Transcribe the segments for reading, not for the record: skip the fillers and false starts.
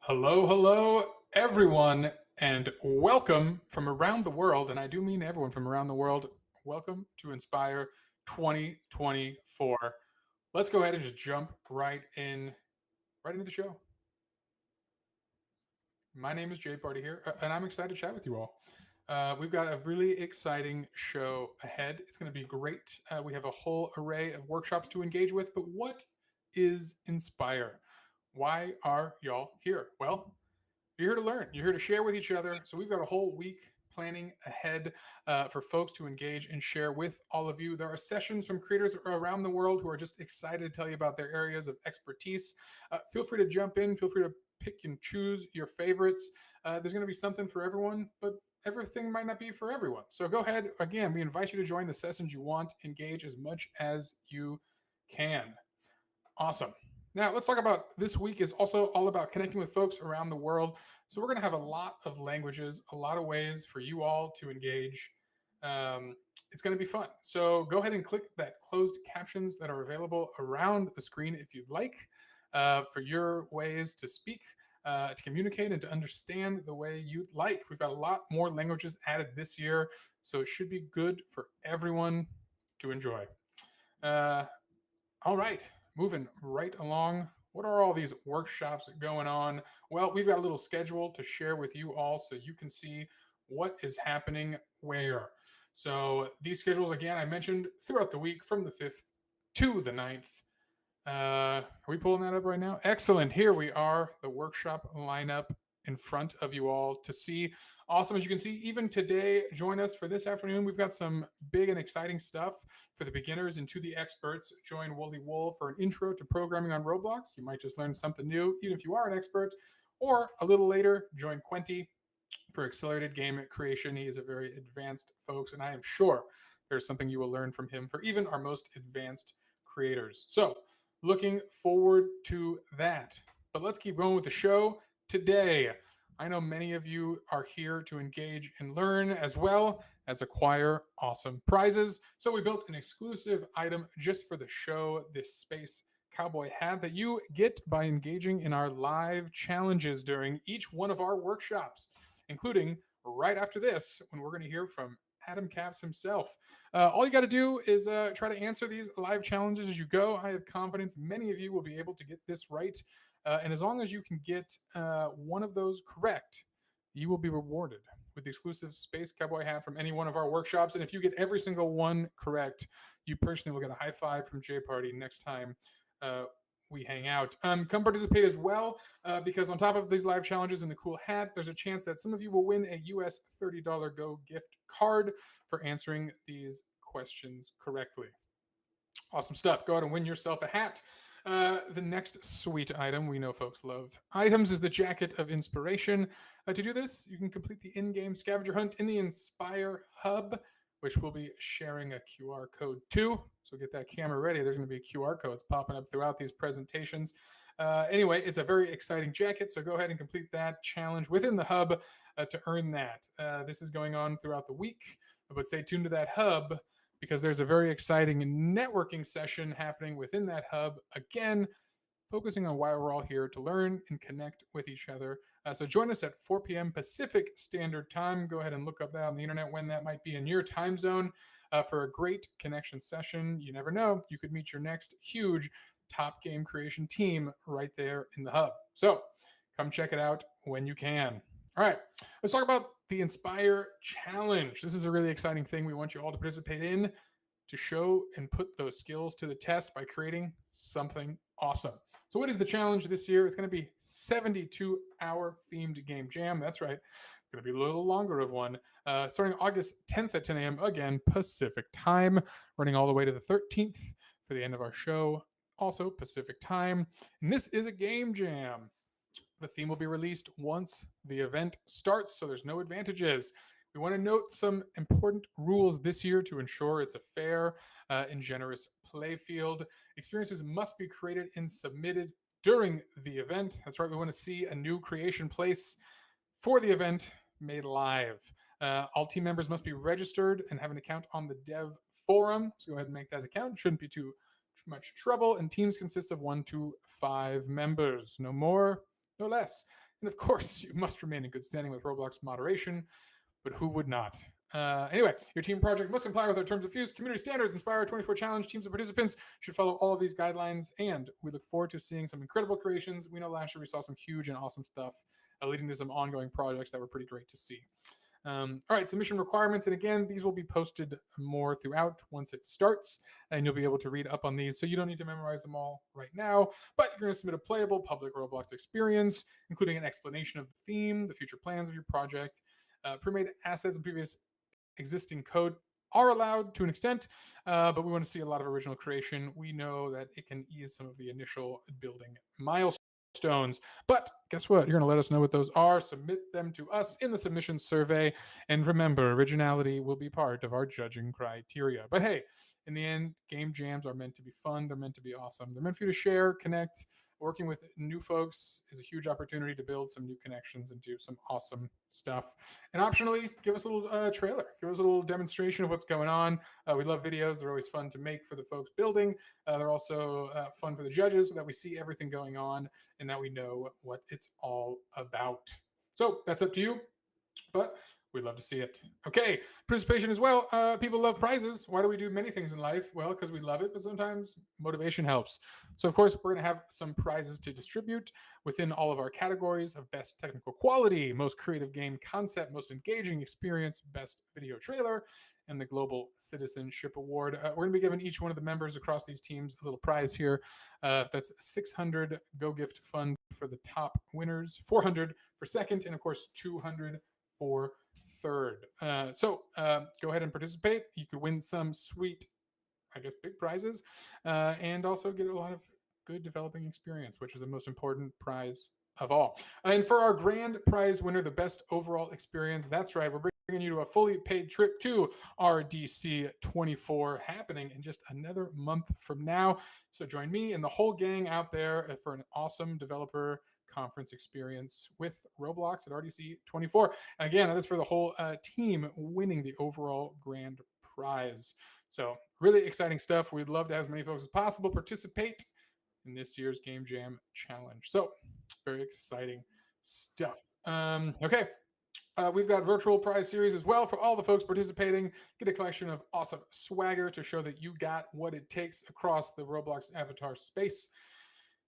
Hello, everyone, and welcome from around the world. And I do mean everyone from around the world. Welcome to Inspire 2024. Let's go ahead and just jump right into the show. My name is JParty here, and I'm excited to chat with you all. We've got a really exciting show ahead. It's going to be great. We have a whole array of workshops to engage with, but what is Inspire? Why are y'all here? Well, you're here to learn. You're here to share with each other. So we've got a whole week planning ahead for folks to engage and share with all of you. There are sessions from creators around the world who are just excited to tell you about their areas of expertise. Feel free to jump in. Feel free to pick and choose your favorites. There's going to be something for everyone, but everything might not be for everyone. So go ahead. Again, we invite you to join the sessions you want. Engage as much as you can. Awesome. Now, let's talk about this week is also all about connecting with folks around the world. So we're going to have a lot of languages, a lot of ways for you all to engage. It's going to be fun. So go ahead and click that closed captions that are available around the screen if you'd like for your ways to speak, to communicate, and to understand the way you'd like. We've got a lot more languages added this year, so it should be good for everyone to enjoy. All right. Moving right along. What are all these workshops going on? Well, we've got a little schedule to share with you all so you can see what is happening where. So these schedules, again, I mentioned throughout the week from the 5th to the 9th. Are we pulling that up right now? Excellent. Here we are, the workshop lineup in front of you all to see. Awesome. As you can see, even today, join us for this afternoon. We've got some big and exciting stuff for the beginners and to the experts. Join WooleyWool for an intro to programming on Roblox. You might just learn something new, even if you are an expert. Or a little later, join Quenty for accelerated game creation. He is a very advanced folks, and I am sure there's something you will learn from him for even our most advanced creators. So looking forward to that. But let's keep going with the show today. I know many of you are here to engage and learn as well as acquire awesome prizes. So we built an exclusive item just for the show, this space cowboy hat that you get by engaging in our live challenges during each one of our workshops, including right after this when we're going to hear from Adam Capps himself. All you got to do is try to answer these live challenges as you go. I have confidence many of you will be able to get this right. And as long as you can get one of those correct, you will be rewarded with the exclusive Space Cowboy hat from any one of our workshops. And if you get every single one correct, you personally will get a high five from JParty next time we hang out. Come participate as well, because on top of these live challenges and the cool hat, there's a chance that some of you will win a US $30 Go gift card for answering these questions correctly. Awesome stuff. Go out and win yourself a hat. The next sweet item we know folks love items is the Jacket of Inspiration. To do this, you can complete the in-game scavenger hunt in the Inspire Hub, which we'll be sharing a QR code to. So get that camera ready. There's going to be QR codes popping up throughout these presentations. Anyway, it's a very exciting jacket, so go ahead and complete that challenge within the hub to earn that. This is going on throughout the week, but stay tuned to that hub because there's a very exciting networking session happening within that hub. Again, focusing on why we're all here to learn and connect with each other. So join us at 4 p.m. Pacific Standard Time. Go ahead and look up that on the internet when that might be in your time zone for a great connection session. You never know. You could meet your next huge top game creation team right there in the hub. So come check it out when you can. All right, let's talk about the Inspire Challenge. This is a really exciting thing we want you all to participate in to show and put those skills to the test by creating something awesome. So what is the challenge this year? It's going to be 72-hour themed game jam. That's right. It's going to be a little longer of one. Starting August 10th at 10 a.m. again, Pacific time, running all the way to the 13th for the end of our show. Also Pacific time. And this is a game jam. The theme will be released once the event starts, so there's no advantages. We want to note some important rules this year to ensure it's a fair and generous play field. Experiences must be created and submitted during the event. That's right, we want to see a new creation place for the event made live. All team members must be registered and have an account on the dev forum. So go ahead and make that account. Shouldn't be too much trouble. And teams consist of 1 to 5 members. No more, no less. And of course, you must remain in good standing with Roblox moderation, but who would not? Anyway, your team project must comply with our terms of use, community standards, Inspire 24 challenge. Teams of participants should follow all of these guidelines, and we look forward to seeing some incredible creations. We know last year we saw some huge and awesome stuff, leading to some ongoing projects that were pretty great to see. All right, submission requirements. And again, these will be posted more throughout once it starts, and you'll be able to read up on these. So you don't need to memorize them all right now, but you're going to submit a playable public Roblox experience, including an explanation of the theme, the future plans of your project. Pre-made assets and previous existing code are allowed to an extent, but we want to see a lot of original creation. We know that it can ease some of the initial building milestones. But guess what? You're going to let us know what those are. Submit them to us in the submission survey. And remember, originality will be part of our judging criteria. But hey, in the end, game jams are meant to be fun. They're meant to be awesome. They're meant for you to share, connect. Working with new folks is a huge opportunity to build some new connections and do some awesome stuff. And optionally, give us a little trailer. Give us a little demonstration of what's going on. We love videos. They're always fun to make for the folks building. They're also fun for the judges so that we see everything going on and that we know what it's all about. So that's up to you, but we'd love to see it. Okay, participation as well. People love prizes. Why do we do many things in life? Well, because we love it, but sometimes motivation helps. So, of course, we're going to have some prizes to distribute within all of our categories of best technical quality, most creative game concept, most engaging experience, best video trailer, and the Global Citizenship Award. We're going to be giving each one of the members across these teams a little prize here. That's 600 Go Gift Fund for the top winners, 400 for second, and of course 200 for third. So go ahead and participate. You could win some sweet, I guess, big prizes, and also get a lot of good developing experience, which is the most important prize of all. And for our grand prize winner, the best overall experience, that's right, we're bringing you to a fully paid trip to RDC 24, happening in just another month from now. So join me and the whole gang out there for an awesome developer conference experience with Roblox at RDC 24. Again, that is for the whole team winning the overall grand prize. So really exciting stuff. We'd love to have as many folks as possible participate in this year's Game Jam Challenge. So very exciting stuff. Okay. We've got virtual prize series as well for all the folks participating. Get a collection of awesome swagger to show that you got what it takes across the Roblox avatar space.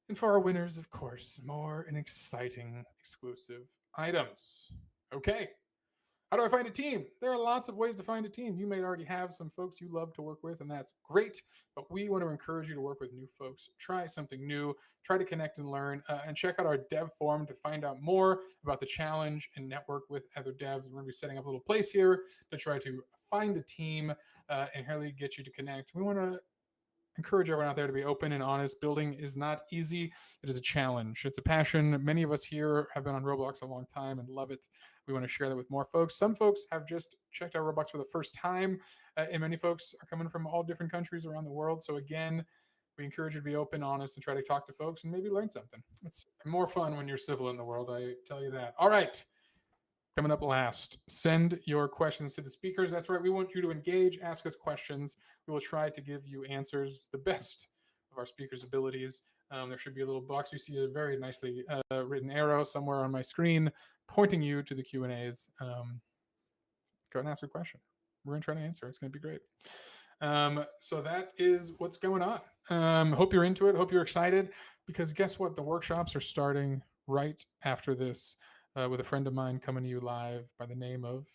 And for our winners, of course, more and exciting exclusive items. Okay. How do I find a team? There are lots of ways to find a team. You may already have some folks you love to work with, and that's great. But we want to encourage you to work with new folks. Try something new. Try to connect and learn. And check out our dev forum to find out more about the challenge and network with other devs. We're going to be setting up a little place here to try to find a team and really get you to connect. We want to encourage everyone out there to be open and honest. Building is not easy. It is a challenge. It's a passion. Many of us here have been on Roblox a long time and love it. We want to share that with more folks. Some folks have just checked out Roblox for the first time, and many folks are coming from all different countries around the world. So again, we encourage you to be open, honest, and try to talk to folks and maybe learn something. It's more fun when you're civil in the world, I tell you that. All right. Coming up last, send your questions to the speakers. That's right. We want you to engage, ask us questions. We will try to give you answers the best of our speakers' abilities. There should be a little box. You see a very nicely written arrow somewhere on my screen pointing you to the Q&As. Go ahead and ask a question. We're going to try to answer. It's going to be great. So that is what's going on. Hope you're into it. Hope you're excited, because guess what? The workshops are starting right after this. With a friend of mine coming to you live by the name of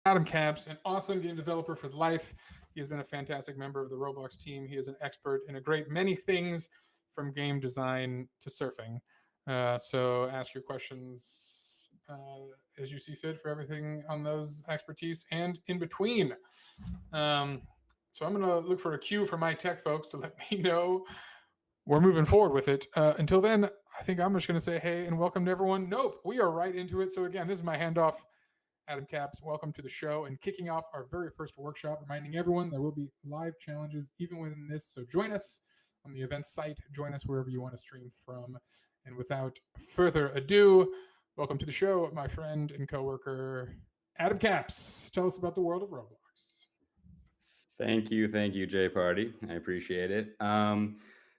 Adam Caps, an awesome game developer for life. He has been a fantastic member of the Roblox team. He is an expert in a great many things, from game design to surfing. So ask your questions as you see fit for everything on those expertise and in between. So I'm going to look for a cue from my tech folks to let me know we're moving forward with it. Until then, I think I'm just going to say hey and welcome to everyone. Nope, we are right into it. So again, this is my handoff. Adam Caps, welcome to the show and kicking off our very first workshop, reminding everyone there will be live challenges even within this. So join us on the event site. Join us wherever you want to stream from. And without further ado, welcome to the show, my friend and coworker, Adam Caps. Tell us about the world of Roblox. Thank you, JParty. I appreciate it.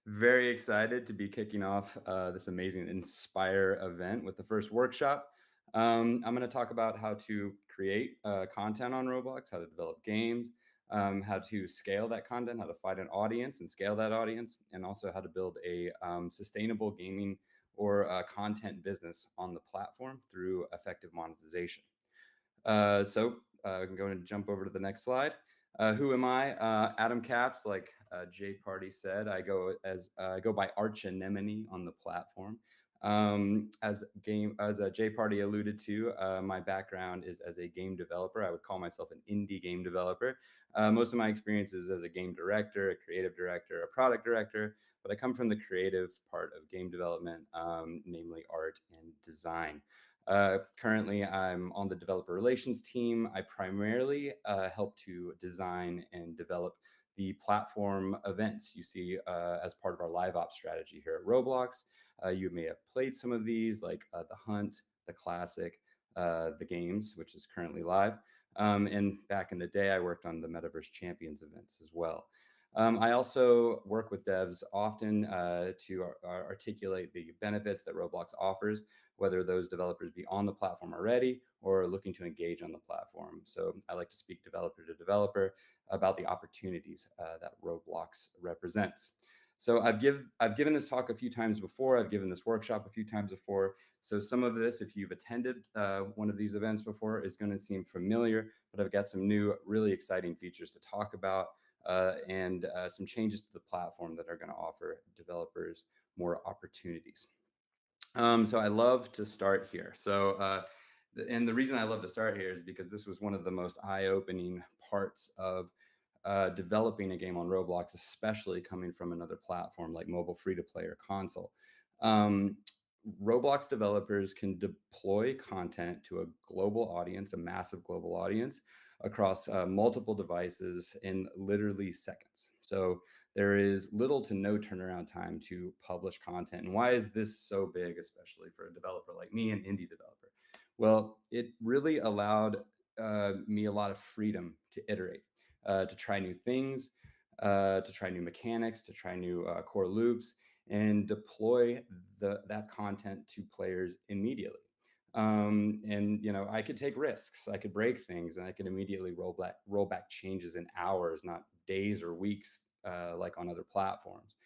Very excited to be kicking off this amazing Inspire event with the first workshop. I'm going to talk about how to create content on Roblox, how to develop games, how to scale that content, how to find an audience and scale that audience, and also how to build a sustainable gaming or content business on the platform through effective monetization. I can go and jump over to the next slide. Who am I? Adam Caps, like JParty said, I go by ArchAnemone on the platform. As JParty alluded to, my background is as a game developer. I would call myself an indie game developer. Most of my experiences as a game director, a creative director, a product director, but I come from the creative part of game development, namely art and design. Currently, I'm on the developer relations team. I primarily help to design and develop the platform events you see as part of our live ops strategy here at Roblox. You may have played some of these, like the Hunt, the Classic, the Games, which is currently live. And back in the day, I worked on the Metaverse Champions events as well. I also work with devs often to articulate the benefits that Roblox offers, whether those developers be on the platform already or looking to engage on the platform. So I like to speak developer to developer about the opportunities that Roblox represents. So I've given this talk a few times before. I've given this workshop a few times before. So some of this, if you've attended one of these events before, is going to seem familiar. But I've got some new, really exciting features to talk about and some changes to the platform that are going to offer developers more opportunities. So I love to start here. And the reason I love to start here is because this was one of the most eye-opening parts of developing a game on Roblox, especially coming from another platform like mobile free-to-play or console. Um, Roblox developers can deploy content to a global audience, a massive global audience, across multiple devices in literally seconds. So there is little to no turnaround time to publish content. And why is this so big, especially for a developer like me, an indie developer? Well, it really allowed me a lot of freedom to iterate, to try new things, to try new mechanics, to try new core loops, and deploy that content to players immediately. And I could take risks, I could break things, and I could immediately roll back changes in hours, not days or weeks, like on other platforms.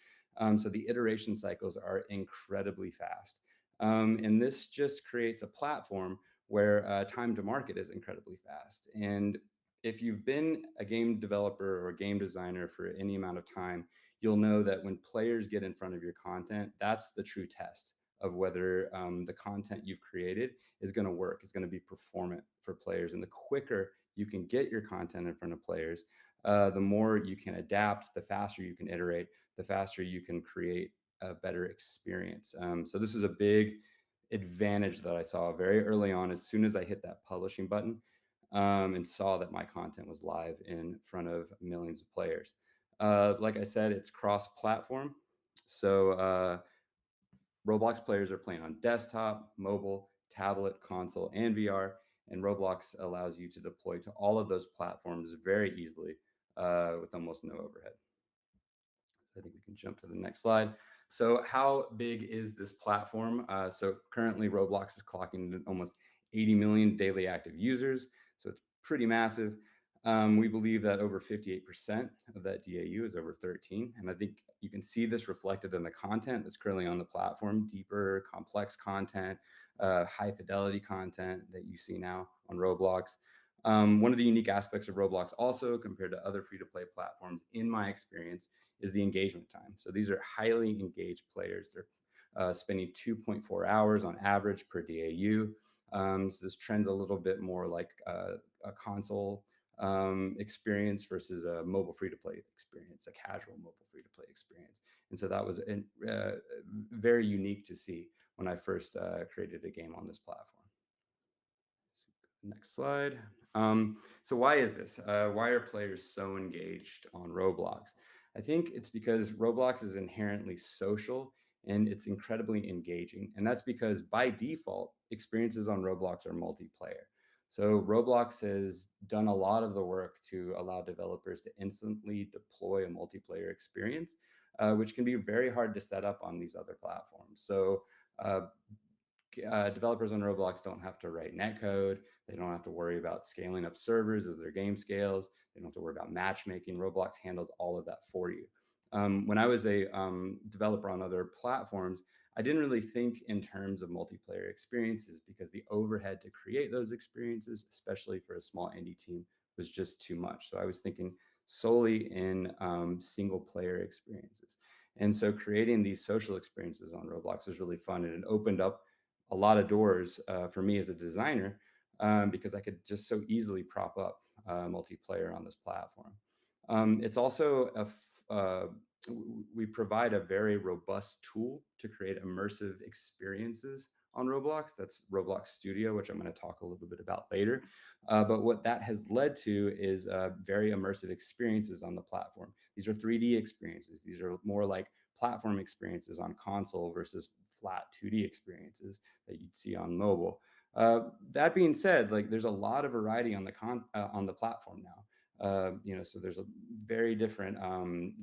So the iteration cycles are incredibly fast. And this just creates a platform where time to market is incredibly fast. And if you've been a game developer or a game designer for any amount of time, you'll know that when players get in front of your content, that's the true test of whether the content you've created is going to work, is going to be performant for players. And the quicker you can get your content in front of players, the more you can adapt, the faster you can iterate, the faster you can create a better experience. So this is a big advantage that I saw very early on as soon as I hit that publishing button and saw that my content was live in front of millions of players. Like I said, it's cross-platform. So Roblox players are playing on desktop, mobile, tablet, console, and VR. And Roblox allows you to deploy to all of those platforms very easily with almost no overhead. I think we can jump to the next slide. So how big is this platform? So currently Roblox is clocking almost 80 million daily active users. So it's pretty massive. We believe that over 58% of that DAU is over 13. And I think you can see this reflected in the content that's currently on the platform, deeper, complex content, high fidelity content that you see now on Roblox. One of the unique aspects of Roblox also compared to other free-to-play platforms, in my experience, is the engagement time. So these are highly engaged players. They're spending 2.4 hours on average per DAU. So this trends a little bit more like a console experience versus a mobile free-to-play experience, a casual mobile free-to-play experience. And so that was very unique to see when I first created a game on this platform. Next slide. So why is this? Why are players so engaged on Roblox? I think it's because Roblox is inherently social and it's incredibly engaging. And that's because by default, experiences on Roblox are multiplayer. So Roblox has done a lot of the work to allow developers to instantly deploy a multiplayer experience which can be very hard to set up on these other platforms. So uh, developers on Roblox don't have to write netcode. They don't have to worry about scaling up servers as their game scales. They don't have to worry about matchmaking. Roblox handles all of that for you. When I was a developer on other platforms, I didn't really think in terms of multiplayer experiences because the overhead to create those experiences, especially for a small indie team, was just too much. So I was thinking solely in single player experiences. And so creating these social experiences on Roblox was really fun, and it opened up a lot of doors for me as a designer, because I could just so easily prop up multiplayer on this platform. It's also we provide a very robust tool to create immersive experiences on Roblox. That's Roblox Studio, which I'm going to talk a little bit about later. But what that has led to is very immersive experiences on the platform. These are 3D experiences. These are more like platform experiences on console versus flat 2D experiences that you'd see on mobile. That being said, like there's a lot of variety on on the platform now. So there's a very different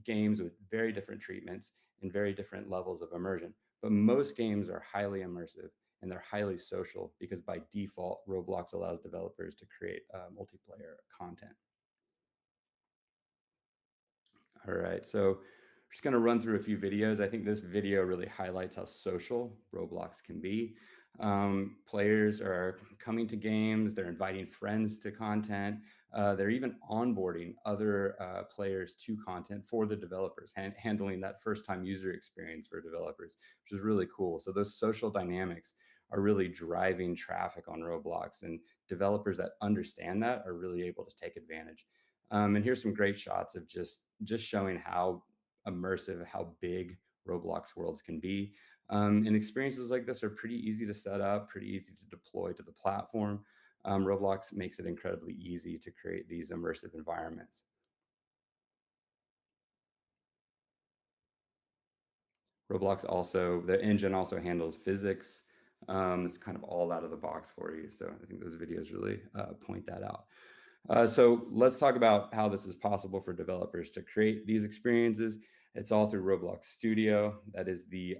games with very different treatments and very different levels of immersion. But most games are highly immersive and they're highly social because by default, Roblox allows developers to create multiplayer content. All right, so I'm just going to run through a few videos. I think this video really highlights how social Roblox can be. Players are coming to games, they're inviting friends to content, they're even onboarding other players to content for the developers, handling that first time user experience for developers, which is really cool. So those social dynamics are really driving traffic on Roblox, and developers that understand that are really able to take advantage. And here's some great shots of just showing how immersive, how big Roblox worlds can be. And experiences like this are pretty easy to set up, pretty easy to deploy to the platform. Roblox makes it incredibly easy to create these immersive environments. Roblox also, the engine also handles physics. It's kind of all out of the box for you. So I think those videos really point that out. So let's talk about how this is possible for developers to create these experiences. It's all through Roblox Studio. That is the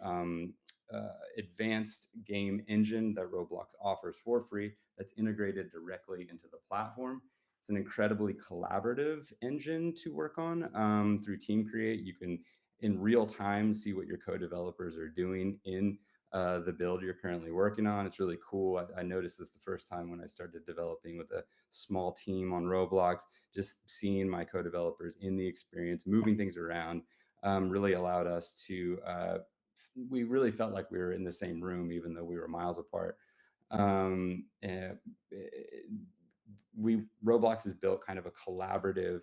advanced game engine that Roblox offers for free that's integrated directly into the platform. It's an incredibly collaborative engine to work on through Team Create. You can, in real time, see what your co-developers are doing in the build you're currently working on. It's really cool. I noticed this the first time when I started developing with a small team on Roblox. Just seeing my co-developers in the experience, moving things around, really allowed us to. We really felt like we were in the same room, even though we were miles apart. And we Roblox has built kind of a collaborative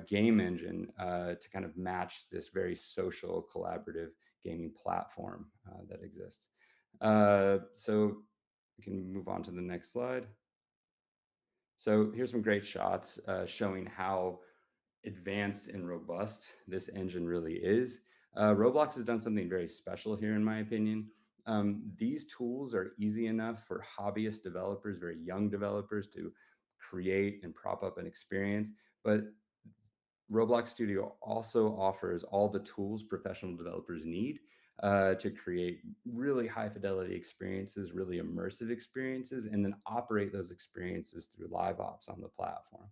game engine to kind of match this very social, collaborative gaming platform that exists. So we can move on to the next slide. So here's some great shots showing how advanced and robust this engine really is. Roblox has done something very special here, in my opinion. These tools are easy enough for hobbyist developers, very young developers, to create and prop up an experience. But Roblox Studio also offers all the tools professional developers need to create really high fidelity experiences, really immersive experiences, and then operate those experiences through live ops on the platform.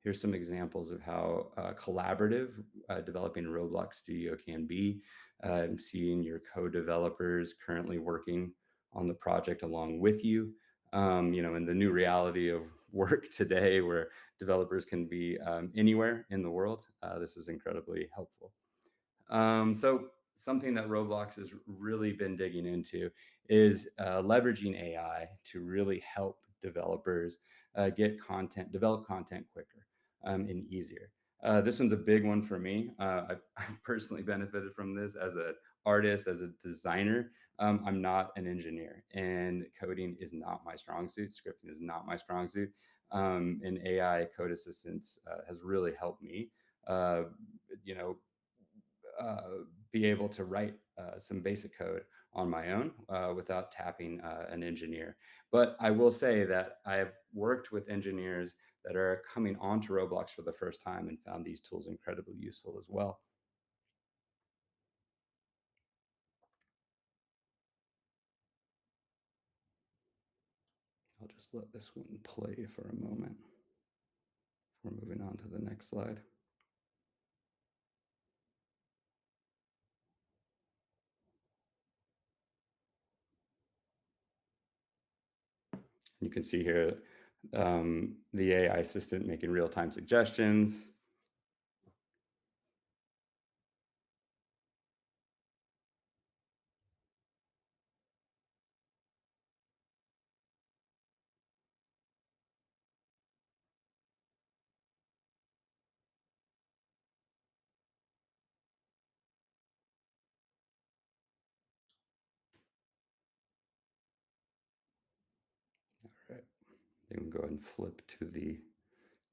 Here's some examples of how collaborative developing a Roblox Studio can be. Seeing your co-developers currently working on the project along with you. In the new reality of work today, where developers can be anywhere in the world, this is incredibly helpful. So something that Roblox has really been digging into is leveraging AI to really help developers develop content quicker and easier. This one's a big one for me. I've personally benefited from this as an artist, as a designer. I'm not an engineer, and coding is not my strong suit. Scripting is not my strong suit. And AI code assistance has really helped me. Uh, you know, be able to write some basic code on my own without tapping an engineer. But I will say that I've worked with engineers that are coming onto Roblox for the first time and found these tools incredibly useful as well. just let this one play for a moment before moving on to the next slide. You can see here the AI assistant making real-time suggestions. All right, then we'll go ahead and flip to the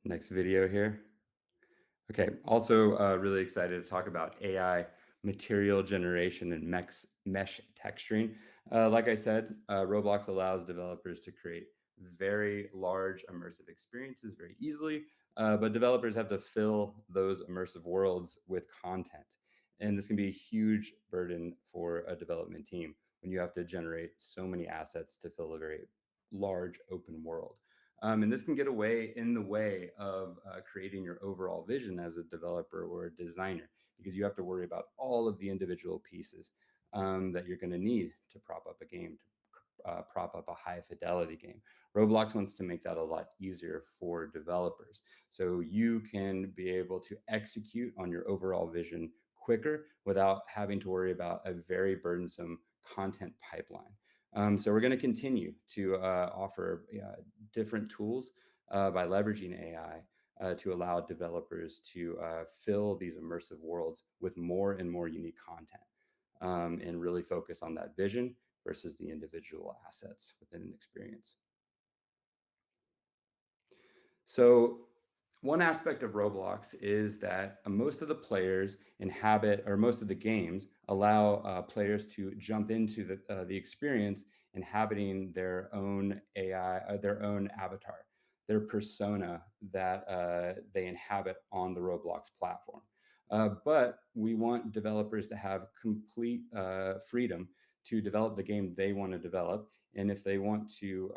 next video here. Okay, also really excited to talk about AI material generation and mesh texturing. Like I said, Roblox allows developers to create very large immersive experiences very easily, but developers have to fill those immersive worlds with content. And this can be a huge burden for a development team when you have to generate so many assets to fill a very large open world. And this can get away in the way of creating your overall vision as a developer or a designer, because you have to worry about all of the individual pieces that you're going to need to prop up a game, to prop up a high fidelity game. Roblox wants to make that a lot easier for developers. So you can be able to execute on your overall vision quicker without having to worry about a very burdensome content pipeline. So we're going to continue to offer different tools by leveraging AI to allow developers to fill these immersive worlds with more and more unique content and really focus on that vision versus the individual assets within an experience. So one aspect of Roblox is that most of the players inhabit, or most of the games allow players to jump into the experience inhabiting their own AI, their own avatar, their persona that they inhabit on the Roblox platform. But we want developers to have complete freedom to develop the game they want to develop. And if they want to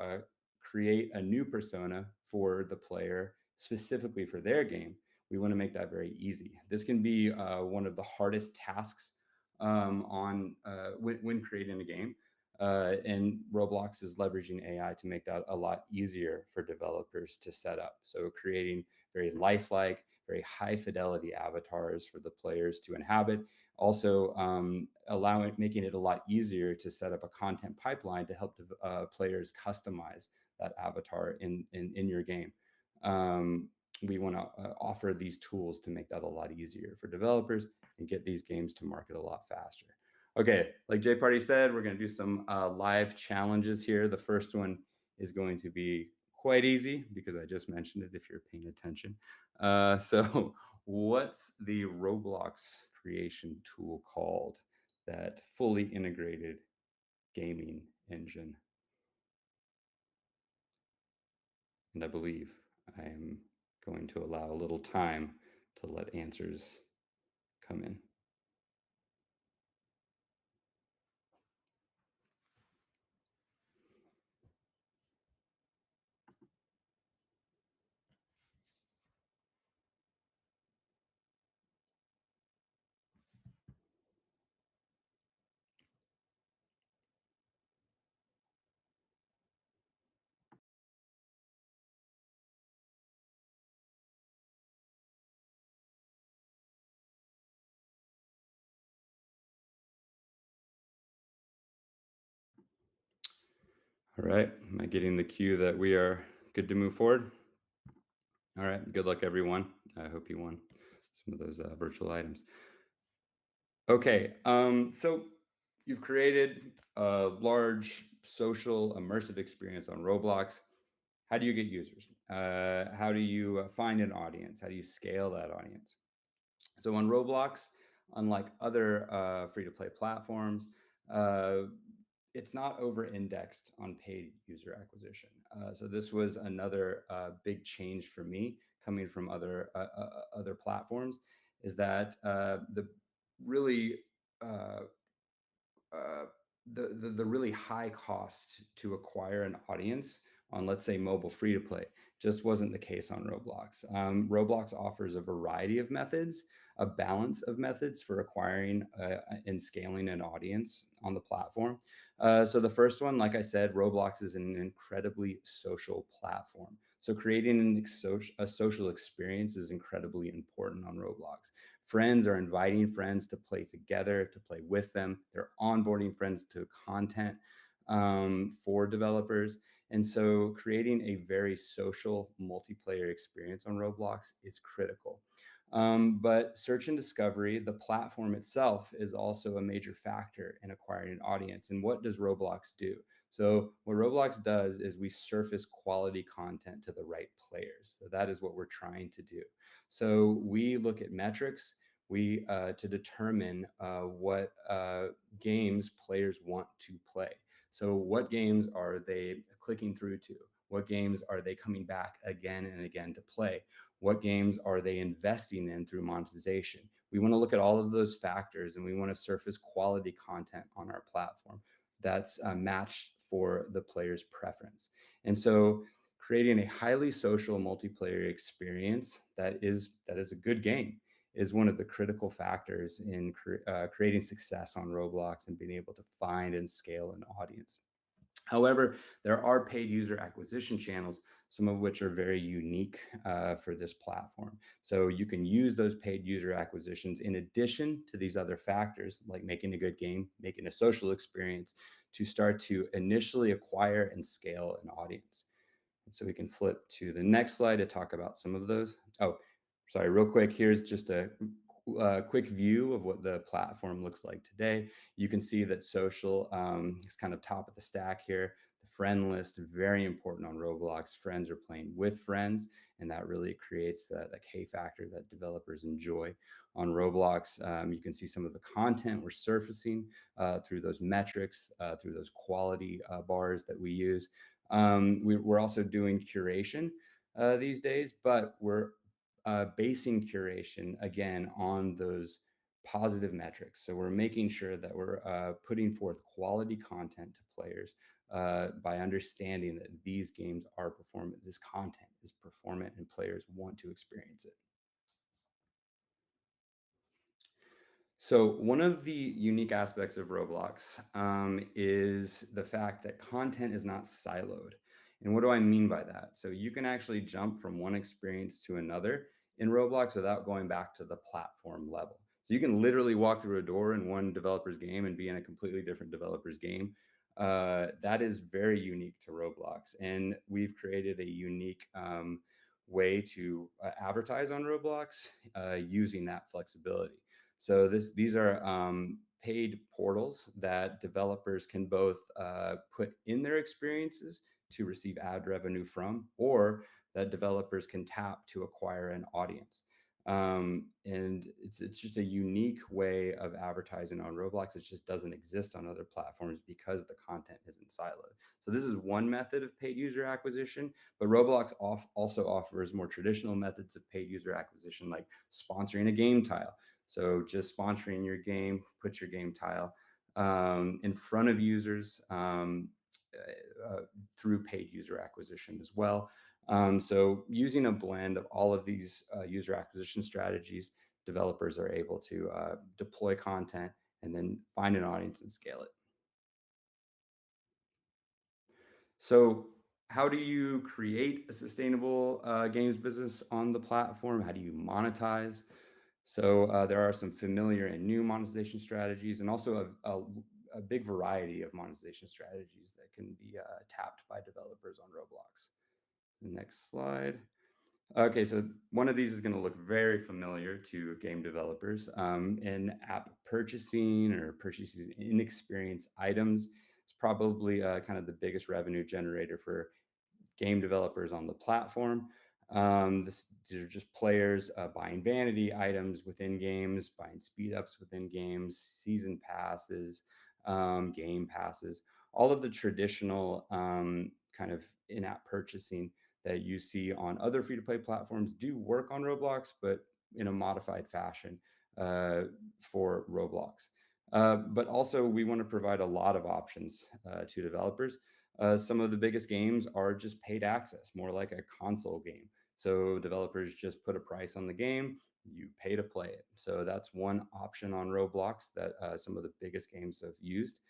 create a new persona for the player specifically for their game, we want to make that very easy. This can be one of the hardest tasks when creating a game. And Roblox is leveraging AI to make that a lot easier for developers to set up. So creating very lifelike, very high fidelity avatars for the players to inhabit. Also making it a lot easier to set up a content pipeline to help players customize that avatar in your game. We want to offer these tools to make that a lot easier for developers and get these games to market a lot faster. Okay, like JParty said, we're going to do some live challenges here. The first one is going to be quite easy because I just mentioned it if you're paying attention. So what's the Roblox creation tool called that fully integrated gaming engine? And I believe I am going to allow a little time to let answers come in. All right, am I getting the cue that we are good to move forward? All right, good luck, everyone. I hope you won some of those virtual items. Okay, so you've created a large social immersive experience on Roblox. How do you get users? How do you find an audience? How do you scale that audience? So on Roblox, unlike other free-to-play platforms, uh, it's not over-indexed on paid user acquisition. So this was another big change for me coming from other platforms, is that the really uh, uh, the really high cost to acquire an audience on, let's say, mobile free to play. Just wasn't the case on Roblox. Roblox offers a variety of methods, a balance of methods for acquiring and scaling an audience on the platform. So the first one, like I said, Roblox is an incredibly social platform. So creating a social experience is incredibly important on Roblox. Friends are inviting friends to play together, to play with them. They're onboarding friends to content for developers. And so creating a very social multiplayer experience on Roblox is critical. But search and discovery, the platform itself, is also a major factor in acquiring an audience. And what does Roblox do? So, what Roblox does is we surface quality content to the right players. So, that is what we're trying to do. So, we look at metrics. To determine what games players want to play. So, what games are they clicking through to? What games are they coming back again and again to play? What games are they investing in through monetization? We want to look at all of those factors, and we want to surface quality content on our platform that's matched for the player's preference. And so creating a highly social multiplayer experience that is a good game is one of the critical factors in creating success on Roblox and being able to find and scale an audience. However, there are paid user acquisition channels, some of which are very unique for this platform. So you can use those paid user acquisitions in addition to these other factors, like making a good game, making a social experience, to start to initially acquire and scale an audience. So we can flip to the next slide to talk about some of those. Oh, sorry, real quick. Here's just a quick view of what the platform looks like today. You can see that social is kind of top of the stack here. The friend list, very important on Roblox. Friends are playing with friends, and that really creates that K factor that developers enjoy on Roblox. You can see some of the content we're surfacing through those metrics, through those quality bars that we use. We're also doing curation these days, but we're basing curation again on those positive metrics. So we're making sure that we're putting forth quality content to players by understanding that these games are performant, this content is performant, and players want to experience it. So one of the unique aspects of Roblox is the fact that content is not siloed. And what do I mean by that? So you can actually jump from one experience to another in Roblox without going back to the platform level. So you can literally walk through a door in one developer's game and be in a completely different developer's game. That is very unique to Roblox. And we've created a unique way to advertise on Roblox using that flexibility. So these are paid portals that developers can both put in their experiences to receive ad revenue from, or that developers can tap to acquire an audience. And it's just a unique way of advertising on Roblox. It just doesn't exist on other platforms because the content isn't siloed. So this is one method of paid user acquisition, but Roblox also offers more traditional methods of paid user acquisition, like sponsoring a game tile. So just sponsoring your game, put your game tile in front of users through paid user acquisition as well. So using a blend of all of these user acquisition strategies, developers are able to deploy content and then find an audience and scale it. So how do you create a sustainable games business on the platform? How do you monetize? So there are some familiar and new monetization strategies, and also a big variety of monetization strategies that can be tapped by developers on Roblox. Next slide. Okay, so one of these is going to look very familiar to game developers. In-app purchasing or purchasing inexperienced items is probably kind of the biggest revenue generator for game developers on the platform. These are just players buying vanity items within games, buying speed ups within games, season passes, game passes, all of the traditional kind of in app purchasing that you see on other free to play platforms do work on Roblox, but in a modified fashion for Roblox. But also, we want to provide a lot of options to developers. Some of the biggest games are just paid access, more like a console game. So developers just put a price on the game, you pay to play it. So that's one option on Roblox that some of the biggest games have used.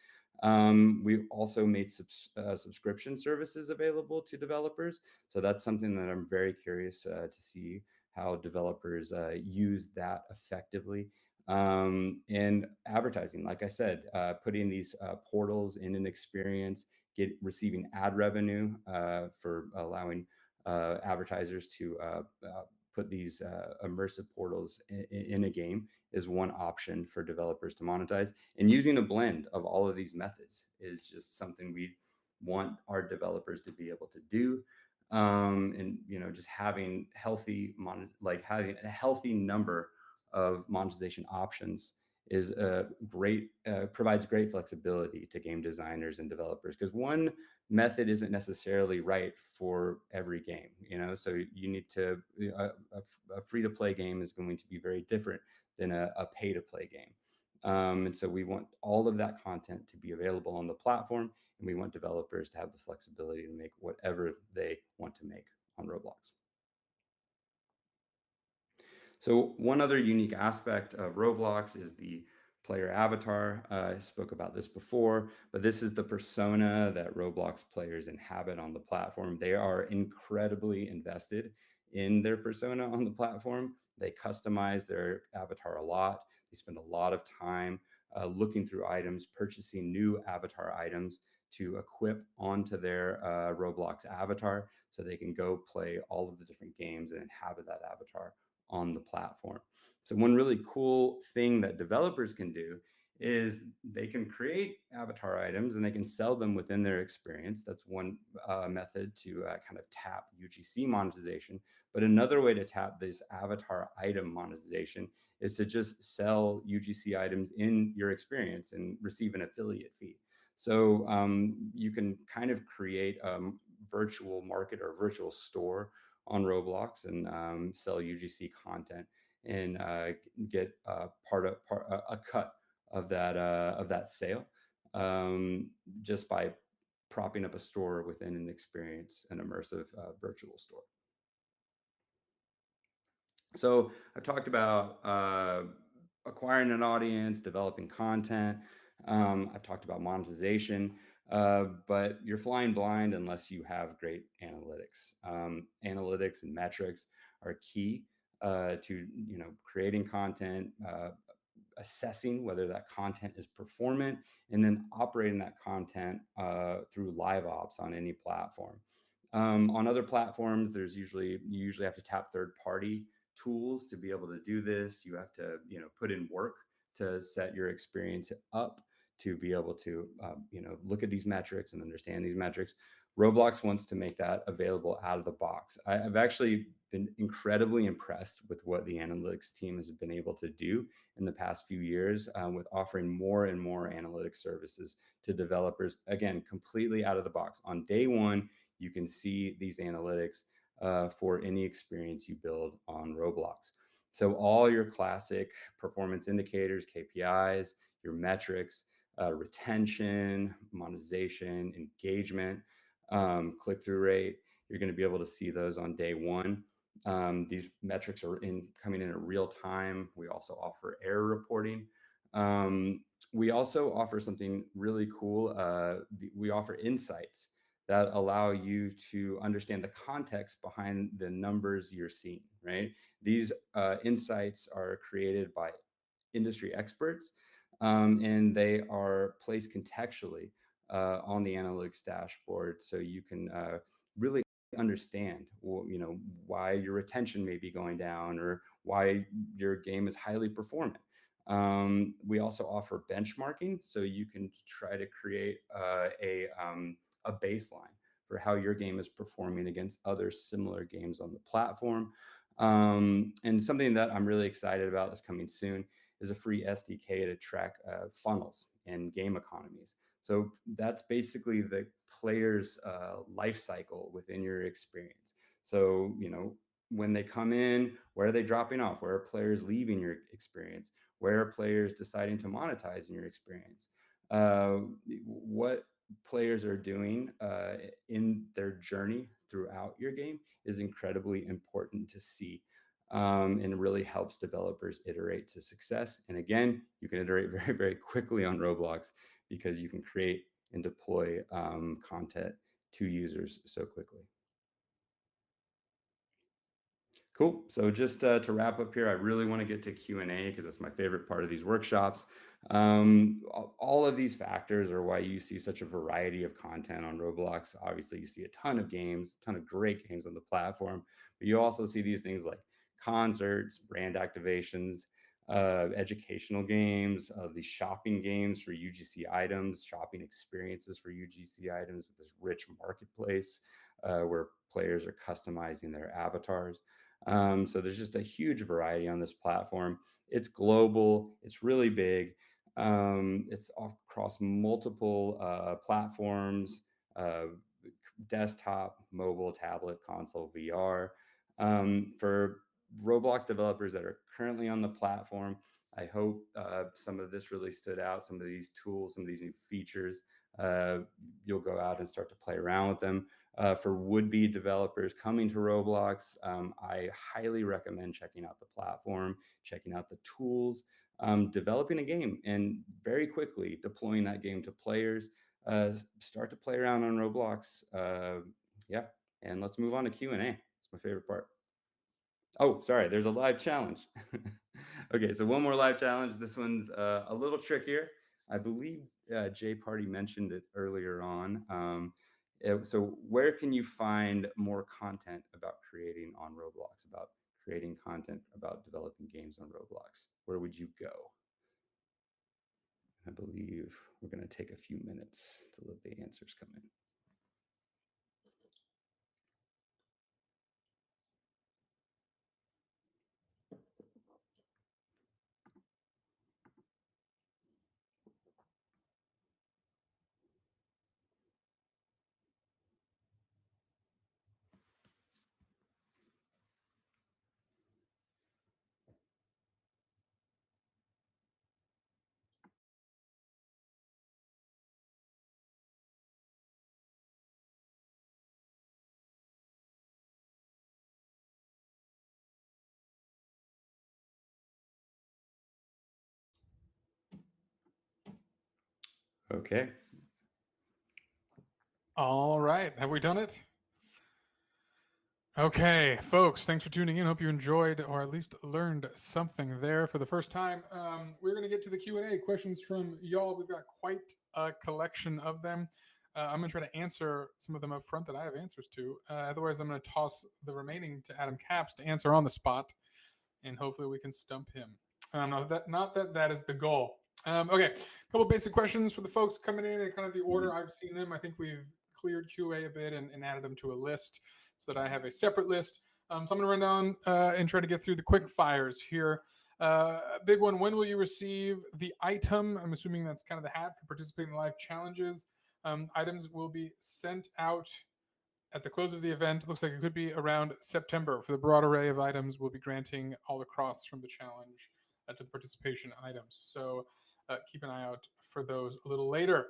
We've also made subscription services available to developers. So that's something that I'm very curious to see how developers use that effectively. And advertising, like I said, putting these portals in an experience, receiving ad revenue for allowing advertisers to put these immersive portals in a game is one option for developers to monetize. And using a blend of all of these methods is just something we want our developers to be able to do. And just having like having a healthy number of monetization options is a great provides great flexibility to game designers and developers, because one method isn't necessarily right for every game. So you need to a free to play game is going to be very different than a pay to play game. And so we want all of that content to be available on the platform, and we want developers to have the flexibility to make whatever they want to make on Roblox. So one other unique aspect of Roblox is the player avatar. I spoke about this before, but this is the persona that Roblox players inhabit on the platform. They are incredibly invested in their persona on the platform. They customize their avatar a lot. They spend a lot of time looking through items, purchasing new avatar items to equip onto their Roblox avatar so they can go play all of the different games and inhabit that avatar on the platform. So one really cool thing that developers can do is they can create avatar items and they can sell them within their experience. That's one method to kind of tap UGC monetization. But another way to tap this avatar item monetization is to just sell UGC items in your experience and receive an affiliate fee. So you can kind of create a virtual market or virtual store on Roblox and sell UGC content and get a cut of that sale, just by propping up a store within an experience, an immersive virtual store. So I've talked about acquiring an audience, developing content. I've talked about monetization, but you're flying blind unless you have great analytics. Analytics and metrics are key to creating content, assessing whether that content is performant, and then operating that content through live ops on any platform. On other platforms, you usually have to tap third party tools to be able to do this. You have to put in work to set your experience up to be able to look at these metrics and understand these metrics. Roblox wants to make that available out of the box. I've actually been incredibly impressed with what the analytics team has been able to do in the past few years with offering more and more analytics services to developers, again, completely out of the box. On day one, you can see these analytics for any experience you build on Roblox. So all your classic performance indicators, KPIs, your metrics, retention, monetization, engagement, click-through rate, you're going to be able to see those on day one. These metrics are coming in real time. We also offer error reporting. We also offer something really cool. We offer insights that allow you to understand the context behind the numbers you're seeing, right? These insights are created by industry experts, and they are placed contextually on the analytics dashboard, so you can really understand why your retention may be going down or why your game is highly performant. We also offer benchmarking, so you can try to create a baseline for how your game is performing against other similar games on the platform. And something that I'm really excited about that's coming soon is a free SDK to track funnels and game economies. So that's basically the player's life cycle within your experience. So, when they come in, where are they dropping off? Where are players leaving your experience? Where are players deciding to monetize in your experience? What players are doing in their journey throughout your game is incredibly important to see. And really helps developers iterate to success. And again, you can iterate very, very quickly on Roblox because you can create and deploy content to users so quickly. Cool. So just to wrap up here, I really want to get to Q&A because that's my favorite part of these workshops. All of these factors are why you see such a variety of content on Roblox. Obviously, you see a ton of games, a ton of great games on the platform, but you also see these things like concerts, brand activations, educational games, these shopping games for UGC items, shopping experiences for UGC items with this rich marketplace where players are customizing their avatars. So there's just a huge variety on this platform. It's global, it's really big, it's across multiple platforms, uh, desktop, mobile, tablet, console, VR. For Roblox developers that are currently on the platform, I hope some of this really stood out. Some of these tools, some of these new features, uh, you'll go out and start to play around with them. For would-be developers coming to Roblox, I highly recommend checking out the platform, checking out the tools, developing a game, and very quickly deploying that game to players. Start to play around on Roblox. Yeah, and let's move on to Q&A. It's my favorite part. Oh, sorry, there's a live challenge. Okay, so one more live challenge. This one's a little trickier. I believe JParty mentioned it earlier on. So where can you find more content about creating on Roblox, about creating content about developing games on Roblox? Where would you go? I believe we're going to take a few minutes to let the answers come in. Okay. All right. Have we done it? Okay, folks, thanks for tuning in. Hope you enjoyed or at least learned something there for the first time. We're going to get to the Q&A questions from y'all. We've got quite a collection of them. I'm going to try to answer some of them up front that I have answers to. Otherwise, I'm going to toss the remaining to Adam Caps to answer on the spot, and hopefully we can stump him. Not that is the goal. Okay, a couple basic questions for the folks coming in and kind of the order I've seen them. I think we've cleared QA a bit and added them to a list so that I have a separate list. So I'm going to run down and try to get through the quick fires here. Big one, when will you receive the item? I'm assuming that's kind of the hat for participating in live challenges. Items will be sent out at the close of the event. It looks like it could be around September for the broad array of items we'll be granting all across from the challenge to the participation items. So keep an eye out for those a little later.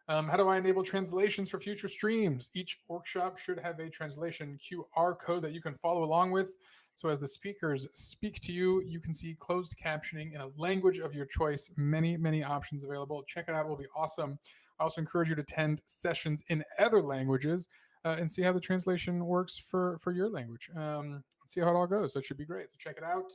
How do I enable translations for future streams? Each workshop should have a translation QR code that you can follow along with. So as the speakers speak to you, you can see closed captioning in a language of your choice. Many, many options available. Check it out. It will be awesome. I also encourage you to attend sessions in other languages and see how the translation works for your language. See how it all goes. That should be great. So check it out.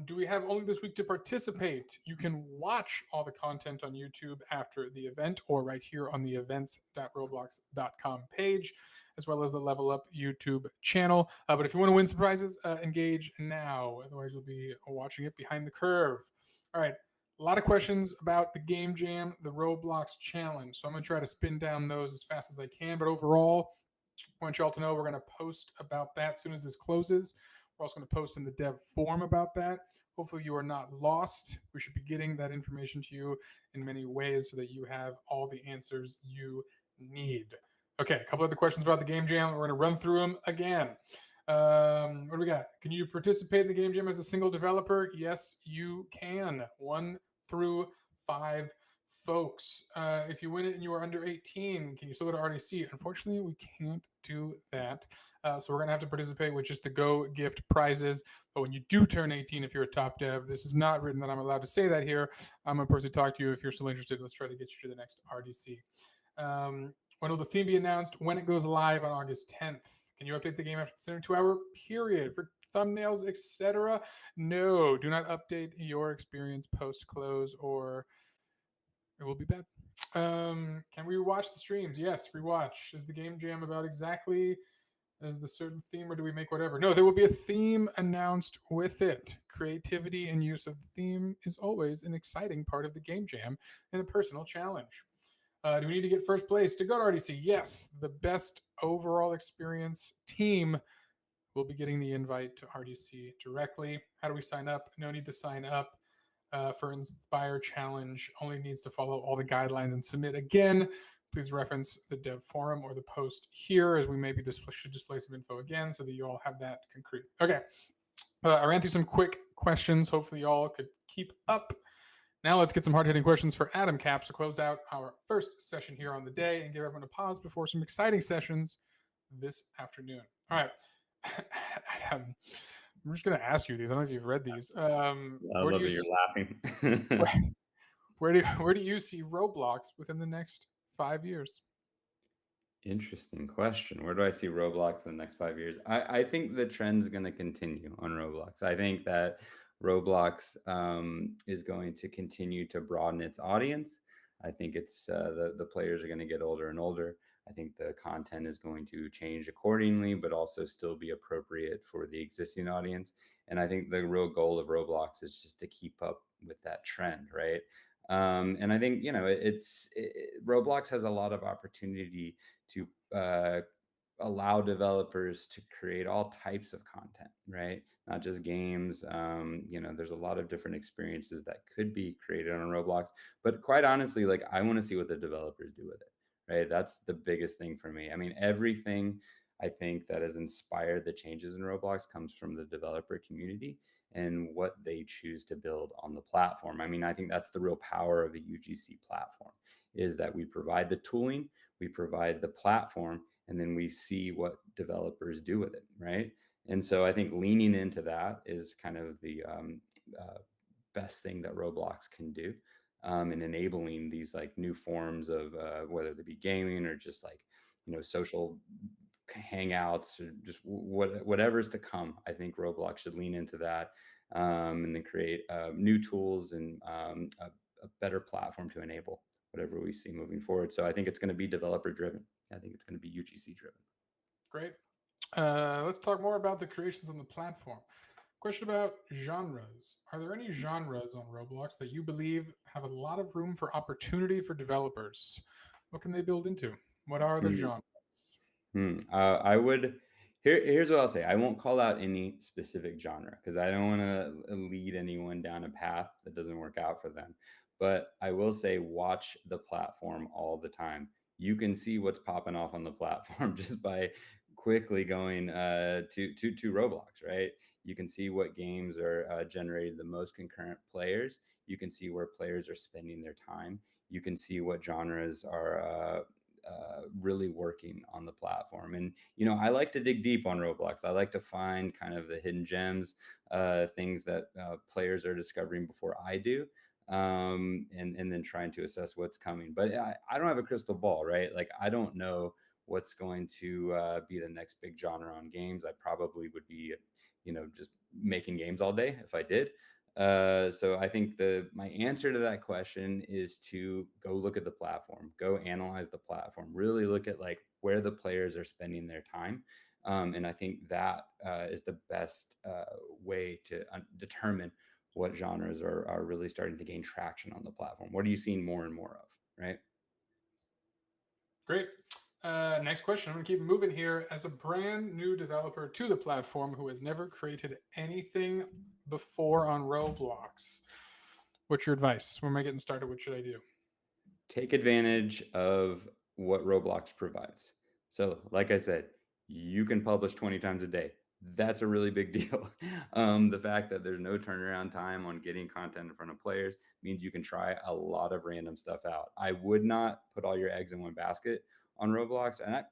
Do we have only this week to participate? You can watch all the content on YouTube after the event or right here on the events.roblox.com page, as well as the Level Up YouTube channel. But if you want to win some prizes, engage now. Otherwise, you'll be watching it behind the curve. All right. A lot of questions about the game jam, the Roblox challenge. So I'm going to try to spin down those as fast as I can. But overall, I want y'all to know we're going to post about that as soon as this closes. We're also going to post in the dev forum about that. Hopefully you are not lost. We should be getting that information to you in many ways so that you have all the answers you need. Okay, a couple other questions about the game jam. We're going to run through them again. What do we got? Can you participate in the game jam as a single developer? Yes, you can. 1 through 5 folks. If you win it and you are under 18, can you still go to RDC? Unfortunately, we can't do that. So we're going to have to participate with just the Go gift prizes. But when you do turn 18, if you're a top dev, this is not written that I'm allowed to say that here. I'm going to personally talk to you if you're still interested. Let's try to get you to the next RDC. When will the theme be announced? When it goes live on August 10th. Can you update the game after the 72-hour period for thumbnails, etc.? No, do not update your experience post-close or it will be bad. Can we rewatch the streams? Yes, rewatch. Is the game jam about exactly as the certain theme, or do we make whatever? No, there will be a theme announced with it. Creativity and use of the theme is always an exciting part of the game jam and a personal challenge. Do we need to get first place to go to RDC? Yes, the best overall experience team will be getting the invite to RDC directly. How do we sign up? No need to sign up for Inspire Challenge. Only needs to follow all the guidelines and submit again. Please reference the dev forum or the post here, as we maybe should display some info again so that you all have that concrete. Okay, I ran through some quick questions. Hopefully, you all could keep up. Now let's get some hard-hitting questions for Adam Caps to close out our first session here on the day and give everyone a pause before some exciting sessions this afternoon. All right. Adam, I'm just going to ask you these. I don't know if you've read these. I love that you're laughing. Where do you see Roblox within the next 5 years? Interesting question. Where do I see Roblox in the next 5 years? I think the trend's going to continue on Roblox. I think that Roblox is going to continue to broaden its audience. I think it's the players are going to get older and older. I think the content is going to change accordingly, but also still be appropriate for the existing audience. And I think the real goal of Roblox is just to keep up with that trend, right? And I think, Roblox has a lot of opportunity to allow developers to create all types of content, right? Not just games. There's a lot of different experiences that could be created on Roblox. But quite honestly, like, I want to see what the developers do with it, right? That's the biggest thing for me. I mean, everything I think that has inspired the changes in Roblox comes from the developer community and what they choose to build on the platform. I mean, I think that's the real power of a UGC platform, is that we provide the tooling, we provide the platform, and then we see what developers do with it, right? And so I think leaning into that is kind of the best thing that Roblox can do, in enabling these like new forms of whether they be gaming or just like, social hangouts or just whatever's to come. I think Roblox should lean into that, and then create new tools and a better platform to enable whatever we see moving forward. So I think it's going to be developer driven. I think it's going to be UGC driven. Great. Let's talk more about the creations on the platform. Question about genres. Are there any genres on Roblox that you believe have a lot of room for opportunity for developers? What can they build into? What are the genres? I would. Here's what I'll say. I won't call out any specific genre because I don't want to lead anyone down a path that doesn't work out for them. But I will say, watch the platform all the time. You can see what's popping off on the platform just by quickly going to Roblox, right? You can see what games are generating the most concurrent players. You can see where players are spending their time. You can see what genres are really working on the platform. And, I like to dig deep on Roblox. I like to find kind of the hidden gems, things that players are discovering before I do. And then trying to assess what's coming. But I don't have a crystal ball, right? Like, I don't know what's going to be the next big genre on games. I probably would be, just making games all day if I did. So I think my answer to that question is to go look at the platform, go analyze the platform, really look at like where the players are spending their time. And I think that is the best way to determine what genres are really starting to gain traction on the platform. What are you seeing more and more of, right? Great. Next question. I'm going to keep moving here. As a brand new developer to the platform who has never created anything before on Roblox, what's your advice? When am I getting started? What should I do? Take advantage of what Roblox provides. So, like I said, you can publish 20 times a day. That's a really big deal. The fact that there's no turnaround time on getting content in front of players means you can try a lot of random stuff out. I would not put all your eggs in one basket on Roblox, and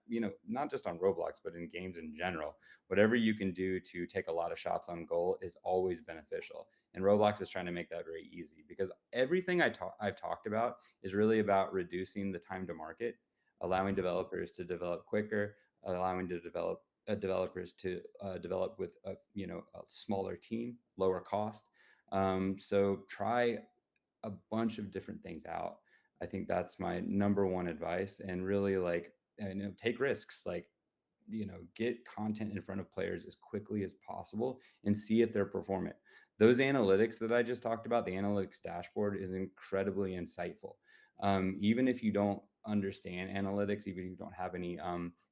not just on Roblox, but in games in general. Whatever you can do to take a lot of shots on goal is always beneficial. And Roblox is trying to make that very easy, because everything I've talked about is really about reducing the time to market, allowing developers to develop quicker, allowing to developers to develop with a smaller team, lower cost. So try a bunch of different things out. I think that's my number one advice, and really, like, take risks. Like, get content in front of players as quickly as possible and see if they're performant. Those analytics that I just talked about, the analytics dashboard, is incredibly insightful. Even if you don't understand analytics, even if you don't have any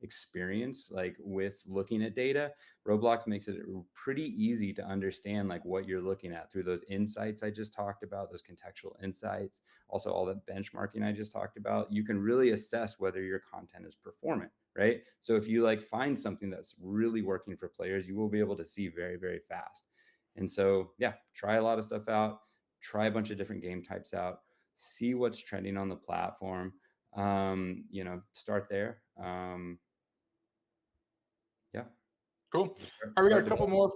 experience like with looking at data, Roblox makes it pretty easy to understand like what you're looking at through those insights I just talked about, those contextual insights, also all the benchmarking I just talked about. You can really assess whether your content is performant, right? So if you like find something that's really working for players, you will be able to see very, very fast. And so, yeah, try a lot of stuff out, try a bunch of different game types out, see what's trending on the platform. Start there. Yeah. Cool. All right, we got a couple more.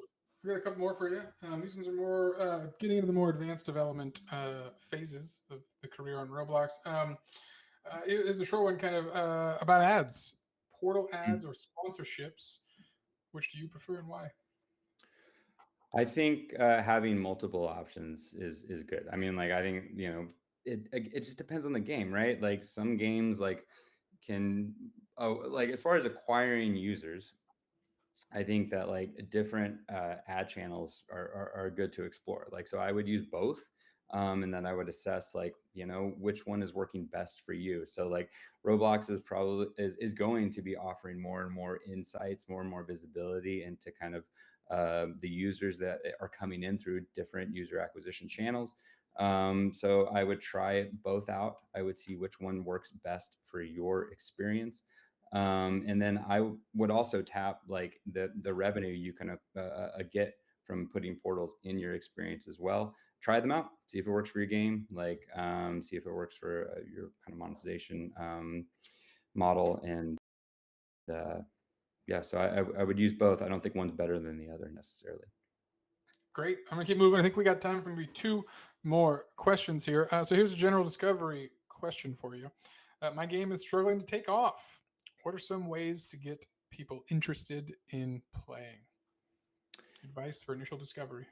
We got a couple more for you. These ones are more getting into the more advanced development phases of the career on Roblox. It is a short one, kind of about ads, portal ads, or sponsorships. Which do you prefer and why? I think having multiple options is good. I mean, like, I think it just depends on the game, right? Like some games like as far as acquiring users, I think that like different ad channels are good to explore. Like, so I would use both. And then I would assess like, which one is working best for you. So like Roblox is going to be offering more and more insights, more and more visibility into kind of the users that are coming in through different user acquisition channels. So I would try both out. I would see which one works best for your experience. And then I would also tap like the revenue you can get from putting portals in your experience as well. Try them out, see if it works for your game, like see if it works for your kind of monetization model. And yeah, so I would use both. I don't think one's better than the other necessarily. Great. I'm gonna keep moving. I think we got time for maybe two more questions here. So here's a general discovery question for you. My game is struggling to take off. What are some ways to get people interested in playing? Advice for initial discovery.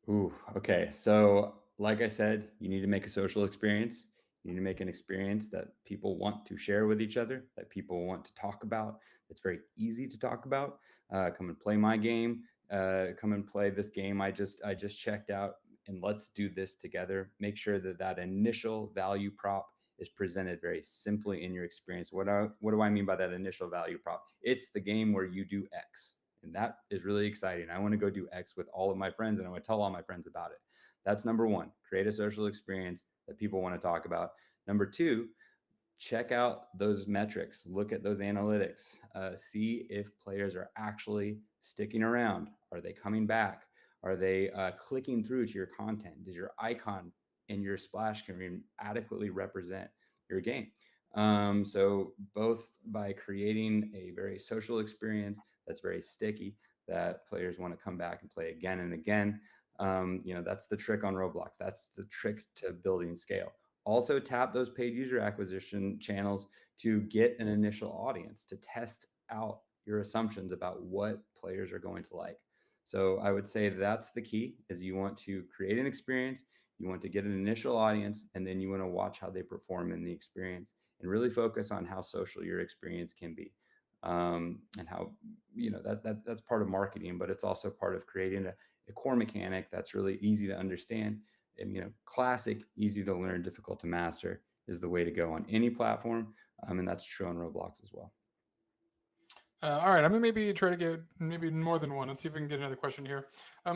Ooh, okay. So, like I said, you need to make a social experience. You need to make an experience that people want to share with each other, that people want to talk about. It's very easy to talk about. Come and play my game. Come and play this game I just checked out, and let's do this together. Make sure that initial value prop is presented very simply in your experience. What do I mean by that initial value prop? It's the game where you do X. And that is really exciting. I want to go do X with all of my friends, and I want to tell all my friends about it. That's number one. Create a social experience that people want to talk about. Number two, check out those metrics, look at those analytics, see if players are actually sticking around. Are they coming back? Are they clicking through to your content? Does your icon and your splash screen adequately represent your game? So both by creating a very social experience that's very sticky, that players want to come back and play again and again. That's the trick on Roblox. That's the trick to building scale. Also tap those paid user acquisition channels to get an initial audience, to test out your assumptions about what players are going to like. So I would say that's the key, is you want to create an experience, you want to get an initial audience, and then you want to watch how they perform in the experience and really focus on how social your experience can be. And how that's part of marketing, but it's also part of creating a core mechanic that's really easy to understand. And classic, easy to learn, difficult to master is the way to go on any platform, and that's true on Roblox as well. All right, I'm gonna maybe try to get maybe more than one. Let's see if we can get another question here.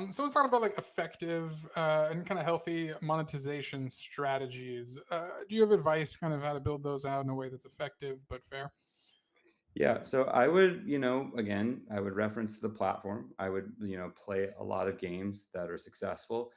So let's talk about like effective and kind of healthy monetization strategies. Do you have advice, kind of how to build those out in a way that's effective but fair? Yeah, so I would, again, I would reference to the platform. I would, play a lot of games that are successful.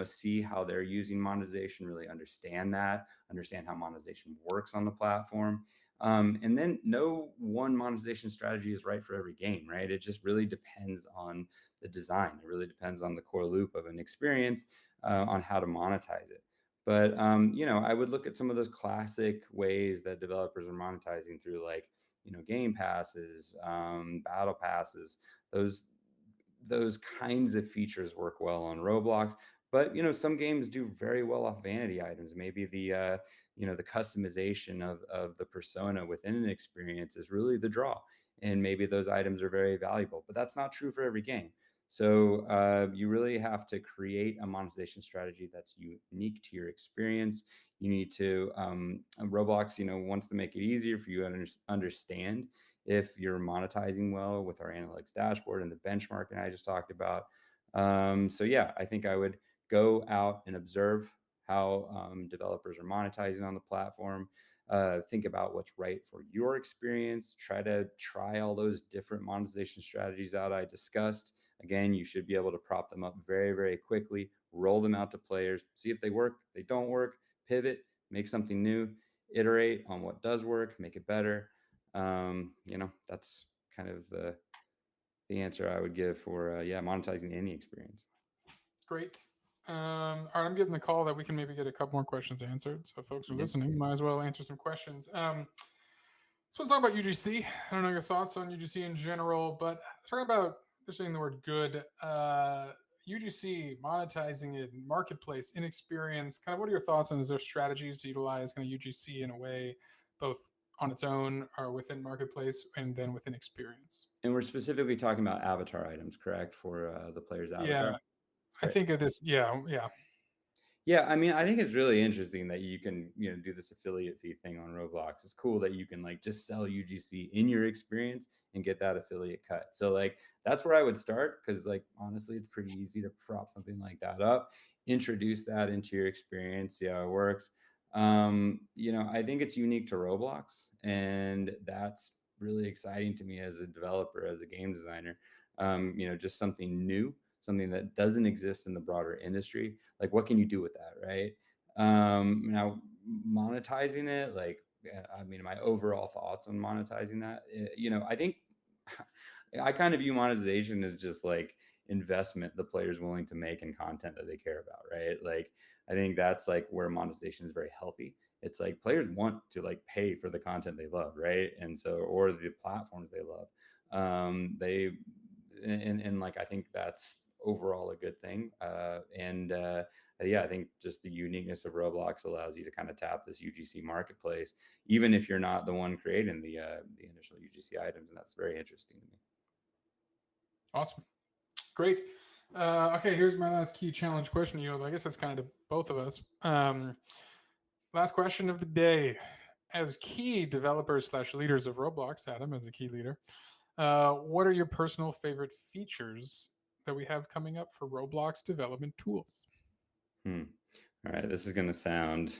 See how they're using monetization, really understand that, understand how monetization works on the platform. And then no one monetization strategy is right for every game, right? It just really depends on the design. It really depends on the core loop of an experience, on how to monetize it. But I would look at some of those classic ways that developers are monetizing through, like, game passes, battle passes. Those kinds of features work well on Roblox. But some games do very well off vanity items. Maybe the customization of the persona within an experience is really the draw, and maybe those items are very valuable. But that's not true for every game. So you really have to create a monetization strategy that's unique to your experience. You need to Roblox, wants to make it easier for you to understand if you're monetizing well with our analytics dashboard and the benchmarking I just talked about. So yeah, I think I would go out and observe how developers are monetizing on the platform. Think about what's right for your experience. Try all those different monetization strategies out I discussed. Again, you should be able to prop them up very, very quickly, roll them out to players, see if they work, if they don't work, pivot, make something new, iterate on what does work, make it better. That's kind of the answer I would give for yeah, monetizing any experience. Great. All right, I'm getting the call that we can maybe get a couple more questions answered. So, folks who are Yeah. listening, might as well answer some questions. So let's talk about UGC. I don't know your thoughts on UGC in general, but talking about just saying the word good, UGC monetizing it, marketplace, inexperience. Kind of, what are your thoughts on? Is there strategies to utilize kind of UGC in a way, both on its own or within marketplace, and then within experience? And we're specifically talking about avatar items, correct? For the player's Yeah, avatar. I Great. think of this. Yeah, yeah. Yeah, I mean, I think it's really interesting that you can, do this affiliate fee thing on Roblox. It's cool that you can, like, just sell UGC in your experience and get that affiliate cut. So, like, that's where I would start, because, like, honestly, it's pretty easy to prop something like that up, introduce that into your experience, see how it works. I think it's unique to Roblox, and that's really exciting to me as a developer, as a game designer. Just something new, something that doesn't exist in the broader industry. Like, what can you do with that, right? Now, monetizing it, like, I mean, my overall thoughts on monetizing that, I think I kind of view monetization as just like investment the player's willing to make in content that they care about, right? Like, I think that's like where monetization is very healthy. It's like players want to, like, pay for the content they love, right? And so, or the platforms they love. They and like, I think that's overall a good thing. And Yeah, I think just the uniqueness of Roblox allows you to kind of tap this UGC marketplace, even if you're not the one creating the initial UGC items, and that's very interesting to me. Awesome. Great. Okay, here's my last key challenge question to you. I guess that's kind of to both of us. Last question of the day. As key developers slash leaders of Roblox, Adam, as a key leader, what are your personal favorite features that we have coming up for Roblox development tools? Hmm. All right, this is going to sound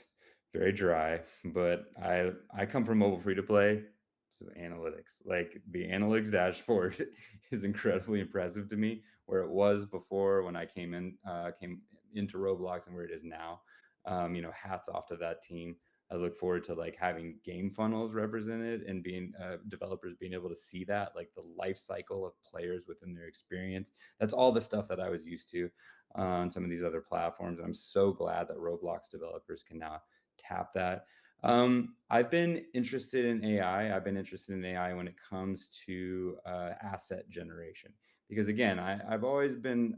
very dry, but I come from mobile free to play, so analytics, like the analytics dashboard, is incredibly impressive to me. Where it was before, when I came into Roblox, and where it is now, hats off to that team. I look forward to, like, having game funnels represented, and being developers being able to see that, like, the life cycle of players within their experience. That's all the stuff that I was used to on some of these other platforms. And I'm so glad that Roblox developers can now tap that. I've been interested in AI. I've been interested in AI when it comes to asset generation, because again, I've always been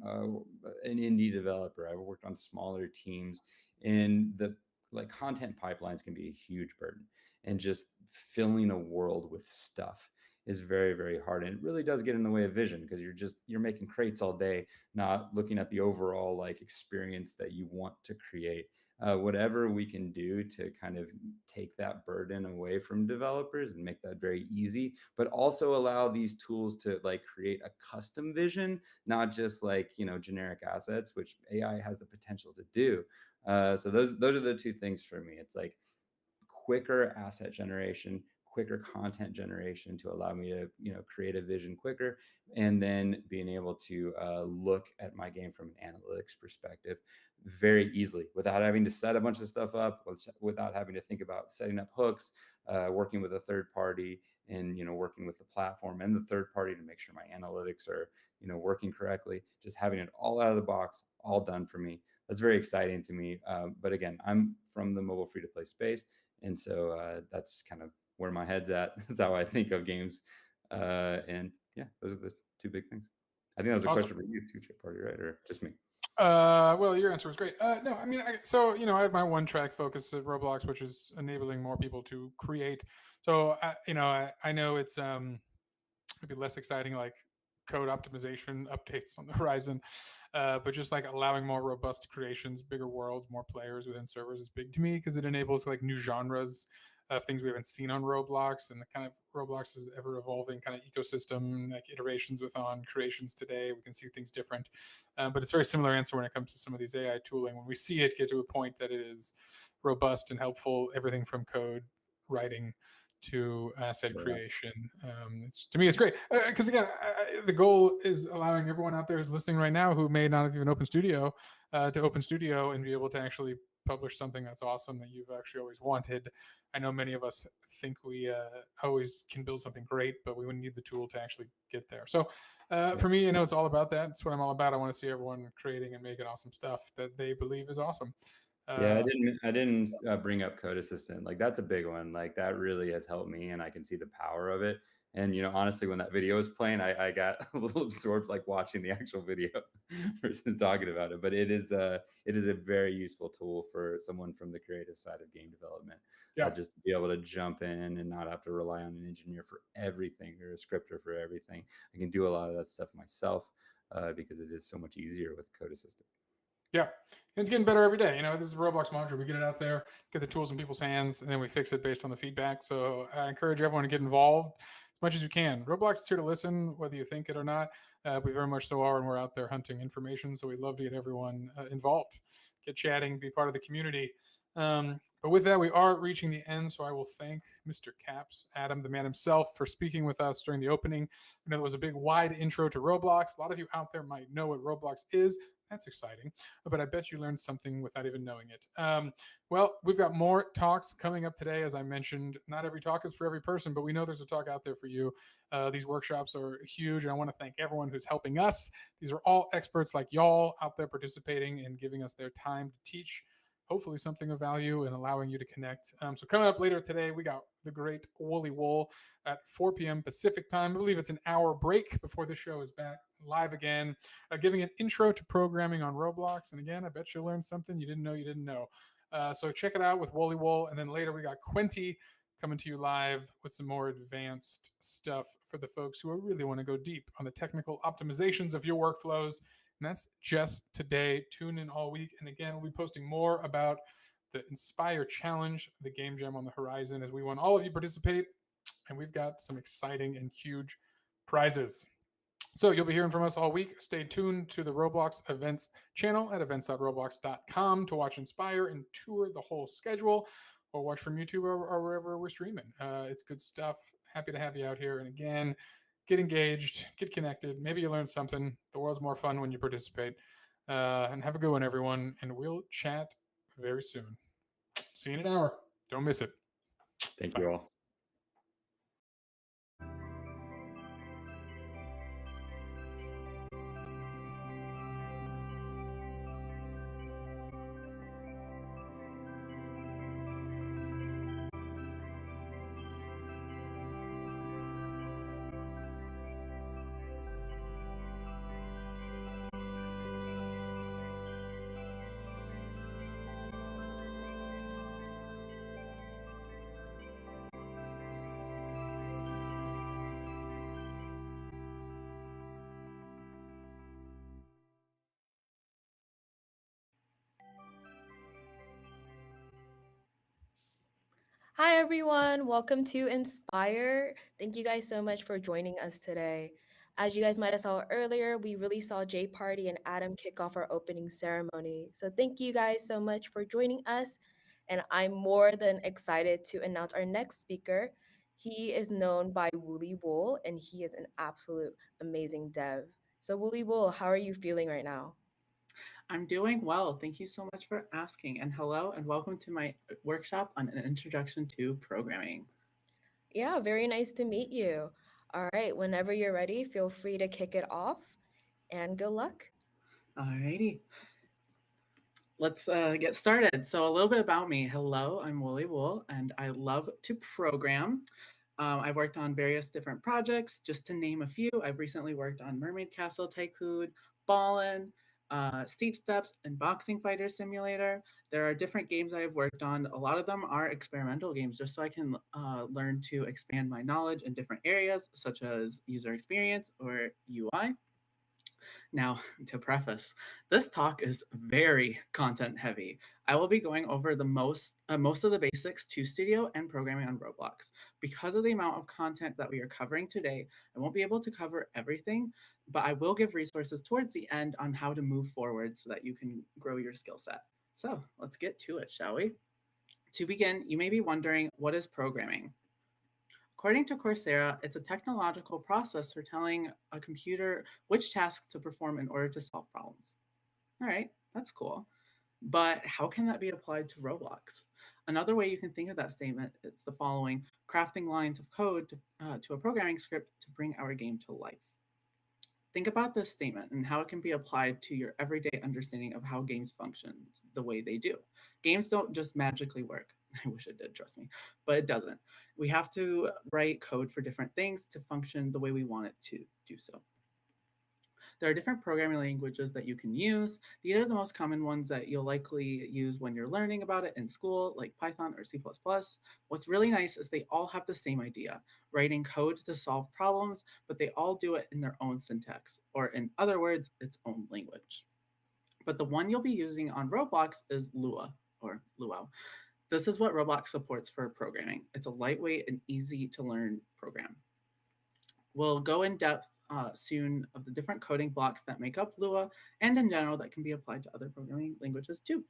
an indie developer. I've worked on smaller teams, and the, like, content pipelines can be a huge burden, and just filling a world with stuff is very, very hard, and it really does get in the way of vision, because you're making crates all day, not looking at the overall, like, experience that you want to create. Whatever we can do to kind of take that burden away from developers and make that very easy, but also allow these tools to, like, create a custom vision, not just, like, generic assets, which AI has the potential to do. So those are the two things for me. It's like quicker asset generation, quicker content generation to allow me to, create a vision quicker, and then being able to look at my game from an analytics perspective very easily without having to set a bunch of stuff up, without having to think about setting up hooks, working with a third party, and working with the platform and the third party to make sure my analytics are working correctly. Just having it all out of the box, all done for me. That's very exciting to me. But again, I'm from the mobile free to play space, and so that's kind of where my head's at. That's how I think of games. And yeah, those are the two big things. I think that was a Awesome. question for you too, JParty, right? Or just me? Well, your answer was great. No, I mean, so I have my one track focus at Roblox, which is enabling more people to create. So I know it's maybe less exciting, like code optimization updates on the horizon, but just like allowing more robust creations, bigger worlds, more players within servers is big to me because it enables like new genres of things we haven't seen on Roblox, and the kind of Roblox is ever evolving kind of ecosystem, like iterations with on creations today. We can see things different, but it's very similar answer when it comes to some of these AI tooling. When we see it get to a point that it is robust and helpful, everything from code writing to asset Yeah. creation. It's to me, it's great because again, the goal is allowing everyone out there who's listening right now who may not have even open studio to open studio and be able to actually publish something that's awesome that you've actually always wanted. I know many of us think we always can build something great, but we would need the tool to actually get there. So for me, it's all about that. It's what I'm all about. I want to see everyone creating and making awesome stuff that they believe is awesome. Yeah, I didn't bring up Code Assistant. Like that's a big one. Like that really has helped me, and I can see the power of it. And honestly, when that video was playing, I got a little absorbed, like watching the actual video versus talking about it. But it is a very useful tool for someone from the creative side of game development, Yeah. just to be able to jump in and not have to rely on an engineer for everything or a scripter for everything. I can do a lot of that stuff myself because it is so much easier with Code Assistant. Yeah, and it's getting better every day. This is a Roblox mantra. We get it out there, get the tools in people's hands, and then we fix it based on the feedback. So I encourage everyone to get involved as much as you can. Roblox is here to listen, whether you think it or not. We very much so are, and we're out there hunting information. So we'd love to get everyone involved, get chatting, be part of the community. But with that, we are reaching the end. So I will thank Mr. Caps, Adam, the man himself, for speaking with us during the opening. I know it was a big, wide intro to Roblox. A lot of you out there might know what Roblox is. That's exciting, but I bet you learned something without even knowing it. Well, we've got more talks coming up today. As I mentioned, not every talk is for every person, but we know there's a talk out there for you. These workshops are huge, and I want to thank everyone who's helping us. These are all experts like y'all out there participating and giving us their time to teach hopefully something of value and allowing you to connect. So coming up later today, we got the great WooleyWool at 4 p.m. Pacific time. I believe it's an hour break before the show is back live again, giving an intro to programming on Roblox. And again, I bet you'll learn something you didn't know. So check it out with WooleyWool. And then later we got Quenty coming to you live with some more advanced stuff for the folks who really want to go deep on the technical optimizations of your workflows. And that's just today. Tune in all week. And again, we'll be posting more about the Inspire Challenge, the game jam on the horizon, as we want all of you participate. And we've got some exciting and huge prizes. So you'll be hearing from us all week. Stay tuned to the Roblox events channel at events.roblox.com to watch Inspire and tour the whole schedule, or watch from YouTube or wherever we're streaming. It's good stuff. Happy to have you out here. And again, get engaged, get connected. Maybe you learn something. The world's more fun when you participate. And have a good one, everyone. And we'll chat very soon. See you in an hour. Don't miss it. Thank Bye. you all. Hi, everyone. Welcome to Inspire. Thank you guys so much for joining us today. As you guys might have saw earlier, we really saw JParty and Adam kick off our opening ceremony. So thank you guys so much for joining us. And I'm more than excited to announce our next speaker. He is known by WooleyWool, and he is an absolute amazing dev. So, WooleyWool, how are you feeling right now? I'm doing well. Thank you so much for asking. And hello, and welcome to my workshop on an introduction to programming. Yeah, very nice to meet you. All right, whenever you're ready, feel free to kick it off and good luck. Alrighty, let's get started. So, a little bit about me. Hello, I'm Wooly Wool, and I love to program. I've worked on various different projects. Just to name a few, I've recently worked on Mermaid Castle Tycoon, Ballin, Steep Steps, and Boxing Fighter Simulator. There are different games I've worked on. A lot of them are experimental games, just so I can learn to expand my knowledge in different areas, such as user experience or UI. Now, to preface, this talk is very content heavy. I will be going over the most of the basics to Studio and programming on Roblox. Because of the amount of content that we are covering today, I won't be able to cover everything, but I will give resources towards the end on how to move forward so that you can grow your skill set. So, let's get to it, shall we? To begin, you may be wondering, what is programming? According to Coursera, it's a technological process for telling a computer which tasks to perform in order to solve problems. All right, that's cool. But how can that be applied to Roblox? Another way you can think of that statement is the following: crafting lines of code to a programming script to bring our game to life. Think about this statement and how it can be applied to your everyday understanding of how games function the way they do. Games don't just magically work. I wish it did, trust me, but it doesn't. We have to write code for different things to function the way we want it to do so. There are different programming languages that you can use. These are the most common ones that you'll likely use when you're learning about it in school, like Python or C++. What's really nice is they all have the same idea: writing code to solve problems, but they all do it in their own syntax, or in other words, its own language. But the one you'll be using on Roblox is Lua, or Luau. This is what Roblox supports for programming. It's a lightweight and easy to learn program. We'll go in depth soon of the different coding blocks that make up Lua, and in general that can be applied to other programming languages too.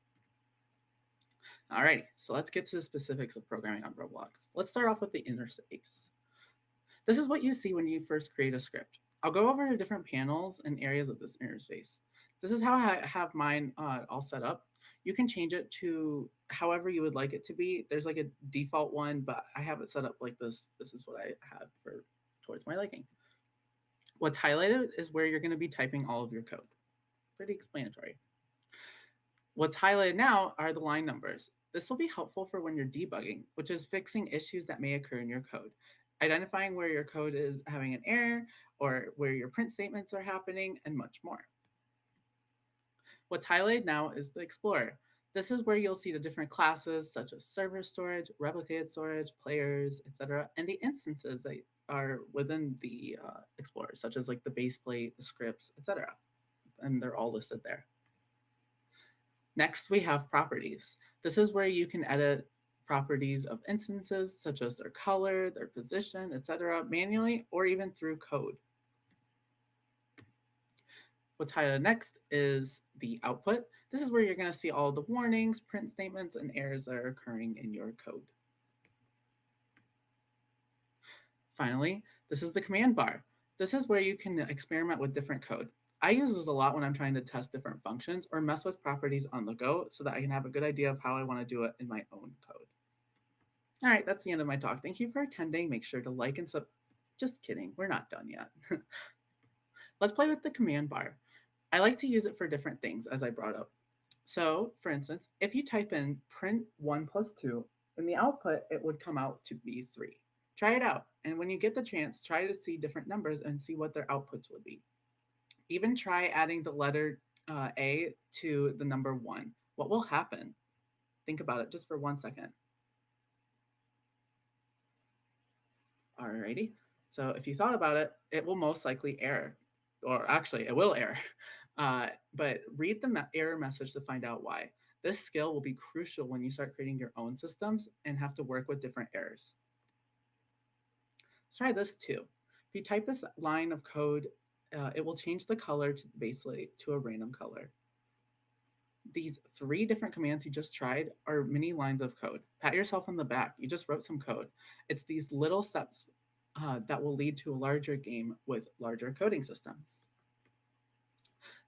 Alrighty, so let's get to the specifics of programming on Roblox. Let's start off with the interface. This is what you see when you first create a script. I'll go over the different panels and areas of this interface. This is how I have mine all set up. You can change it to however you would like it to be. There's like a default one, but I have it set up like this. This is what I have for towards my liking. What's highlighted is where you're going to be typing all of your code. Pretty explanatory. What's highlighted now are the line numbers. This will be helpful for when you're debugging, which is fixing issues that may occur in your code. Identifying where your code is having an error, or where your print statements are happening, and much more. What's highlighted now is the Explorer. This is where you'll see the different classes such as server storage, replicated storage, players, etc., and the instances that are within the Explorer, such as like the base plate, the scripts, etc. And they're all listed there. Next, we have properties. This is where you can edit properties of instances such as their color, their position, etc., manually or even through code. What's highlighted next is the output. This is where you're going to see all the warnings, print statements, and errors that are occurring in your code. Finally, this is the command bar. This is where you can experiment with different code. I use this a lot when I'm trying to test different functions or mess with properties on the go so that I can have a good idea of how I want to do it in my own code. All right, that's the end of my talk. Thank you for attending. Make sure to like and sub. Just kidding, we're not done yet. Let's play with the command bar. I like to use it for different things, as I brought up. So, for instance, if you type in print 1 plus 2, in the output, it would come out to be 3. Try it out, and when you get the chance, try to see different numbers and see what their outputs would be. Even try adding the letter A to the number 1. What will happen? Think about it just for 1 second. Alrighty, so if you thought about it, it will most likely error, or actually it will error. But read the error message to find out why. This skill will be crucial when you start creating your own systems and have to work with different errors. Let's try this too. If you type this line of code, it will change the color to basically to a random color. These 3 different commands you just tried are mini lines of code. Pat yourself on the back. You just wrote some code. It's these little steps that will lead to a larger game with larger coding systems.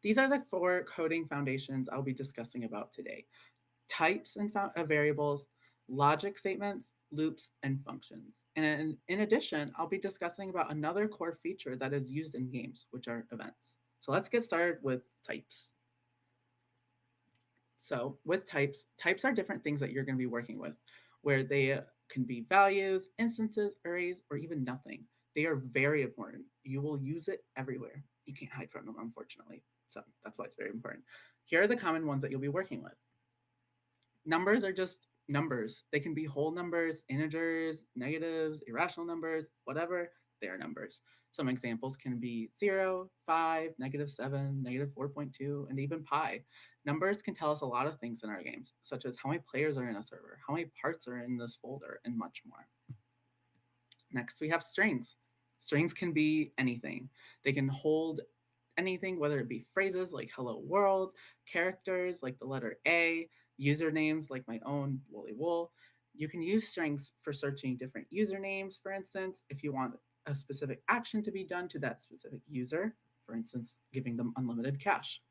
These are the 4 coding foundations I'll be discussing about today: types and variables, logic statements, loops, and functions. And in addition, I'll be discussing about another core feature that is used in games, which are events. So let's get started with types. So with types are different things that you're going to be working with, where they can be values, instances, arrays, or even nothing. They are very important. You will use it everywhere. You can't hide from them, unfortunately. So that's why it's very important. Here are the common ones that you'll be working with. Numbers are just numbers. They can be whole numbers, integers, negatives, irrational numbers, whatever. They are numbers. Some examples can be 0, 5, -7, -4.2, and even pi. Numbers can tell us a lot of things in our games, such as how many players are in a server, how many parts are in this folder, and much more. Next, we have strings. Strings can be anything. They can hold anything, whether it be phrases like hello world, characters like the letter A, usernames like my own WooleyWool. You can use strings for searching different usernames, for instance, if you want a specific action to be done to that specific user, for instance, giving them unlimited cash.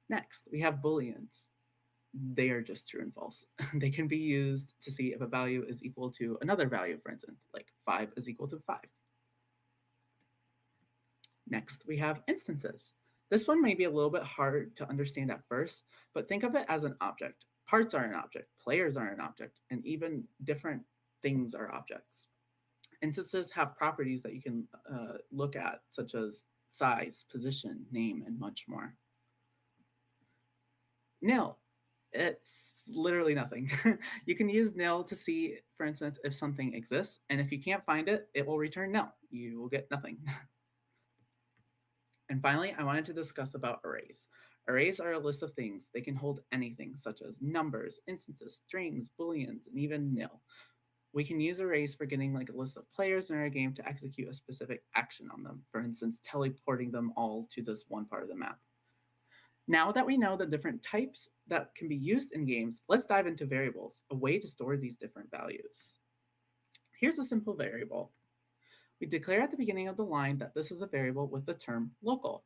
Next, we have booleans. They are just true and false. They can be used to see if a value is equal to another value, for instance, like 5 is equal to 5. Next, we have instances. This one may be a little bit hard to understand at first, but think of it as an object. Parts are an object, players are an object, and even different things are objects. Instances have properties that you can look at, such as size, position, name, and much more. Nil, it's literally nothing. You can use nil to see, for instance, if something exists, and if you can't find it, it will return nil. You will get nothing. And finally, I wanted to discuss about arrays. Arrays are a list of things. They can hold anything, such as numbers, instances, strings, booleans, and even nil. We can use arrays for getting like a list of players in our game to execute a specific action on them, for instance, teleporting them all to this one part of the map. Now that we know the different types that can be used in games, let's dive into variables, a way to store these different values. Here's a simple variable. We declare at the beginning of the line that this is a variable with the term local.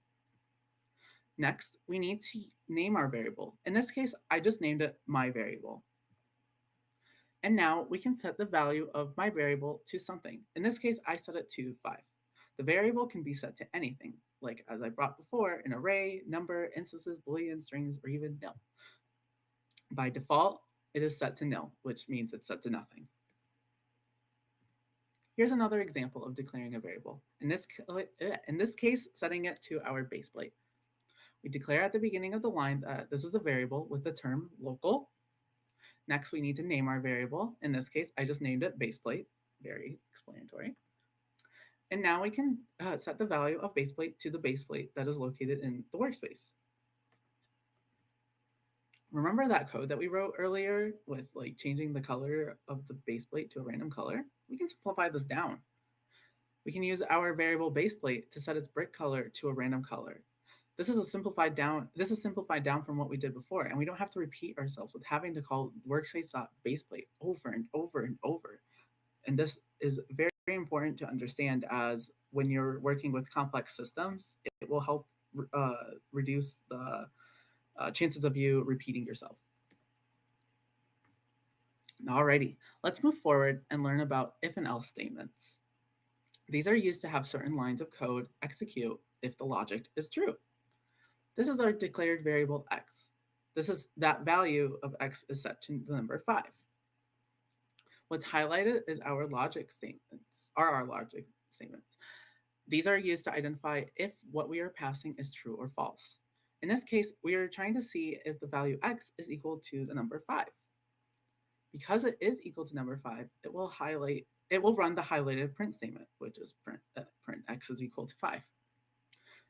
Next, we need to name our variable. In this case, I just named it my variable. And now we can set the value of my variable to something. In this case, I set it to 5. The variable can be set to anything, like as I brought before, an array, number, instances, boolean, strings, or even nil. By default, it is set to nil, which means it's set to nothing. Here's another example of declaring a variable. In this case, setting it to our base plate. We declare at the beginning of the line that this is a variable with the term local. Next, we need to name our variable. In this case, I just named it baseplate, very explanatory. And now we can set the value of baseplate to the baseplate that is located in the workspace. Remember that code that we wrote earlier with like changing the color of the baseplate to a random color? We can simplify this down. We can use our variable baseplate to set its brick color to a random color. This is simplified down from what we did before, and we don't have to repeat ourselves with having to call workspace.baseplate over and over and over. And this is very, very important to understand, as when you're working with complex systems, it will help reduce the chances of you repeating yourself. Alrighty, let's move forward and learn about if and else statements. These are used to have certain lines of code execute if the logic is true. This is our declared variable x. That value of x is set to the number 5. What's highlighted is our logic statements, our logic statements. These are used to identify if what we are passing is true or false. In this case, we are trying to see if the value x is equal to the number 5. Because it is equal to number 5, it will run the highlighted print statement, which is print x is equal to 5.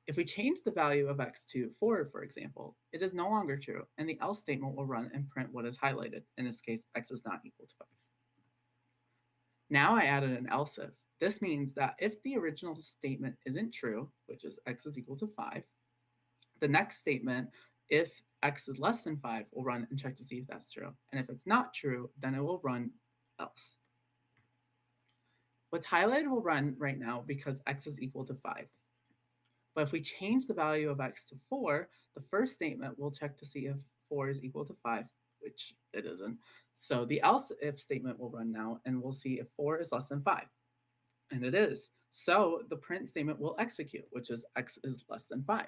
If we change the value of x to 4, for example, it is no longer true, and the else statement will run and print what is highlighted. In this case, x is not equal to 5. Now I added an else if. This means that if the original statement isn't true, which is x is equal to 5, the next statement, if x is less than 5, we'll run and check to see if that's true. And if it's not true, then it will run else. What's highlighted will run right now because x is equal to 5. But if we change the value of x to 4, the first statement will check to see if 4 is equal to 5, which it isn't. So the else if statement will run now, and we'll see if 4 is less than 5. And it is. So the print statement will execute, which is x is less than 5.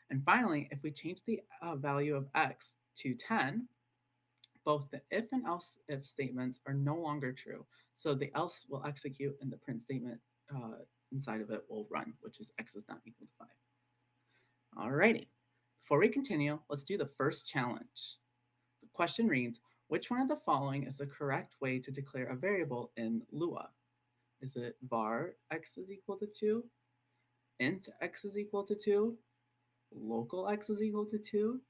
And finally, if we change the value of x to 10, both the if and else if statements are no longer true. So the else will execute and the print statement inside of it will run, which is x is not equal to 5. Alrighty. Before we continue, let's do the first challenge. The question reads, which one of the following is the correct way to declare a variable in Lua? Is it var x is equal to 2, int x is equal to 2, local x is equal to 2,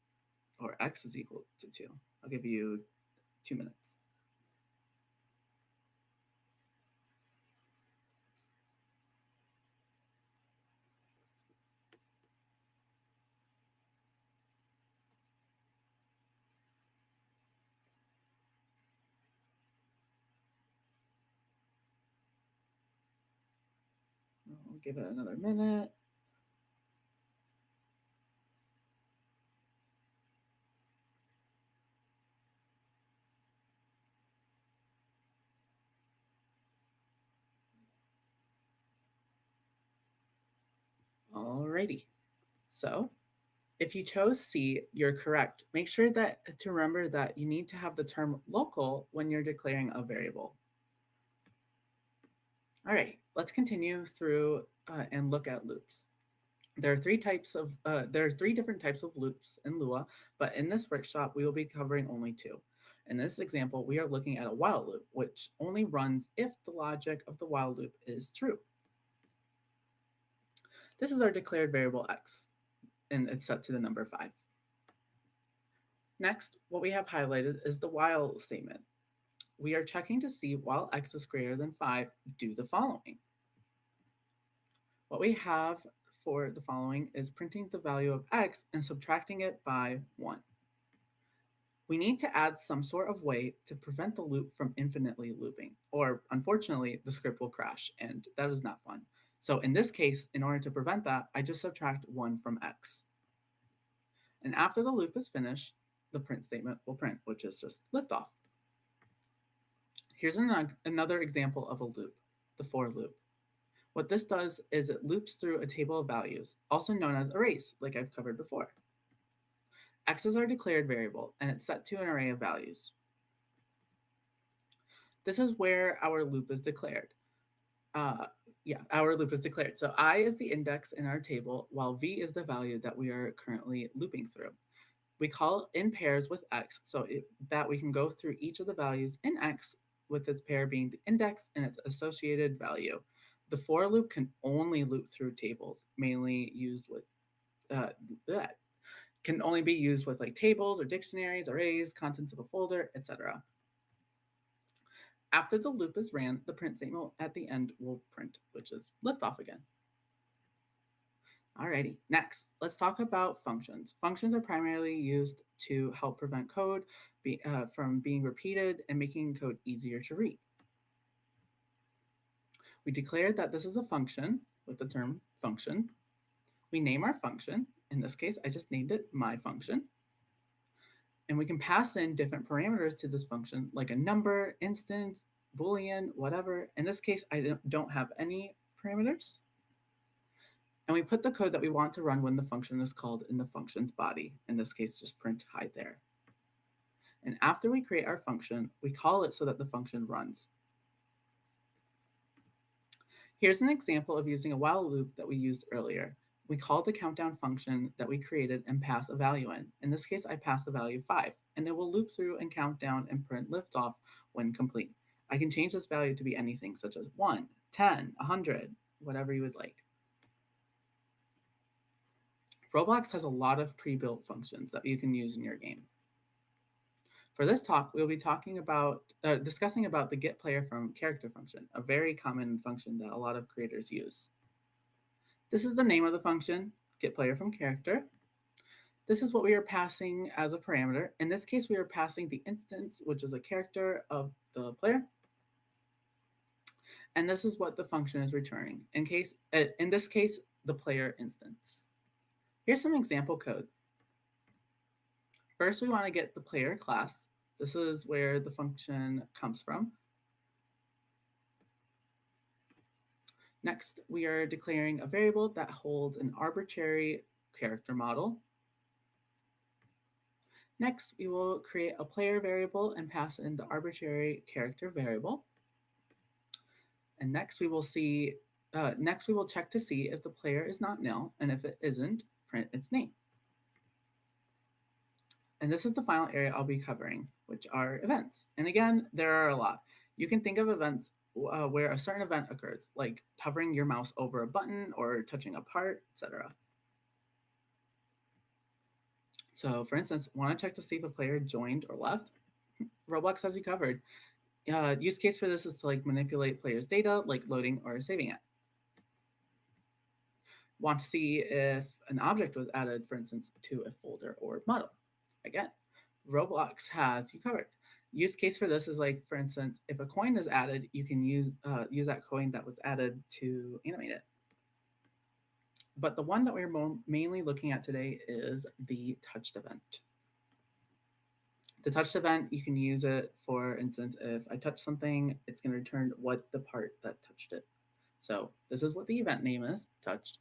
or x is equal to 2? I'll give you 2 minutes. I'll give it another minute. Alrighty. So if you chose C, you're correct. Make sure that to remember that you need to have the term local when you're declaring a variable. All right, let's continue through and look at loops. There are three different types of loops in Lua, but in this workshop, we will be covering only 2. In this example, we are looking at a while loop, which only runs if the logic of the while loop is true. This is our declared variable x, and it's set to the number 5. Next, what we have highlighted is the while statement. We are checking to see while x is greater than 5, do the following. What we have for the following is printing the value of x and subtracting it by 1. We need to add some sort of way to prevent the loop from infinitely looping, or unfortunately, the script will crash, and that is not fun. So in this case, in order to prevent that, I just subtract 1 from x. And after the loop is finished, the print statement will print, which is just liftoff. Here's another example of a loop, the for loop. What this does is it loops through a table of values, also known as arrays, like I've covered before. X is our declared variable, and it's set to an array of values. This is where our loop is declared. Our loop is declared. So I is the index in our table, while v is the value that we are currently looping through. We call in pairs with x, so that we can go through each of the values in x, with its pair being the index and its associated value. The for loop can only loop through tables, mainly used with can only be used with like tables or dictionaries, arrays, contents of a folder, etc. After the loop is ran, the print statement at the end will print, which is liftoff again. Alrighty, next, let's talk about functions. Functions are primarily used to help prevent code from being repeated and making code easier to read. We declared that this is a function with the term function. We name our function. In this case, I just named it my function. And we can pass in different parameters to this function, like a number, instance, Boolean, whatever. In this case, I don't have any parameters. And we put the code that we want to run when the function is called in the function's body. In this case, just print hi there. And after we create our function, we call it so that the function runs. Here's an example of using a while loop that we used earlier. We call the countdown function that we created and pass a value in. In this case, I pass the value 5, and it will loop through and count down and print liftoff when complete. I can change this value to be anything such as 1, 10, 100, whatever you would like. Roblox has a lot of pre-built functions that you can use in your game. For this talk, we'll be discussing about the get player from character function, a very common function that a lot of creators use. This is the name of the function, get player from character. This is what we are passing as a parameter. In this case, we are passing the instance, which is a character of the player. And this is what the function is returning. In this case, the player instance. Here's some example code. First, we want to get the player class. This is where the function comes from. Next, we are declaring a variable that holds an arbitrary character model. Next, we will create a player variable and pass in the arbitrary character variable. And next, we will check to see if the player is not nil, and if it isn't, print its name. And this is the final area I'll be covering, which are events. And again, there are a lot. You can think of events where a certain event occurs, like hovering your mouse over a button or touching a part, etc. So for instance, want to check to see if a player joined or left? Roblox has you covered. Use case for this is to manipulate players' data, like loading or saving it. Want to see if an object was added, for instance, to a folder or model. Again, Roblox has you covered. Use case for this is for instance, if a coin is added, you can use that coin that was added to animate it. But the one that we're mainly looking at today is the touched event. The touched event, you can use it, for instance, if I touch something, it's going to return what the part that touched it. So this is what the event name is, touched.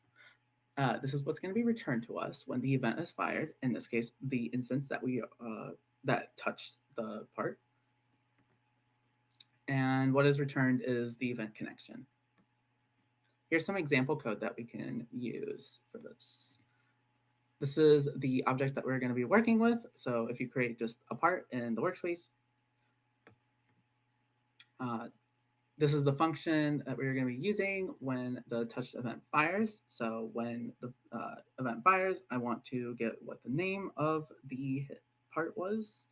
This is what's going to be returned to us when the event is fired. In this case, the instance that that touched the part. And what is returned is the event connection. Here's some example code that we can use for this. This is the object that we're going to be working with. So if you create just a part in the workspace, this is the function that we're going to be using when the touched event fires. So when the event fires, I want to get what the name of the part was.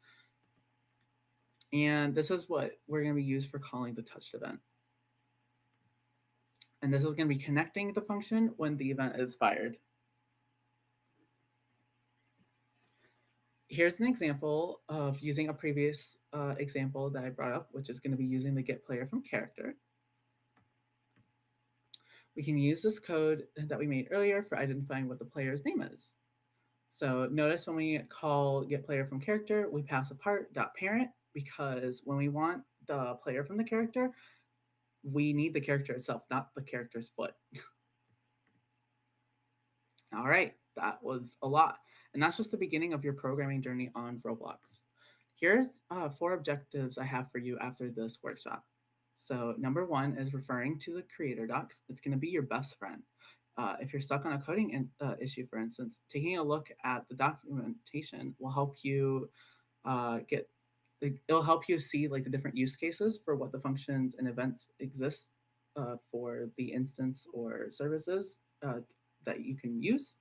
And this is what we're going to be used for calling the touched event. And this is going to be connecting the function when the event is fired. Here's an example of using a previous example that I brought up, which is going to be using the get player from character. We can use this code that we made earlier for identifying what the player's name is. So notice when we call get player from character, we pass a part.parent, because when we want the player from the character, we need the character itself, not the character's foot. All right, that was a lot. And that's just the beginning of your programming journey on Roblox. Here's 4 objectives I have for you after this workshop. So number 1 is referring to the creator docs. It's going to be your best friend. If you're stuck on a coding issue, for instance, taking a look at the documentation will help you it'll help you see the different use cases for what the functions and events exist for the instance or services that you can use.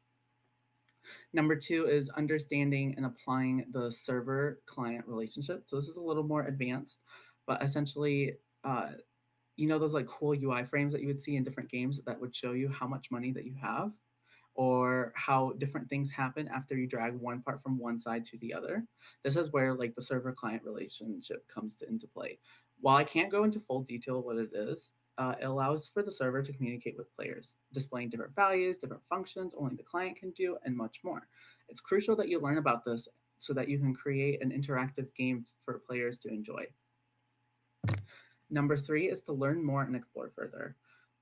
Number 2 is understanding and applying the server-client relationship. So this is a little more advanced, but essentially, those cool UI frames that you would see in different games that would show you how much money that you have, or how different things happen after you drag one part from one side to the other. This is where the server-client relationship comes into play. While I can't go into full detail of what it is, it allows for the server to communicate with players, displaying different values, different functions only the client can do, and much more. It's crucial that you learn about this so that you can create an interactive game for players to enjoy. Number 3 is to learn more and explore further.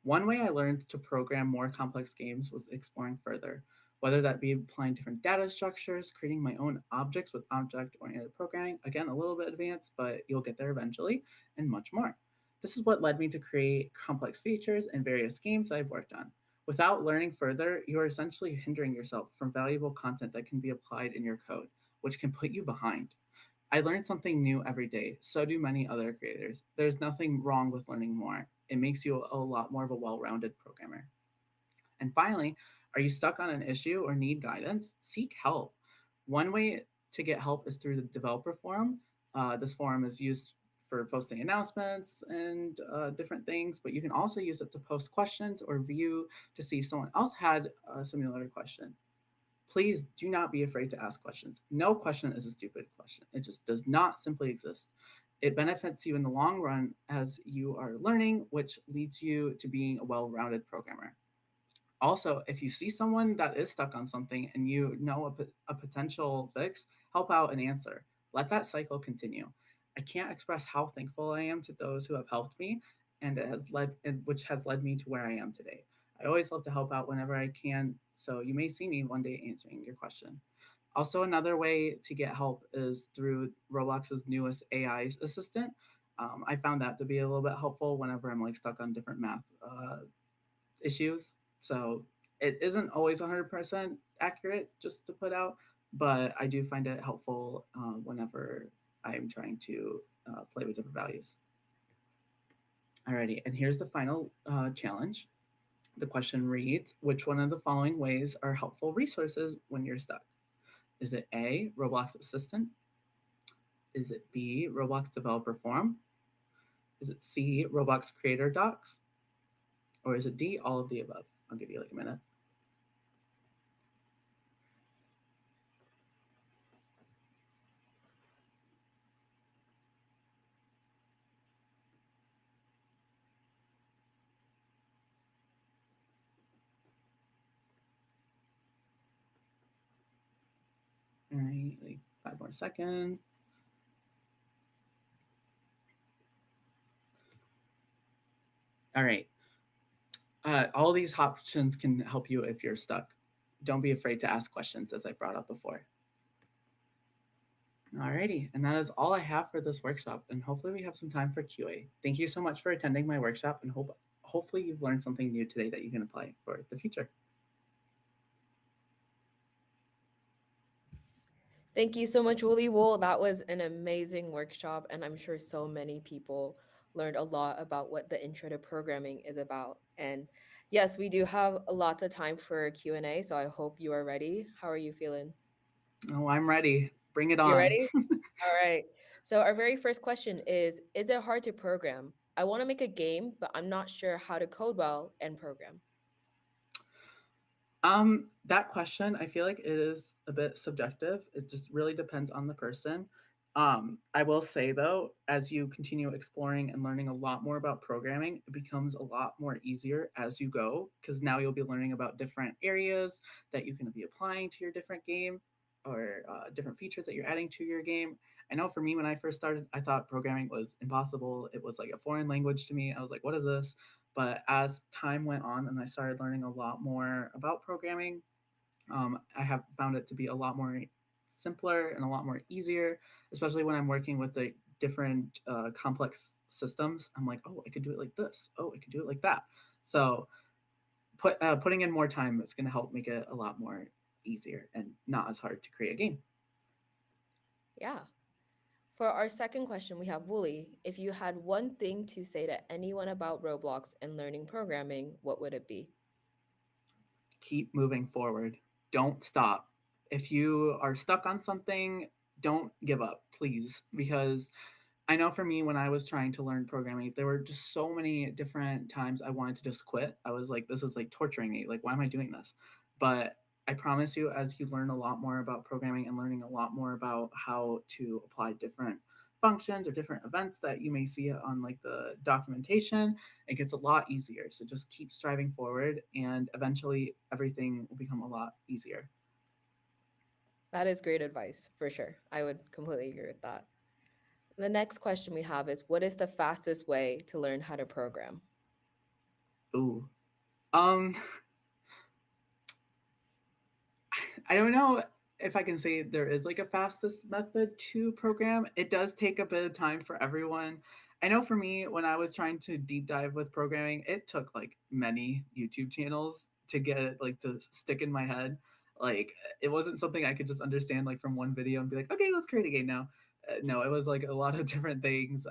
One way I learned to program more complex games was exploring further, whether that be applying different data structures, creating my own objects with object-oriented programming, again, a little bit advanced, but you'll get there eventually, and much more. This is what led me to create complex features in various games I've worked on. Without learning further, you are essentially hindering yourself from valuable content that can be applied in your code, which can put you behind. I learn something new every day, so do many other creators. There's nothing wrong with learning more. It makes you a lot more of a well-rounded programmer. And finally, are you stuck on an issue or need guidance? Seek help. One way to get help is through the developer forum. This forum is used for posting announcements and different things, but you can also use it to post questions or view to see if someone else had a similar question. Please do not be afraid to ask questions. No question is a stupid question. It just does not simply exist. It benefits you in the long run as you are learning, which leads you to being a well-rounded programmer. Also, if you see someone that is stuck on something and you know a potential fix, help out and answer. Let that cycle continue. I can't express how thankful I am to those who have helped me, and which has led me to where I am today. I always love to help out whenever I can, so you may see me one day answering your question. Also, another way to get help is through Roblox's newest AI assistant. I found that to be a little bit helpful whenever I'm like stuck on different math issues. So it isn't always 100% accurate, just to put out, but I do find it helpful whenever I'm trying to play with different values. Alrighty, and here's the final challenge. The question reads, which one of the following ways are helpful resources when you're stuck? Is it A, Roblox Assistant? Is it B, Roblox Developer Forum? Is it C, Roblox Creator Docs? Or is it D, all of the above? I'll give you like a minute. All right, like 5 more seconds. All right. All these options can help you if you're stuck. Don't be afraid to ask questions, as I brought up before. Alrighty, and that is all I have for this workshop, and hopefully we have some time for QA. Thank you so much for attending my workshop, and hopefully you've learned something new today that you can apply for the future. Thank you so much, WooleyWool. That was an amazing workshop, and I'm sure so many people learned a lot about what the intro to programming is about. And yes, we do have a lot of time for Q&A, so I hope you are ready. How are you feeling? Oh, I'm ready. Bring it on. You ready? All right. So our very first question is it hard to program? I want to make a game, but I'm not sure how to code well and program. That question, I feel like it is a bit subjective. It just really depends on the person. I will say though, as you continue exploring and learning a lot more about programming, it becomes a lot more easier as you go, because now you'll be learning about different areas that you can be applying to your different game, or different features that you're adding to your game. I know for me, when I first started, I thought programming was impossible. It was like a foreign language to me. I was like, what is this? But as time went on and I started learning a lot more about programming, I have found it to be a lot more simpler and a lot more easier, especially when I'm working with the different complex systems. I'm like, oh, I could do it like this. Oh, I could do it like that. So putting in more time is going to help make it a lot more easier and not as hard to create a game. Yeah. For our second question, we have Wooly. If you had one thing to say to anyone about Roblox and learning programming, what would it be? Keep moving forward. Don't stop. If you are stuck on something, don't give up, please, because I know for me, when I was trying to learn programming, there were just so many different times I wanted to just quit. I was like, this is like torturing me. Like, why am I doing this? But I promise you, as you learn a lot more about programming and learning a lot more about how to apply different functions or different events that you may see on like the documentation, it gets a lot easier. So just keep striving forward, and eventually everything will become a lot easier. That is great advice, for sure. I would completely agree with that. The next question we have is, what is the fastest way to learn how to program? Ooh. I don't know if I can say there is like a fastest method to program. It does take a bit of time for everyone. I know for me, when I was trying to deep dive with programming, it took like many YouTube channels to get it like to stick in my head. Like, it wasn't something I could just understand like from one video and be like, okay, let's create a game now. No, it was like a lot of different things.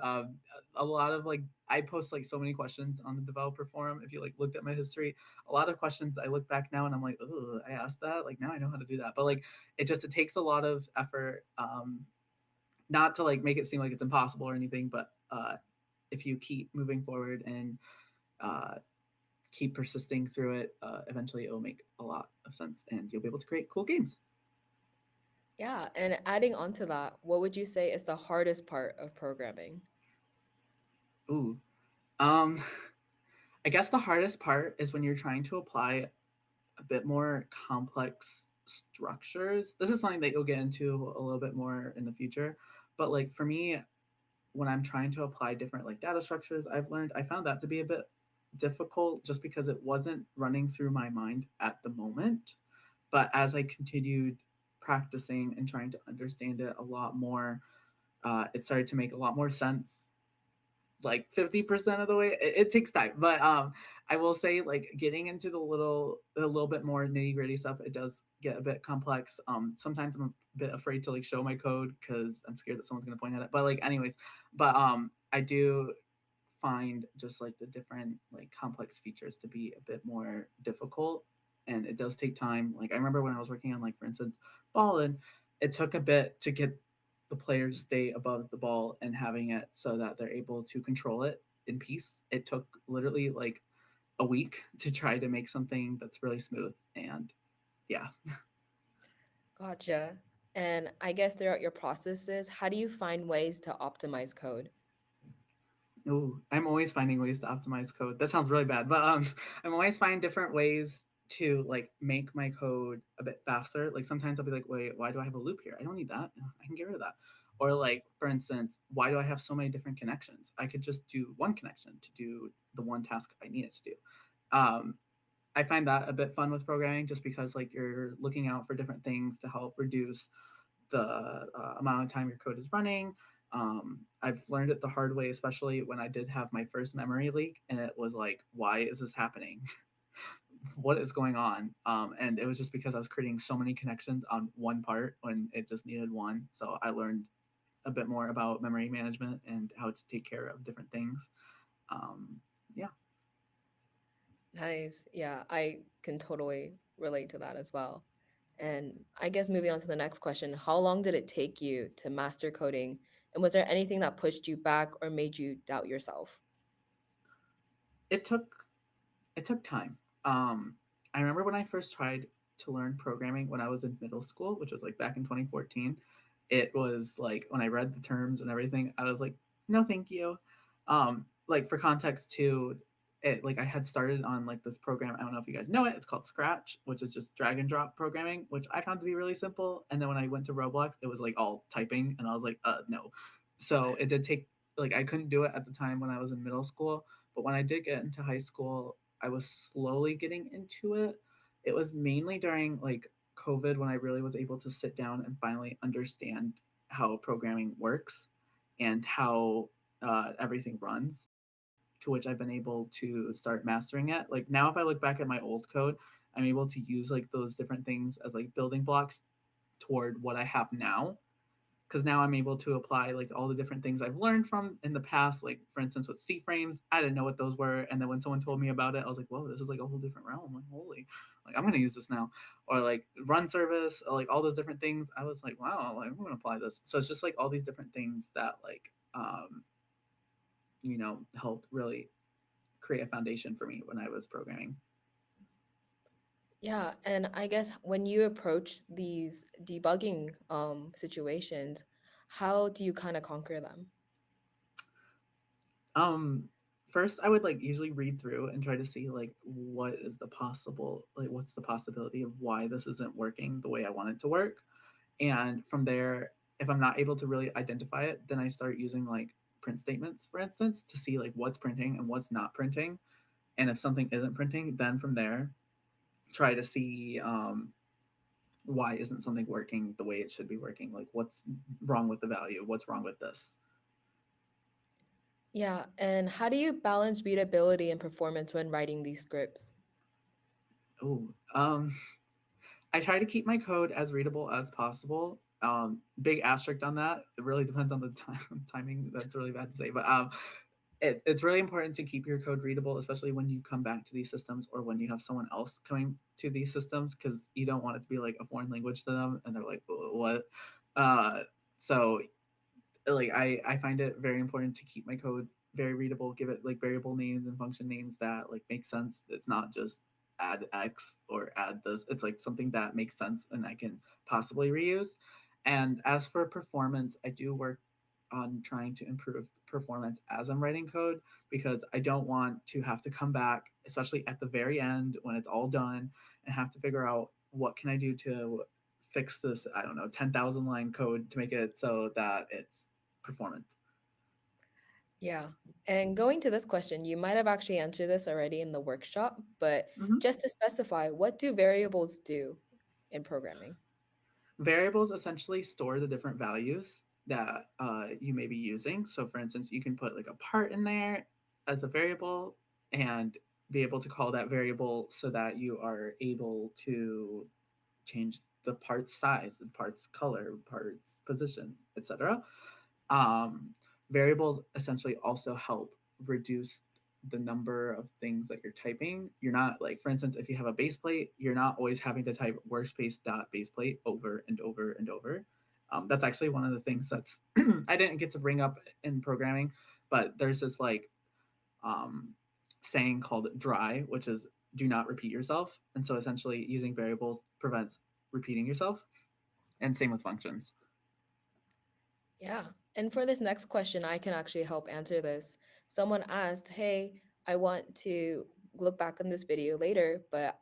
A lot of like, I post like so many questions on the developer forum. If you like looked at my history, a lot of questions I look back now and I'm like, oh, I asked that. Like, now I know how to do that. But like, it takes a lot of effort. Not to like make it seem like it's impossible or anything, but if you keep moving forward and keep persisting through it, eventually it will make a lot of sense and you'll be able to create cool games. Yeah, and adding on to that, what would you say is the hardest part of programming? Ooh. Um, I guess the hardest part is when you're trying to apply a bit more complex structures. This is something that you'll get into a little bit more in the future. But like for me, when I'm trying to apply different like data structures, I found that to be a bit difficult just because it wasn't running through my mind at the moment. But as I continued practicing and trying to understand it a lot more, it started to make a lot more sense like 50% of the way. It takes time, but I will say like getting into a little bit more nitty gritty stuff, it does get a bit complex. Sometimes I'm a bit afraid to like show my code because I'm scared that someone's gonna point at it, but like anyways, but I do find just like the different like complex features to be a bit more difficult, and it does take time. Like I remember when I was working on like for instance ballin, it took a bit to get the player to stay above the ball and having it so that they're able to control it in peace. It took literally like a week to try to make something that's really smooth, and yeah. Gotcha. And I guess throughout your processes, how do you find ways to optimize code? Ooh, I'm always finding ways to optimize code. That sounds really bad, but I'm always finding different ways to like make my code a bit faster. Like sometimes I'll be like, wait, why do I have a loop here? I don't need that. I can get rid of that. Or like, for instance, why do I have so many different connections? I could just do one connection to do the one task I need it to do. Um, I find that a bit fun with programming just because like you're looking out for different things to help reduce the amount of time your code is running. I've learned it the hard way, especially when I did have my first memory leak, and it was like, why is this happening? What is going on? And it was just because I was creating so many connections on one part when it just needed one. So I learned a bit more about memory management and how to take care of different things. Yeah. Nice. Yeah, I can totally relate to that as well. And I guess moving on to the next question, how long did it take you to master coding? And was there anything that pushed you back or made you doubt yourself? It took it took time. I remember when I first tried to learn programming when I was in middle school, which was like back in 2014. It was like when I read the terms and everything, I was like, no, thank you. Like for context too, it like I had started on like this program. I don't know if you guys know it. It's called Scratch, which is just drag and drop programming, which I found to be really simple. And then when I went to Roblox, it was like all typing, and I was like, no. So it did take like I couldn't do it at the time when I was in middle school, but when I did get into high school, I was slowly getting into it. It was mainly during like COVID when I really was able to sit down and finally understand how programming works and how everything runs, to which I've been able to start mastering it. Like now, if I look back at my old code, I'm able to use like those different things as like building blocks toward what I have now, because now I'm able to apply like all the different things I've learned from in the past. Like for instance, with C frames, I didn't know what those were, and then when someone told me about it, I was like, "Whoa, this is like a whole different realm!" Like, holy, like I'm gonna use this now. Or like run service, or, like all those different things. I was like, "Wow, like, I'm gonna apply this." So it's just like all these different things that like helped really create a foundation for me when I was programming. Yeah, and I guess when you approach these debugging situations, how do you kind of conquer them? Um, First, I would like usually read through and try to see like what is the possible like what's the possibility of why this isn't working the way I want it to work. And from there, if I'm not able to really identify it, then I start using like print statements, for instance, to see like what's printing and what's not printing. And if something isn't printing, then from there, try to see why isn't something working the way it should be working? Like what's wrong with the value? What's wrong with this? Yeah, and how do you balance readability and performance when writing these scripts? Oh, I try to keep my code as readable as possible. Big asterisk on that. It really depends on the timing. That's really bad to say, but it's really important to keep your code readable, especially when you come back to these systems or when you have someone else coming to these systems, because you don't want it to be like a foreign language to them and they're like, what? Uh, so like I find it very important to keep my code very readable. Give it like variable names and function names that like make sense. It's not just add X or add this. It's like something that makes sense and I can possibly reuse. And as for performance, I do work on trying to improve performance as I'm writing code because I don't want to have to come back, especially at the very end when it's all done, and have to figure out what can I do to fix this, I don't know, 10,000 line code to make it so that it's performant. Yeah. And going to this question, you might have actually answered this already in the workshop, but Mhm. just to specify, what do variables do in programming? Variables essentially store the different values that you may be using. So, for instance, you can put like a part in there as a variable and be able to call that variable so that you are able to change the part's size, the part's color, part's position, etc. Um, Variables essentially also help reduce the number of things that you're typing. You're not like, for instance, if you have a base plate, you're not always having to type workspace.baseplate over and over and over. That's actually one of the things that's I didn't get to bring up in programming, but there's this like um, saying called dry, which is do not repeat yourself. And so essentially using variables prevents repeating yourself. And same with functions. Yeah. And for this next question, I can actually help answer this. Someone asked, hey, I want to look back on this video later, but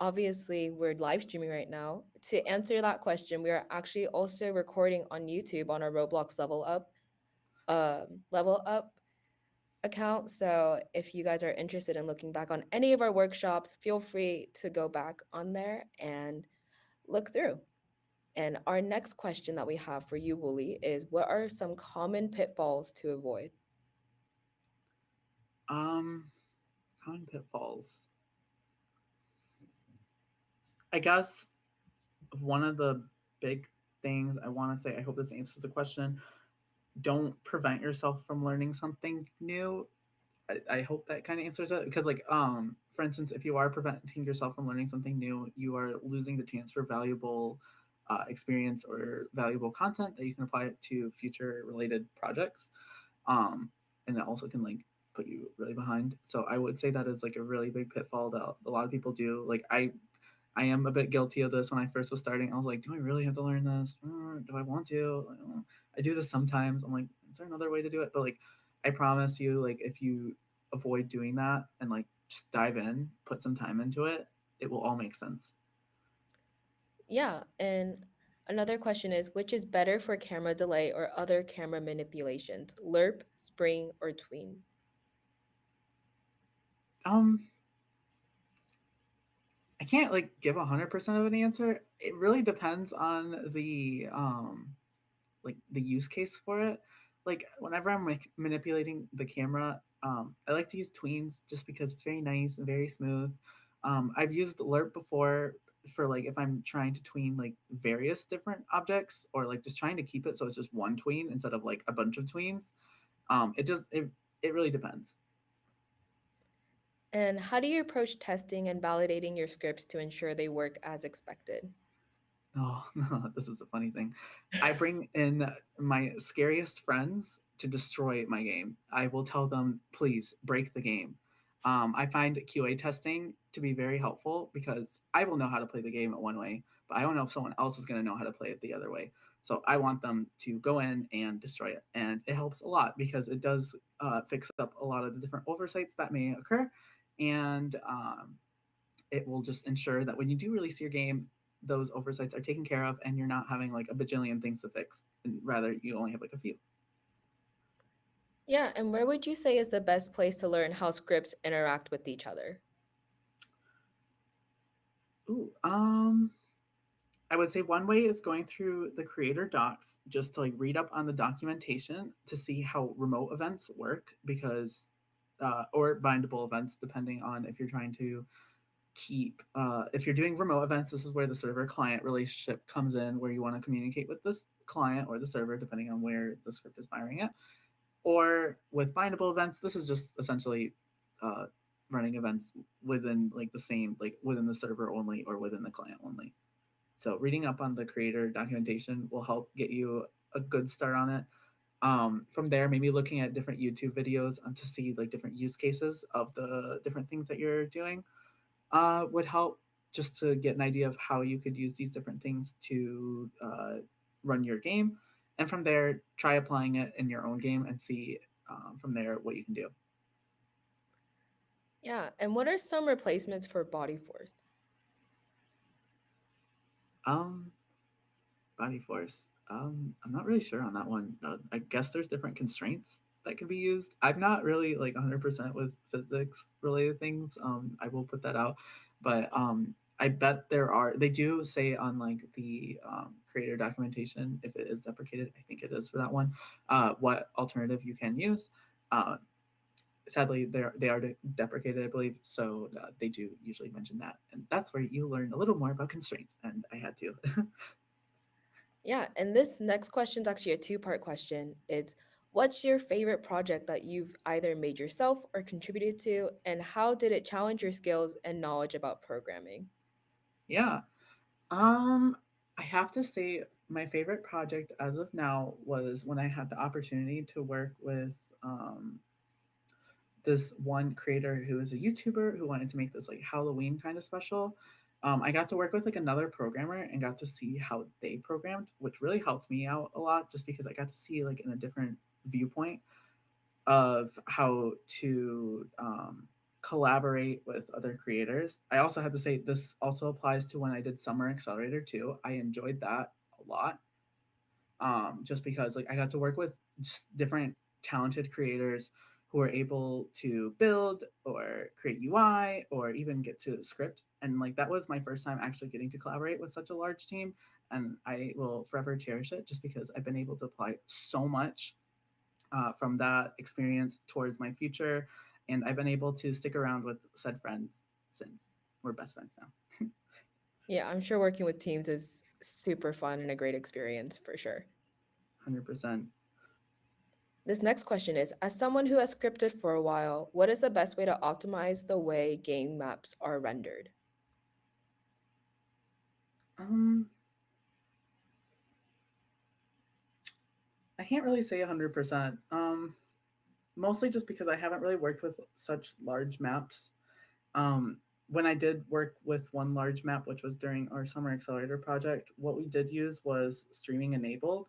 obviously we're live streaming right now. To answer that question, we are actually also recording on YouTube on our Roblox level up account. So if you guys are interested in looking back on any of our workshops, feel free to go back on there and look through. And our next question that we have for you, Wooly, is what are some common pitfalls to avoid? Um, Common pitfalls. I guess one of the big things I want to say, I hope this answers the question. Don't prevent yourself from learning something new. I hope that kind of answers it because, like, for instance, if you are preventing yourself from learning something new, you are losing the chance for valuable experience or valuable content that you can apply to future related projects. And it also can like put you really behind. So I would say that is like a really big pitfall that a lot of people do. Like I am a bit guilty of this when I first was starting. I was like, do I really have to learn this? Do I want to? I do this sometimes. I'm like, is there another way to do it? But like, I promise you, like, if you avoid doing that and like just dive in, put some time into it, it will all make sense. Yeah. And another question is which is better for camera delay or other camera manipulations, lerp, spring, or tween? Um, I can't like give 100% of an answer. It really depends on the like the use case for it. Like whenever I'm like manipulating the camera, I like to use tweens just because it's very nice and very smooth. I've used lerp before for like if I'm trying to tween like various different objects or like just trying to keep it so it's just one tween instead of like a bunch of tweens. It really depends. And how do you approach testing and validating your scripts to ensure they work as expected? Oh, no, this is a funny thing. I bring in my scariest friends to destroy my game. I will tell them, please break the game. I find QA testing to be very helpful because I will know how to play the game one way, but I don't know if someone else is going to know how to play it the other way. So I want them to go in and destroy it. And it helps a lot because it does fix up a lot of the different oversights that may occur. And it will just ensure that when you do release your game, those oversights are taken care of and you're not having like a bajillion things to fix. And rather, you only have like a few. Yeah, and where would you say is the best place to learn how scripts interact with each other? Ooh, I would say one way is going through the creator docs just to like read up on the documentation to see how remote events work because or bindable events depending on if you're trying to keep if you're doing remote events, this is where the server client relationship comes in where you want to communicate with this client or the server depending on where the script is firing it. Or with bindable events, this is just essentially uh, running events within like the same like within the server only or within the client only. So reading up on the creator documentation will help get you a good start on it. From there, maybe looking at different YouTube videos to see like different use cases of the different things that you're doing would help just to get an idea of how you could use these different things to run your game. And from there, try applying it in your own game and see from there what you can do. Yeah, and what are some replacements for body force? Um, Body force. I'm not really sure on that one. I guess there's different constraints that can be used. I'm not really like 100% with physics related things. I will put that out, but I bet there are. They do say on like the creator documentation, if it is deprecated, I think it is for that one. What alternative you can use. Uh, Sadly, they are deprecated, I believe. So they do usually mention that, and that's where you learn a little more about constraints. And I had to. Yeah, and this next question is actually a two-part question. It's what's your favorite project that you've either made yourself or contributed to, and how did it challenge your skills and knowledge about programming? Yeah. I have to say my favorite project as of now was when I had the opportunity to work with this one creator who is a YouTuber who wanted to make this like Halloween kind of special. I got to work with like another programmer and got to see how they programmed, which really helped me out a lot just because I got to see like in a different viewpoint of how to collaborate with other creators. I also have to say this also applies to when I did Summer Accelerator too. I enjoyed that a lot, just because like I got to work with just different talented creators who are able to build or create UI or even get to script. And like that was my first time actually getting to collaborate with such a large team. And I will forever cherish it just because I've been able to apply so much from that experience towards my future. And I've been able to stick around with said friends since we're best friends now. Yeah, I'm sure working with teams is super fun and a great experience for sure. 100%. This next question is, as someone who has scripted for a while, what is the best way to optimize the way game maps are rendered? Um, I can't really say 100%. Mostly just because I haven't really worked with such large maps. Um, when I did work with one large map, which was during our Summer Accelerator project, what we did use was streaming enabled.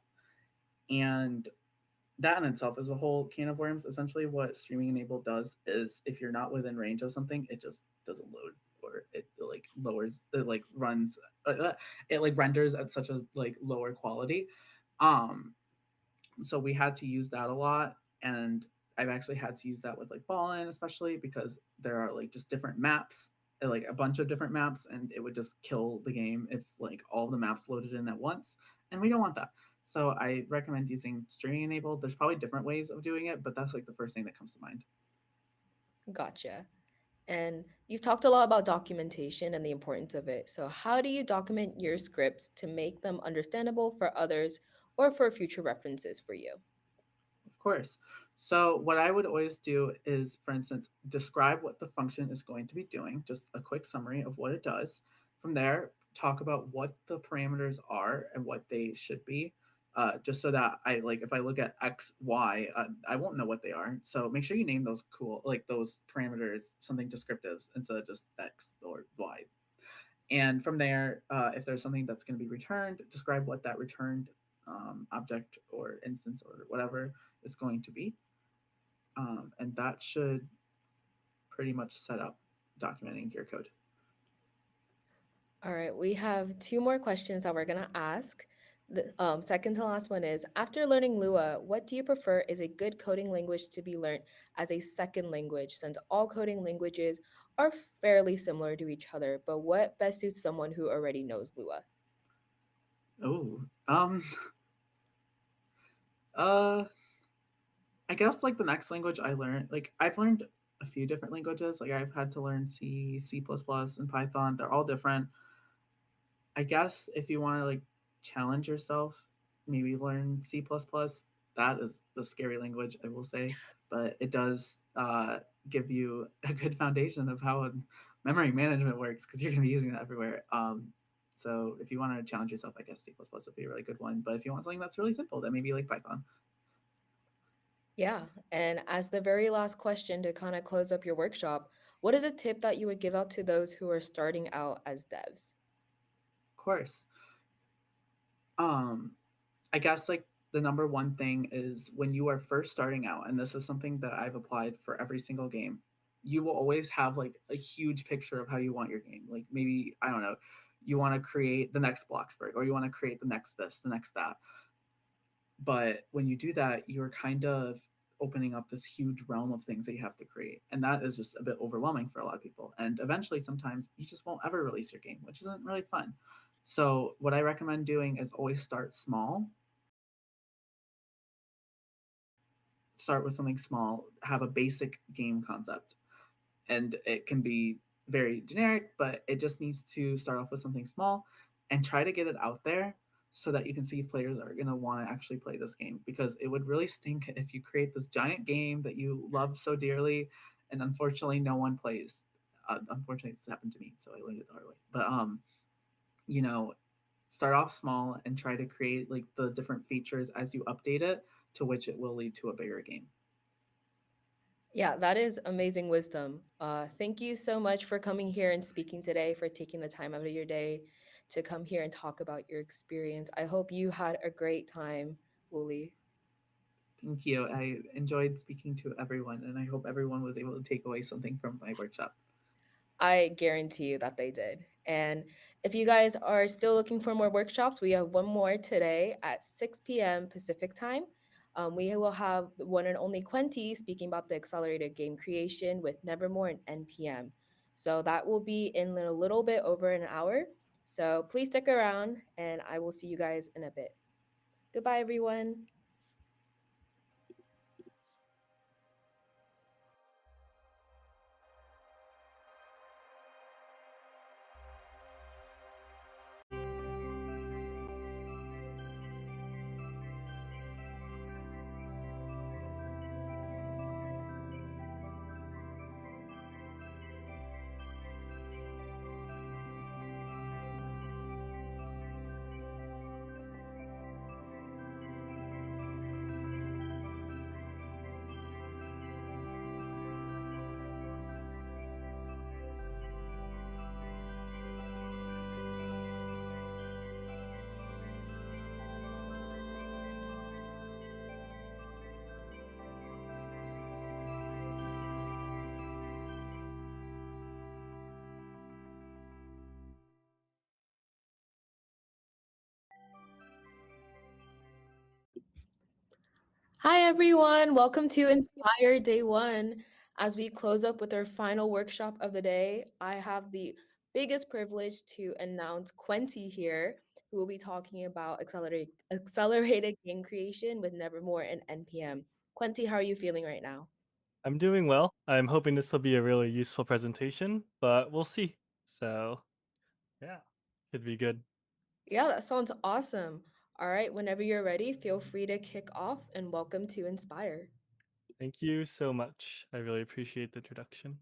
And that in itself is a whole can of worms. Essentially, what streaming enabled does is if you're not within range of something, it just doesn't load or it like lowers, it like runs, it like renders at such a like lower quality. Um, so we had to use that a lot, and I've actually had to use that with like Ballin, especially because there are like just different maps, like a bunch of different maps, and it would just kill the game if like all the maps loaded in at once, and we don't want that. So I recommend using streaming enabled. There's probably different ways of doing it, but that's like the first thing that comes to mind. Gotcha. And you've talked a lot about documentation and the importance of it. So, how do you document your scripts to make them understandable for others or for future references for you? Of course. So what I would always do is, for instance, describe what the function is going to be doing, just a quick summary of what it does. From there, talk about what the parameters are and what they should be. Just so that I like, if I look at X, Y, I won't know what they are. So make sure you name those cool, like those parameters, something descriptive instead of just X or Y. And from there, if there's something that's going to be returned, describe what that returned object or instance or whatever is going to be. And that should pretty much set up documenting your code. All right, we have two more questions that we're going to ask. The second to last one is, after learning Lua, what do you prefer is a good coding language to be learned as a second language, since all coding languages are fairly similar to each other, but what best suits someone who already knows Lua? Oh, uh, I guess like the next language I learned, like I've learned a few different languages. Like I've had to learn C, C++, and Python. They're all different. I guess if you want to like challenge yourself, maybe learn C++. That is the scary language, I will say, but it does give you a good foundation of how memory management works because you're going to be using that everywhere. So if you want to challenge yourself, I guess C++ would be a really good one. But if you want something that's really simple, then maybe like Python. Yeah. And as the very last question to kind of close up your workshop, what is a tip that you would give out to those who are starting out as devs? Of course. Um, I guess like the number one thing is when you are first starting out, and this is something that I've applied for every single game, you will always have like a huge picture of how you want your game. Like maybe, I don't know, you want to create the next Bloxburg or you want to create the next this, the next that. But when you do that, you're kind of opening up this huge realm of things that you have to create. And that is just a bit overwhelming for a lot of people. And eventually, sometimes you just won't ever release your game, which isn't really fun. So, what I recommend doing is always start small. Start with something small, have a basic game concept. And it can be very generic, but it just needs to start off with something small and try to get it out there so that you can see if players are going to want to actually play this game, because it would really stink if you create this giant game that you love so dearly and unfortunately no one plays. Unfortunately, this happened to me, so I learned it the hard way. But you know, start off small and try to create like the different features as you update it, to which it will lead to a bigger game. Yeah, that is amazing wisdom. Thank you so much for coming here and speaking today, for taking the time out of your day to come here and talk about your experience. I hope you had a great time, Wooly. Thank you. I enjoyed speaking to everyone, and I hope everyone was able to take away something from my workshop. I guarantee you that they did. And if you guys are still looking for more workshops, we have one more today at 6 p.m. Pacific time. We will have the one and only Quenty speaking about the accelerated game creation with Nevermore and NPM. So that will be in a little bit over an hour. So please stick around, and I will see you guys in a bit. Goodbye, everyone. Hi, everyone. Welcome to Inspire Day 1. As we close up with our final workshop of the day, I have the biggest privilege to announce Quenty here, who will be talking about accelerated game creation with Nevermore and NPM. Quenty, how are you feeling right now? I'm doing well. I'm hoping this will be a really useful presentation, but we'll see. So, yeah, could be good. Yeah, that sounds awesome. All right, whenever you're ready, feel free to kick off and welcome to Inspire. Thank you so much. I really appreciate the introduction.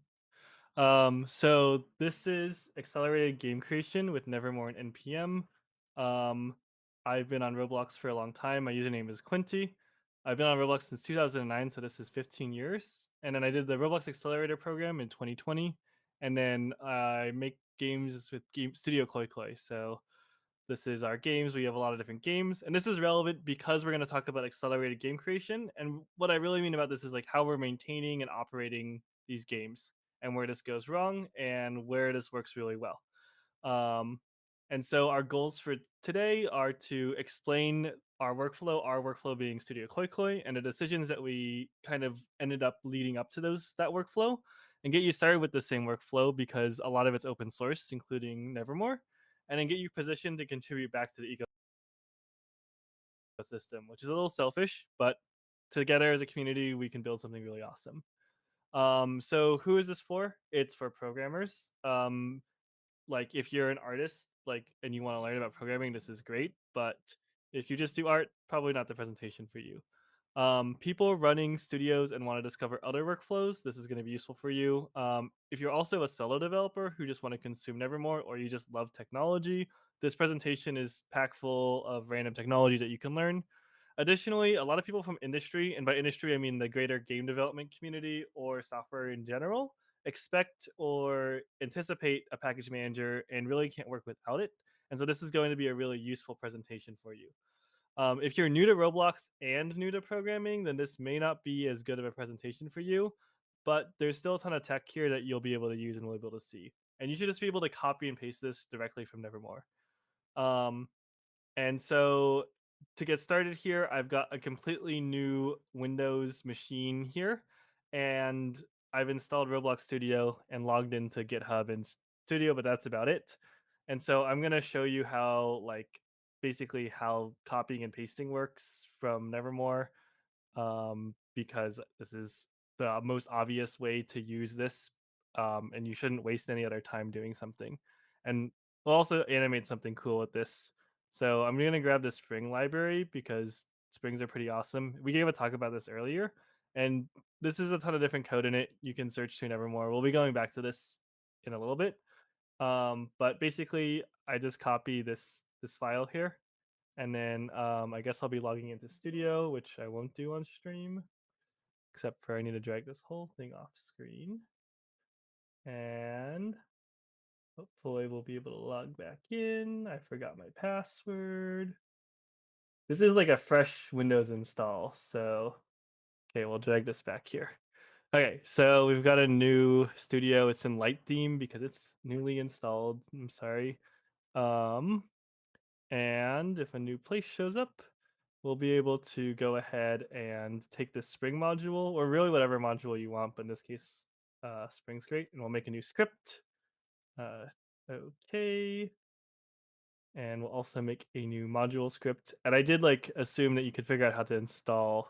So this is accelerated game creation with Nevermore and NPM. Um, I've been on Roblox for a long time. My username is Quenty. I've been on Roblox since 2009, so this is 15 years. And then I did the Roblox Accelerator program in 2020, and then I make games with Game Studio Koi Koi. So this is our games. We have a lot of different games, and this is relevant because we're going to talk about accelerated game creation. And what I really mean about this is like how we're maintaining and operating these games, and where this goes wrong, and where this works really well. Um, and so our goals for today are to explain our workflow being Studio Koi Koi, and the decisions that we kind of ended up leading up to that workflow, and get you started with the same workflow because a lot of it's open source, including Nevermore, and then get you positioned to contribute back to the ecosystem, which is a little selfish, but together as a community, we can build something really awesome. So who is this for? It's for programmers. Like if you're an artist, like, and you want to learn about programming, this is great. But if you just do art, probably not the presentation for you. People running studios and want to discover other workflows, this is going to be useful for you. If you're also a solo developer who just want to consume Nevermore, or you just love technology, this presentation is packed full of random technology that you can learn. Additionally, a lot of people from industry, and by industry I mean the greater game development community or software in general, expect or anticipate a package manager and really can't work without it. And so this is going to be a really useful presentation for you. If you're new to Roblox and new to programming, then this may not be as good of a presentation for you, but there's still a ton of tech here that you'll be able to use and will be able to see. And you should just be able to copy and paste this directly from Nevermore. And so to get started here, I've got a completely new Windows machine here, and I've installed Roblox Studio and logged into GitHub and Studio, but that's about it. And so I'm going to show you how, like, basically how copying and pasting works from Nevermore, because this is the most obvious way to use this, and you shouldn't waste any other time doing something. And we'll also animate something cool with this. So I'm going to grab the Spring library because Springs are pretty awesome. We gave a talk about this earlier, and this is a ton of different code in it. You can search to Nevermore. We'll be going back to this in a little bit. But basically, I just copy this file here, and then I guess I'll be logging into Studio, which I won't do on stream, except for I need to drag this whole thing off screen. And hopefully we'll be able to log back in. I forgot my password. This is like a fresh Windows install, so okay, we'll drag this back here. Okay, so we've got a new studio. It's in light theme because it's newly installed. I'm sorry. And if a new place shows up, we'll be able to go ahead and take this Spring module, or really whatever module you want, but in this case, Spring's great, and we'll make a new script. Okay. And we'll also make a new module script. And I did like assume that you could figure out how to install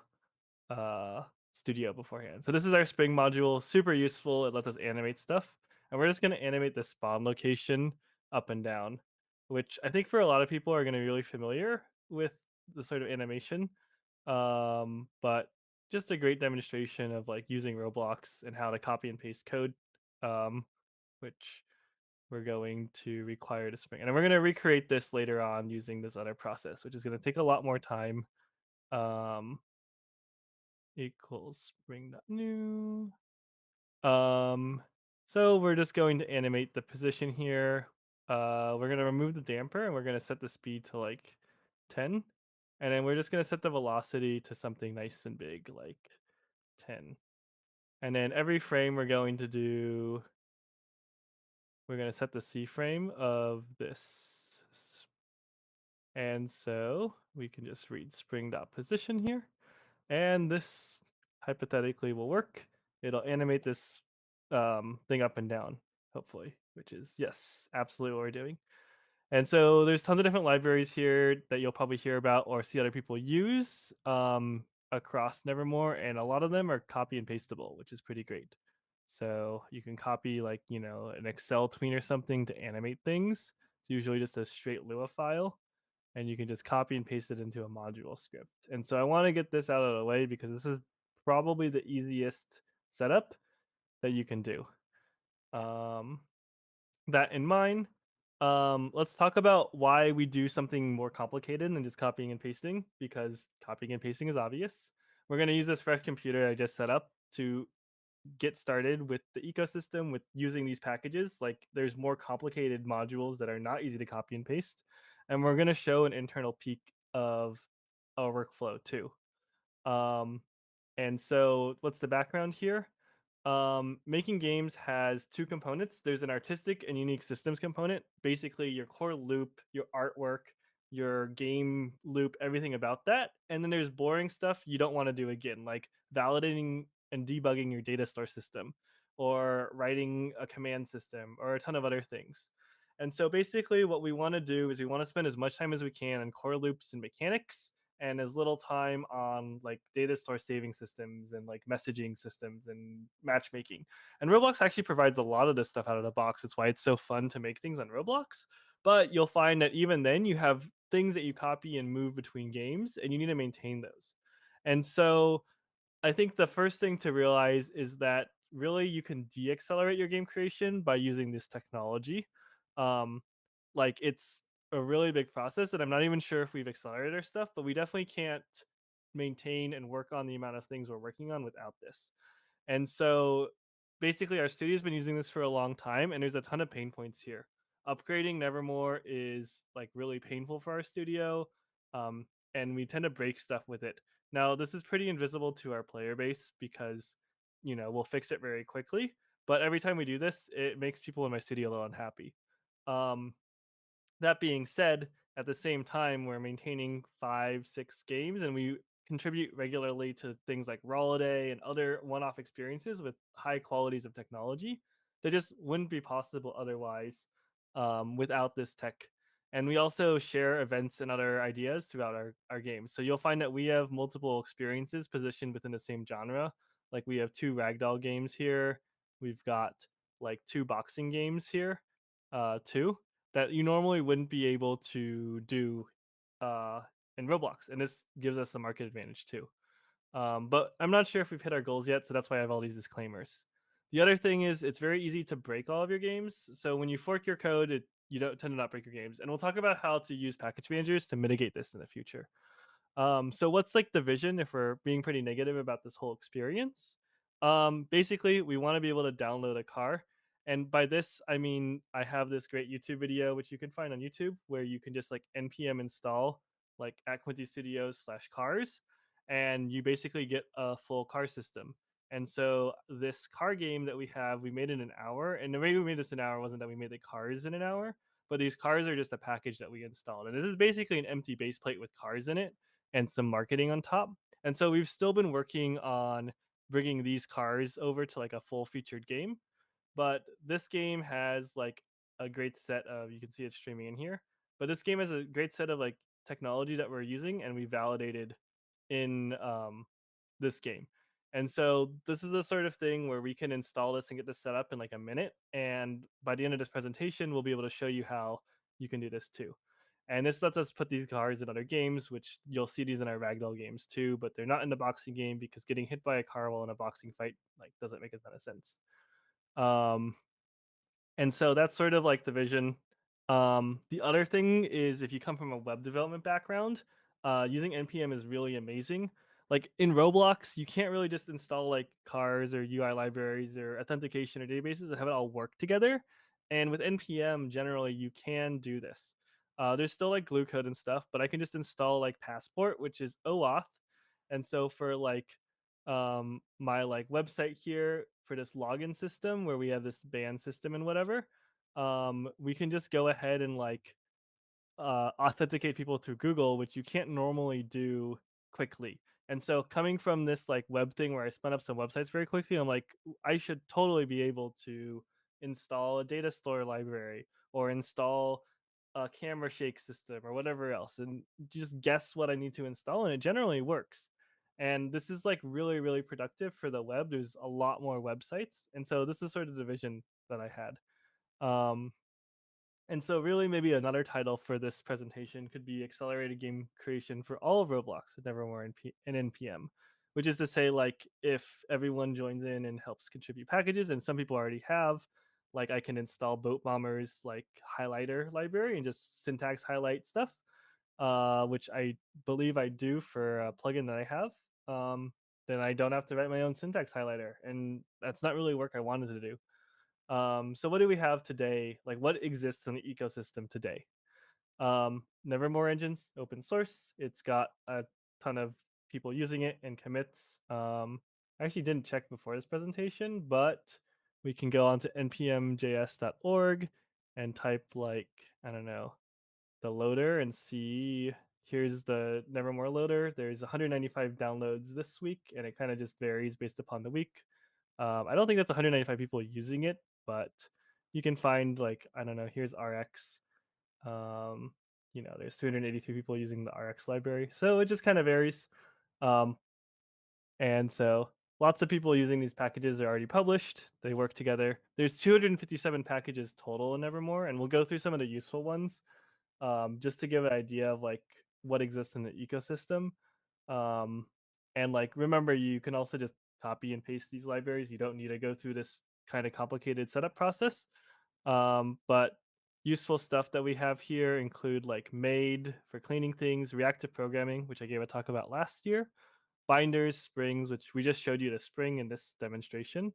Studio beforehand. So this is our Spring module, super useful. It lets us animate stuff. And we're just going to animate the spawn location up and down, which I think for a lot of people are going to be really familiar with the sort of animation. But just a great demonstration of like using Roblox and how to copy and paste code, which we're going to require to Spring. And we're going to recreate this later on using this other process, which is going to take a lot more time. Equals spring.new. So we're just going to animate the position here. We're going to remove the damper and we're going to set the speed to like 10. And then we're just going to set the velocity to something nice and big, like 10. And then every frame we're going to set the C frame of this. And so we can just read spring.position here. And this hypothetically will work. It'll animate this thing up and down, hopefully, which is, yes, absolutely what we're doing. And so there's tons of different libraries here that you'll probably hear about or see other people use across Nevermore, and a lot of them are copy and pastable, which is pretty great. So you can copy like, an Excel tween or something to animate things. It's usually just a straight Lua file, and you can just copy and paste it into a module script. And so I want to get this out of the way because this is probably the easiest setup that you can do. That in mind, let's talk about why we do something more complicated than just copying and pasting, because copying and pasting is obvious. We're going to use this fresh computer I just set up to get started with the ecosystem with using these packages. Like, there's more complicated modules that are not easy to copy and paste, and we're going to show an internal peek of our workflow too. And so what's the background here? Making games has two components. There's an artistic and unique systems component, basically your core loop, your artwork, your game loop, everything about that. And then there's boring stuff you don't want to do again, like validating and debugging your data store system, or writing a command system, or a ton of other things. And so basically what we want to do is we want to spend as much time as we can on core loops and mechanics, and as little time on like data store saving systems and like messaging systems and matchmaking. And Roblox actually provides a lot of this stuff out of the box. It's why it's so fun to make things on Roblox. But you'll find that even then you have things that you copy and move between games, and you need to maintain those. And so I think the first thing to realize is that really you can de-accelerate your game creation by using this technology. Like, it's a really big process, and I'm not even sure if we've accelerated our stuff, but we definitely can't maintain and work on the amount of things we're working on without this. And so basically our studio's been using this for a long time, and there's a ton of pain points here. Upgrading Nevermore is like really painful for our studio, um, and we tend to break stuff with it. Now this is pretty invisible to our player base because we'll fix it very quickly, but every time we do this it makes people in my studio a little unhappy. um, that being said, at the same time, we're maintaining 5, 6 games, and we contribute regularly to things like Holiday and other one-off experiences with high qualities of technology that just wouldn't be possible otherwise, without this tech. And we also share events and other ideas throughout our games. So you'll find that we have multiple experiences positioned within the same genre. Like we have 2 ragdoll games here. We've got like 2 boxing games here, too, that you normally wouldn't be able to do uh, in Roblox, and this gives us a market advantage too. But I'm not sure if we've hit our goals yet, so that's why I have all these disclaimers. The other thing is it's very easy to break all of your games. So when you fork your code, you don't tend to not break your games, and we'll talk about how to use package managers to mitigate this in the future. So what's like the vision if we're being pretty negative about this whole experience? Basically, we want to be able to download a car. And by this, I mean, I have this great YouTube video, which you can find on YouTube, where you can just like npm install like at Quenty Studios /cars, and you basically get a full car system. And so this car game that we have, we made in an hour. And the way we made this an hour wasn't that we made the cars in an hour, but these cars are just a package that we installed. And it is basically an empty base plate with cars in it and some marketing on top. And so we've still been working on bringing these cars over to like a full featured game. But this game has like a great set of, you can see it streaming in here, but this game has a great set of like technology that we're using and we validated in this game. And so this is the sort of thing where we can install this and get this set up in like a minute. And by the end of this presentation, we'll be able to show you how you can do this too. And this lets us put these cars in other games, which you'll see these in our ragdoll games too, but they're not in the boxing game because getting hit by a car while in a boxing fight like doesn't make a ton of sense. Um, and so that's sort of like the vision. The other thing is if you come from a web development background, using npm is really amazing. Like in Roblox, you can't really just install like cars or UI libraries or authentication or databases and have it all work together. And with npm, generally, you can do this. There's still like glue code and stuff, but I can just install like Passport, which is OAuth. And so for like my like website here for this login system where we have this ban system and whatever, we can just go ahead and like authenticate people through Google, which you can't normally do quickly. And so coming from this like web thing where I spun up some websites very quickly, I'm like, I should totally be able to install a data store library or install a camera shake system or whatever else and just guess what I need to install. And it generally works. And this is like really, really productive for the web. There's a lot more websites. And so this is sort of the vision that I had. And so really maybe another title for this presentation could be Accelerated Game Creation for all of Roblox with Nevermore and NPM, which is to say like if everyone joins in and helps contribute packages, and some people already have, like I can install Boat Bomber's like highlighter library and just syntax highlight stuff, which I believe I do for a plugin that I have. Then I don't have to write my own syntax highlighter, and that's not really work I wanted to do. So what do we have today? Like what exists in the ecosystem today? Nevermore Engine's open source. It's got a ton of people using it and commits. I actually didn't check before this presentation, but we can go on to npmjs.org and type like, I don't know, the loader and see, here's the Nevermore loader. There's 195 downloads this week, and it kind of just varies based upon the week. I don't think that's 195 people using it, but you can find like, I don't know, here's RX. There's 383 people using the RX library. So it just kind of varies. And so lots of people using these packages are already published. They work together. There's 257 packages total in Nevermore, and we'll go through some of the useful ones just to give an idea of like what exists in the ecosystem. And like, remember, you can also just copy and paste these libraries. You don't need to go through this kind of complicated setup process. But useful stuff that we have here include like made for cleaning things, reactive programming, which I gave a talk about last year, binders, springs, which we just showed you the spring in this demonstration,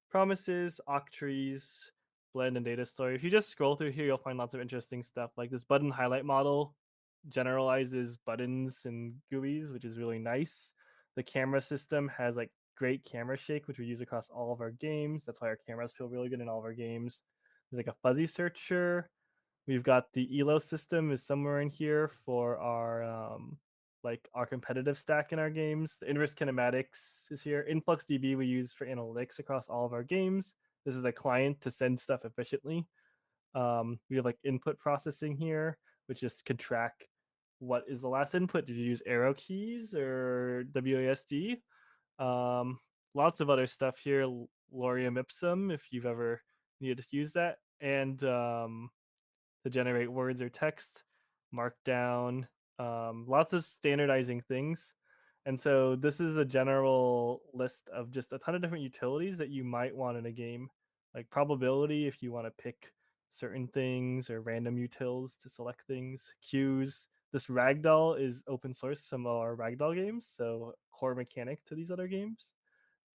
promises, octrees, blend, and data store. If you just scroll through here, you'll find lots of interesting stuff. Like this button highlight model generalizes buttons and GUIs, which is really nice. The camera system has like great camera shake, which we use across all of our games. That's why our cameras feel really good in all of our games. There's like a fuzzy searcher. We've got the elo system is somewhere in here for our like our competitive stack in our games. The inverse kinematics is here. InfluxDB we use for analytics across all of our games. This is a client to send stuff efficiently. We have like input processing here, which just can track what is the last input. Did you use arrow keys or WASD? Lots of other stuff here. Lorem ipsum, if you've ever needed to use that, and to generate words or text, markdown, lots of standardizing things. And so this is a general list of just a ton of different utilities that you might want in a game, like probability if you want to pick certain things, or random utils to select things, queues. This ragdoll is open source, some of our ragdoll games, so core mechanic to these other games.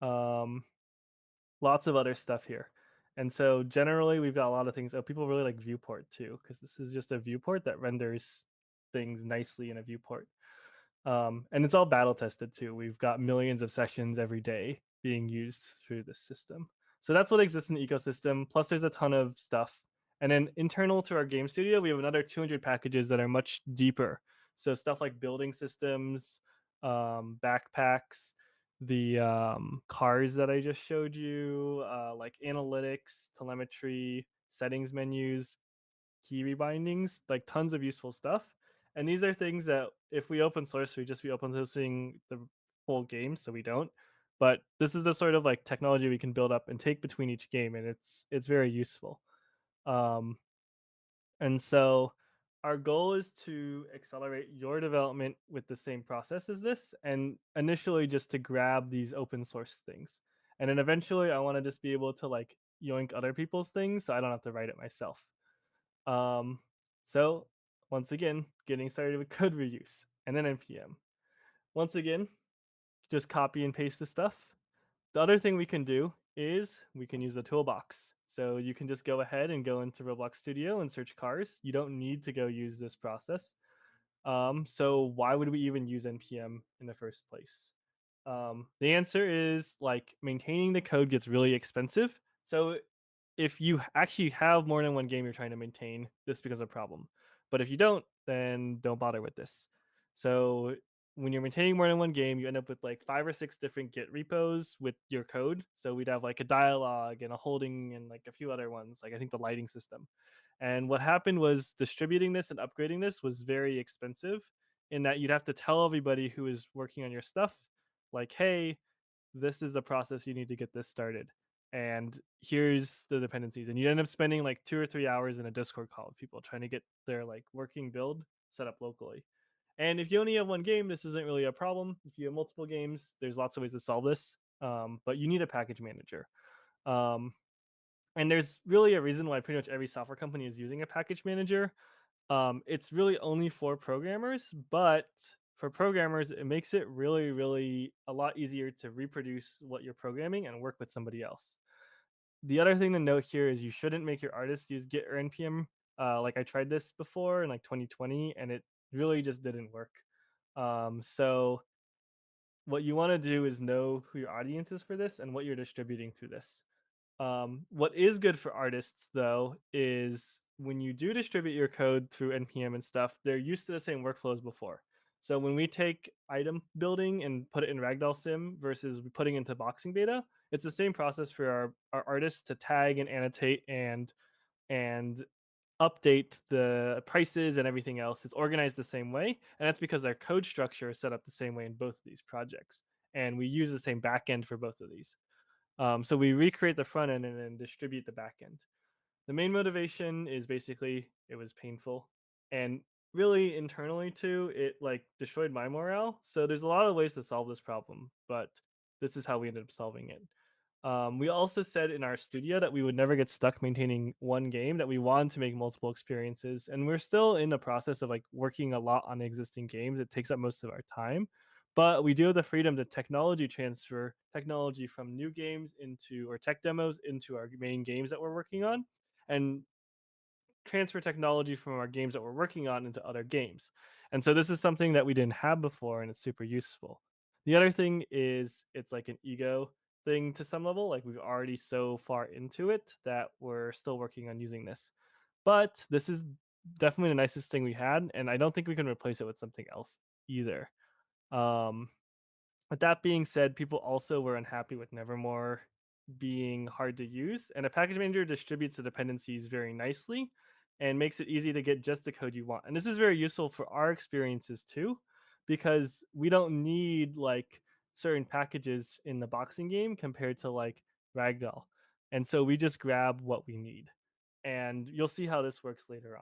Lots of other stuff here. And so generally we've got a lot of things. Oh, people really like viewport too, because this is just a viewport that renders things nicely in a viewport. And it's all battle tested too. We've got millions of sessions every day being used through this system. So that's what exists in the ecosystem. Plus there's a ton of stuff. And then internal to our game studio, we have another 200 packages that are much deeper. So stuff like building systems, backpacks, the cars that I just showed you, like analytics, telemetry, settings menus, key rebindings, like tons of useful stuff. And these are things that if we open source, we just be open sourcing the full game, so we don't. But this is the sort of like technology we can build up and take between each game, and it's very useful. Um, and so our goal is to accelerate your development with the same process as this, and initially just to grab these open source things. And then eventually I want to just be able to like yoink other people's things so I don't have to write it myself. So once again, getting started with code reuse and then npm. Once again, just copy and paste the stuff. The other thing we can do is we can use the toolbox. So you can just go ahead and go into Roblox Studio and search cars. You don't need to go use this process. So why would we even use npm in the first place? The answer is like maintaining the code gets really expensive. So if you actually have more than one game you're trying to maintain, this becomes a problem. But if you don't, then don't bother with this. So when you're maintaining more than one game, you end up with like 5 or 6 different Git repos with your code. So we'd have like a dialogue and a holding and like a few other ones, like I think the lighting system. And what happened was distributing this and upgrading this was very expensive, in that you'd have to tell everybody who is working on your stuff, like, hey, this is the process you need to get this started, and here's the dependencies. And you end up spending like 2 or 3 hours in a Discord call with people trying to get their like working build set up locally. And if you only have one game, this isn't really a problem. If you have multiple games, there's lots of ways to solve this, but you need a package manager. um, and there's really a reason why pretty much every software company is using a package manager. It's really only for programmers, but for programmers, it makes it really, really a lot easier to reproduce what you're programming and work with somebody else. The other thing to note here is you shouldn't make your artists use Git or npm. Like I tried this before in like 2020, and it really just didn't work. So what you want to do is know who your audience is for this and what you're distributing through this. What is good for artists, though, is when you do distribute your code through npm and stuff, they're used to the same workflows before. So when we take item building and put it in Ragdoll Sim versus putting into boxing data, it's the same process for our artists to tag and annotate and update the prices and everything else. It's organized the same way, and that's because our code structure is set up the same way in both of these projects, and we use the same backend for both of these. So we recreate the front end and then distribute the back end. The main motivation is basically it was painful, and really internally too, it like destroyed my morale. So there's a lot of ways to solve this problem, but this is how we ended up solving it. We also said in our studio that we would never get stuck maintaining one game, that we wanted to make multiple experiences. And we're still in the process of like working a lot on existing games. It takes up most of our time. But we do have the freedom to technology transfer technology from new games into or tech demos into our main games that we're working on, and transfer technology from our games that we're working on into other games. And so this is something that we didn't have before, and it's super useful. The other thing is it's like an ego thing to some level. Like we've already so far into it that we're still working on using this. But this is definitely the nicest thing we had, and I don't think we can replace it with something else either. Um, with that being said, people also were unhappy with Nevermore being hard to use, and a package manager distributes the dependencies very nicely and makes it easy to get just the code you want. And this is very useful for our experiences too, because we don't need like certain packages in the boxing game compared to like Ragdoll. And so we just grab what we need. And you'll see how this works later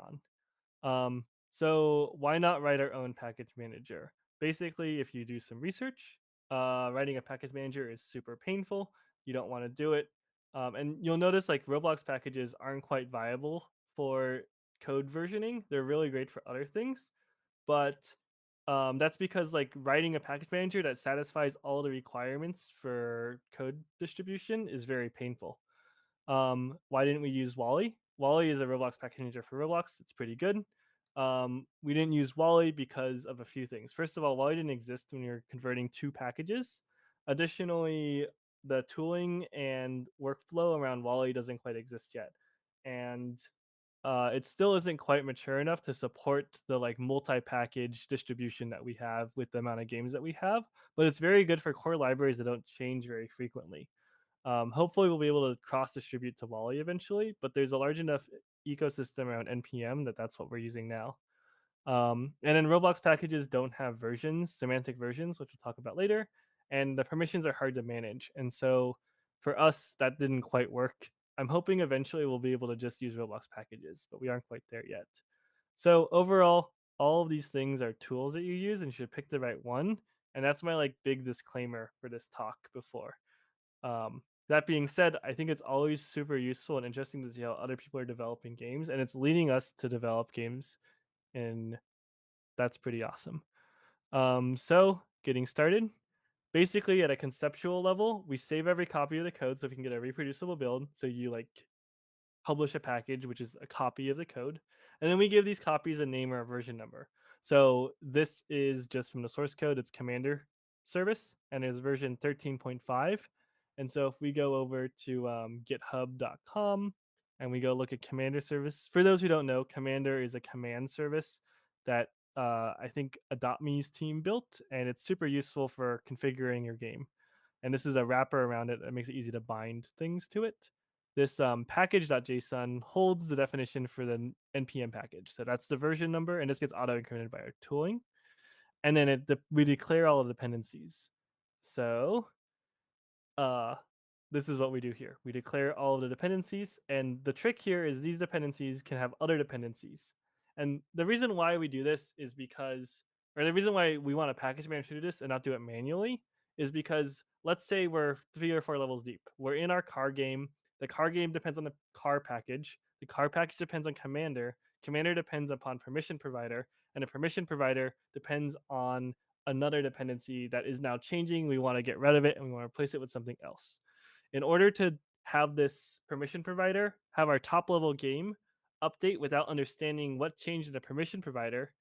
on. So why not write our own package manager? Basically, if you do some research, writing a package manager is super painful. You don't want to do it. And you'll notice like Roblox packages aren't quite viable for code versioning. They're really great for other things, but that's because like writing a package manager that satisfies all the requirements for code distribution is very painful. Why didn't we use Wally? Wally is a Roblox package manager for Roblox. It's pretty good. We didn't use Wally because of a few things. First of all, Wally didn't exist when you're converting two packages. Additionally, the tooling and workflow around Wally doesn't quite exist yet. And it still isn't quite mature enough to support the like multi-package distribution that we have with the amount of games that we have. But it's very good for core libraries that don't change very frequently. Hopefully, we'll be able to cross distribute to Wally eventually, but there's a large enough ecosystem around NPM that that's what we're using now. And then Roblox packages don't have versions, semantic versions, which we'll talk about later, and the permissions are hard to manage. And so for us, that didn't quite work. I'm hoping eventually we'll be able to just use Roblox packages, but we aren't quite there yet. So overall, all of these things are tools that you use, and you should pick the right one. And that's my like big disclaimer for this talk before. That being said, I think it's always super useful and interesting to see how other people are developing games, and it's leading us to develop games, and that's pretty awesome. So getting started. Basically, at a conceptual level, we save every copy of the code so we can get a reproducible build. So you like publish a package, which is a copy of the code. And then we give these copies a name or a version number. So this is just from the source code, it's Commander service, and it's version 13.5. And so if we go over to github.com and we go look at Commander service, for those who don't know, Commander is a command service that I think AdopMe's team built, and it's super useful for configuring your game. And this is a wrapper around it that makes it easy to bind things to it. This package.json holds the definition for the npm package. So that's the version number, and this gets auto incremented by our tooling. And then we declare all the dependencies. So this is what we do here. We declare all of the dependencies, and the trick here is these dependencies can have other dependencies. And the reason why we do this is because, or the reason why we want a package manager to do this and not do it manually is because let's say we're 3 or 4 levels deep. We're in our car game. The car game depends on the car package. The car package depends on Commander. Commander depends upon permission provider, and a permission provider depends on another dependency that is now changing. We want to get rid of it and we want to replace it with something else. In order to have this permission provider have our top level game update without understanding what changed in the permission provider,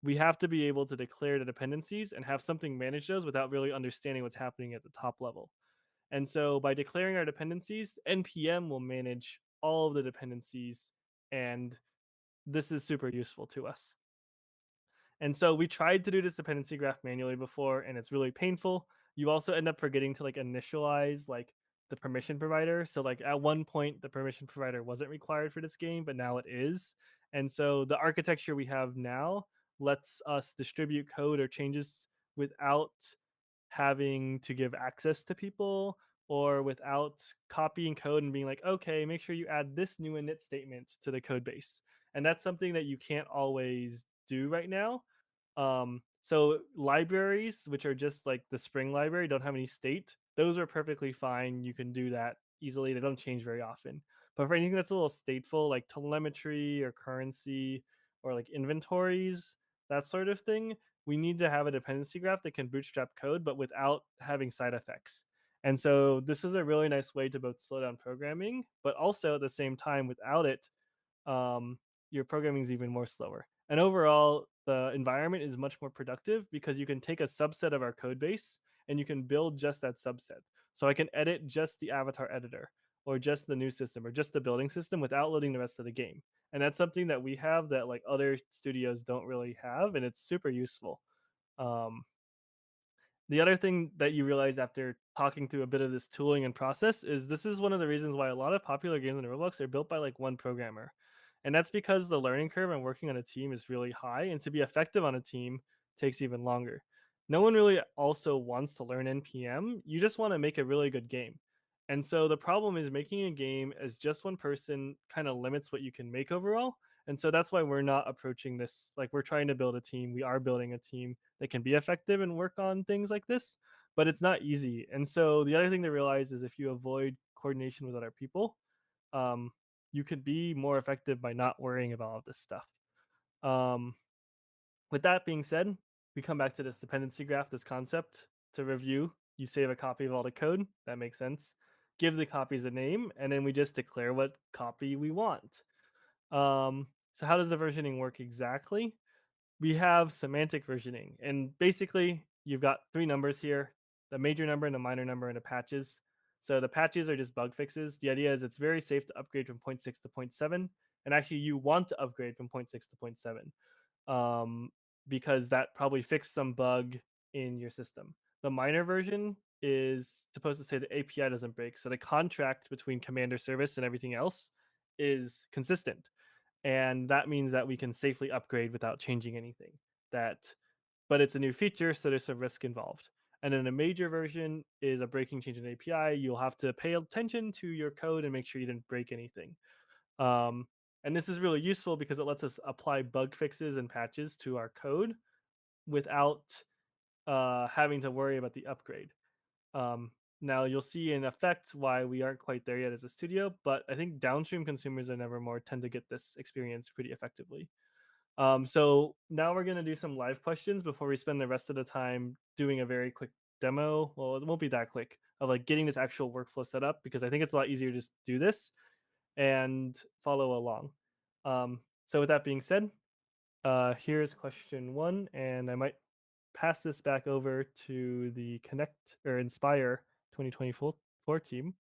we have to be able to declare the dependencies and have something manage those without really understanding what's happening at the top level. And so by declaring our dependencies, npm will manage all of the dependencies, and this is super useful to us. And so we tried to do this dependency graph manually before, and it's really painful. You also end up forgetting to like initialize like the permission provider. So like at one point the permission provider wasn't required for this game, but now it is. And so the architecture we have now lets us distribute code or changes without having to give access to people, or without copying code and being like, okay, make sure you add this new init statement to the code base. And that's something that you can't always do right now. So libraries, which are just like the Spring library, don't have any state. those are perfectly fine. You can do that easily. They don't change very often. But for anything that's a little stateful, like telemetry or currency or like inventories, that sort of thing, we need to have a dependency graph that can bootstrap code, but without having side effects. And so this is a really nice way to both slow down programming, but also at the same time, without it, um, your programming is even more slower. And overall, the environment is much more productive because you can take a subset of our code base and you can build just that subset. So I can edit just the avatar editor or just the new system or just the building system without loading the rest of the game. And that's something that we have that like other studios don't really have, and it's super useful. Um, the other thing that you realize after talking through a bit of this tooling and process is this is one of the reasons why a lot of popular games in Roblox are built by like one programmer. And that's because the learning curve and working on a team is really high. And to be effective on a team takes even longer. No one really also wants to learn NPM. You just want to make a really good game. And so the problem is making a game as just one person kind of limits what you can make overall. And so that's why we're not approaching this like we're trying to build a team. We are building a team that can be effective and work on things like this, but it's not easy. And so the other thing to realize is if you avoid coordination with other people, um, you could be more effective by not worrying about all this stuff. Um, with that being said, we come back to this dependency graph, this concept to review. You save a copy of all the code. That makes sense. Give the copies a name, and then we just declare what copy we want. So how does the versioning work exactly? We have semantic versioning, and basically you've got three numbers here: the major number and the minor number and the patches. So the patches are just bug fixes. The idea is it's very safe to upgrade from 0.6 to 0.7, and actually you want to upgrade from 0.6 to 0.7, because that probably fixed some bug in your system. The minor version is supposed to say the API doesn't break, so the contract between commander service and everything else is consistent, and that means that we can safely upgrade without changing anything. But it's a new feature, so there's some risk involved. And then a major version is a breaking change in API. You'll have to pay attention to your code and make sure you didn't break anything. Um, and this is really useful because it lets us apply bug fixes and patches to our code without having to worry about the upgrade. Um, Now you'll see in effect why we aren't quite there yet as a studio, but I think downstream consumers of Nevermore tend to get this experience pretty effectively. So now we're going to do some live questions before we spend the rest of the time doing a very quick demo. Well, it won't be that quick of like getting this actual workflow set up because I think it's a lot easier to just do this and follow along. So with that being said, here's question one, and I might pass this back over to the Connect or Inspire 2024 team.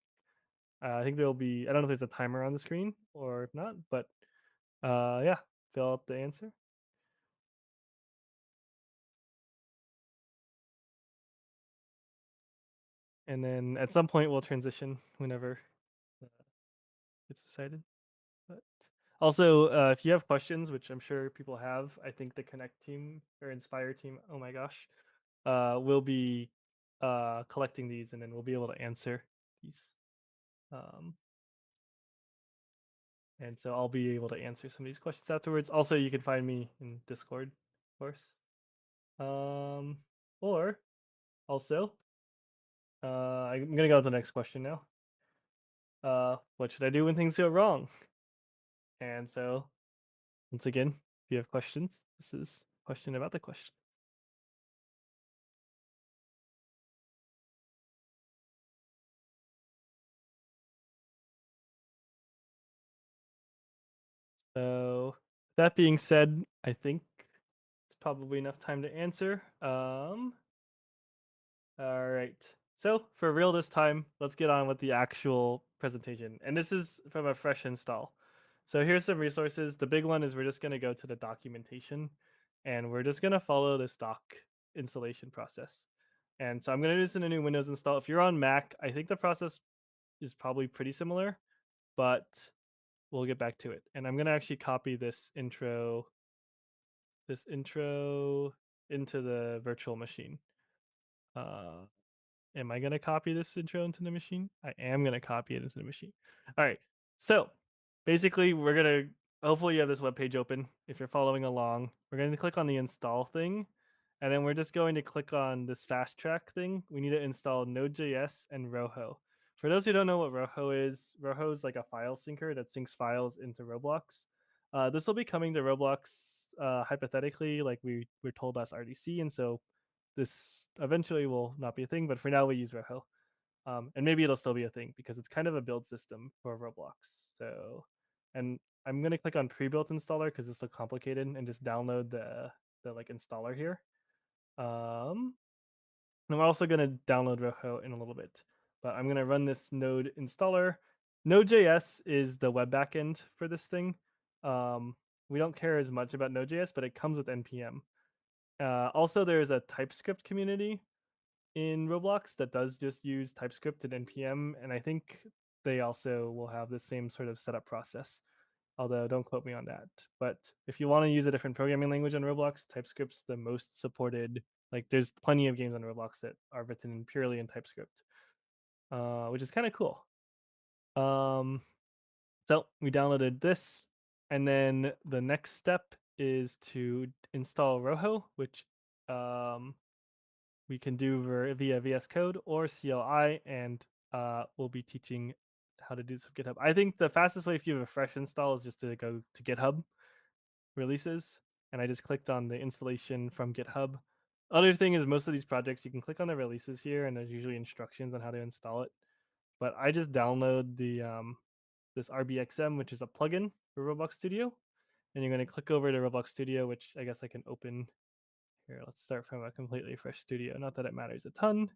I think there'll be, I don't know if there's a timer on the screen or not, but yeah, fill out the answer. And then at some point we'll transition whenever it's decided. But also, if you have questions, which I'm sure people have, I think the Connect team or Inspire team, oh my gosh, will be collecting these, and then we'll be able to answer these. And so I'll be able to answer some of these questions afterwards. Also, you can find me in Discord, of course. Or also, I'm gonna go to the next question now. What should I do when things go wrong? And so, once again, if you have questions, this is a question about the question. So, that being said, I think it's probably enough time to answer. All right. So for real this time, let's get on with the actual presentation. And this is from a fresh install. So here's some resources. The big one is we're just going to go to the documentation and we're just going to follow this doc installation process. And so I'm going to do this in a new Windows install. If you're on Mac, I think the process is probably pretty similar, but we'll get back to it. And I'm going to actually copy this intro into the virtual machine. Am I going to copy this intro into the machine? I am going to copy it into the machine. All right. So basically, we're going to, hopefully you have this web page open. If you're following along, we're going to click on the install thing. And then we're just going to click on this fast track thing. We need to install Node.js and Rojo. For those who don't know what Rojo is like a file syncer that syncs files into Roblox. This will be coming to Roblox hypothetically, like we were told last RDC, and so this eventually will not be a thing, but for now we use Rojo. And maybe it'll still be a thing because it's kind of a build system for Roblox. So, and I'm gonna click on pre-built installer because this looks complicated, and just download the like installer here. And we're also gonna download Rojo in a little bit, but I'm gonna run this node installer. Node.js is the web backend for this thing. We don't care as much about Node.js, but it comes with npm. Also, there's a TypeScript community in Roblox that does just use TypeScript and npm, and I think they also will have the same sort of setup process. Although don't quote me on that. But if you want to use a different programming language on Roblox, TypeScript's the most supported. Like there's plenty of games on Roblox that are written purely in TypeScript, which is kind of cool. So we downloaded this, and then the next step is to install Rojo, which we can do via VS Code or CLI, and we'll be teaching how to do this with GitHub. I think the fastest way if you have a fresh install is just to go to GitHub releases, and I just clicked on the installation from GitHub. Other thing is most of these projects you can click on the releases here, and there's usually instructions on how to install it. But I just download the this RBXM, which is a plugin for Roblox Studio, and you're going to click over to Roblox Studio, which I guess I can open here. Let's start from a completely fresh studio. Not that it matters a ton.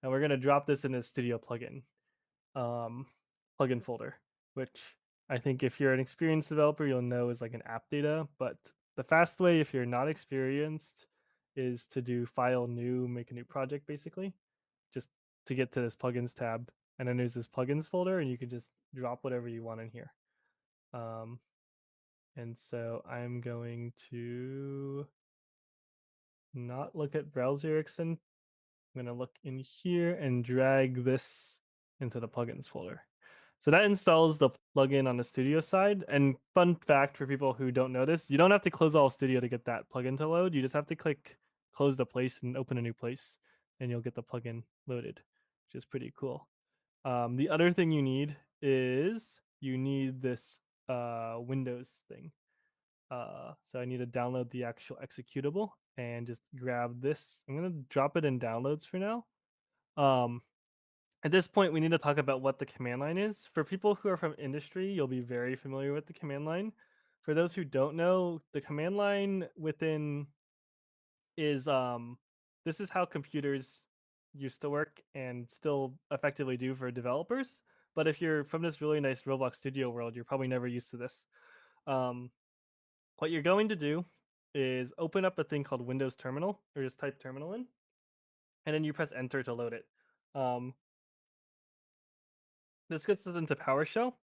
And we're going to drop this in a Studio plugin folder, which I think if you're an experienced developer, you'll know is like an app data. But the fast way, if you're not experienced, is to do file new, make a new project, basically, just to get to this plugins tab. And then there's this plugins folder, and you can just drop whatever you want in here. And so I'm going to not look at browser extension. I'm going to look in here and drag this into the plugins folder. So that installs the plugin on the Studio side. And fun fact for people who don't know this, you don't have to close all Studio to get that plugin to load. You just have to click close the place and open a new place, and you'll get the plugin loaded, which is pretty cool. The other thing you need is you need this Windows thing. So I need to download the actual executable and just grab this. I'm going to drop it in downloads for now. At this point, we need to talk about what the command line is. For people who are from industry, you'll be very familiar with the command line. For those who don't know, the command line within is this is how computers used to work and still effectively do for developers. But if you're from this really nice Roblox Studio world, you're probably never used to this. What you're going to do is open up a thing called Windows Terminal, or just type terminal in, and then you press enter to load it. This gets us into PowerShell.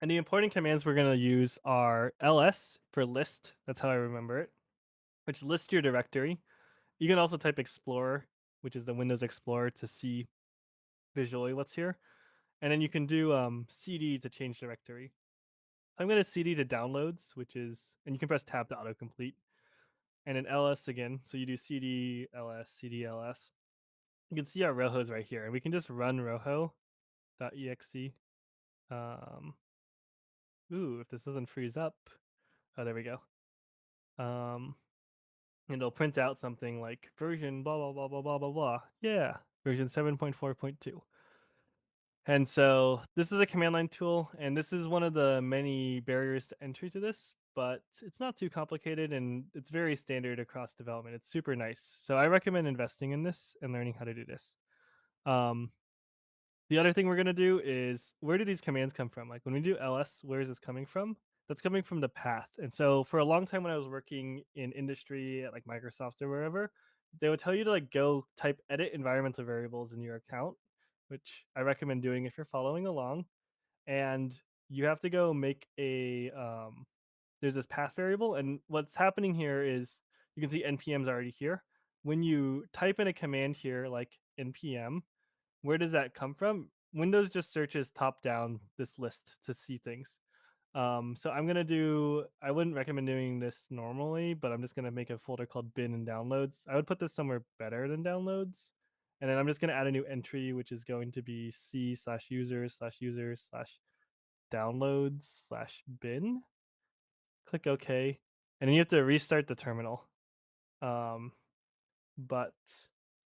And the important commands we're going to use are ls for list. That's how I remember it, which lists your directory. You can also type Explorer, which is the Windows Explorer, to see visually what's here. And then you can do cd to change directory. I'm going to cd to downloads, which is, and you can press tab to autocomplete. And then ls again. So you do cd ls, cd ls. You can see our Rojo's right here, and we can just run rojo.exe. If this doesn't freeze up. Oh, there we go. And it'll print out something like version blah, blah, blah, blah, blah, blah, blah. Yeah, version 7.4.2. And so this is a command line tool, and this is one of the many barriers to entry to this, but it's not too complicated, and it's very standard across development. It's super nice. So I recommend investing in this and learning how to do this. The other thing we're going to do is, where do these commands come from? Like when we do ls, where is this coming from? That's coming from the path. And so for a long time when I was working in industry at like Microsoft or wherever, they would tell you to like go type edit environmental variables in your account, which I recommend doing if you're following along. And you have to go make a, there's this path variable. And what's happening here is you can see npm's already here. When you type in a command here, like npm, where does that come from? Windows just searches top down this list to see things. So I wouldn't recommend doing this normally, but I'm just gonna make a folder called bin and downloads. I would put this somewhere better than downloads. And then I'm just gonna add a new entry, which is going to be c/user/downloads/bin. Click OK. And then you have to restart the terminal. But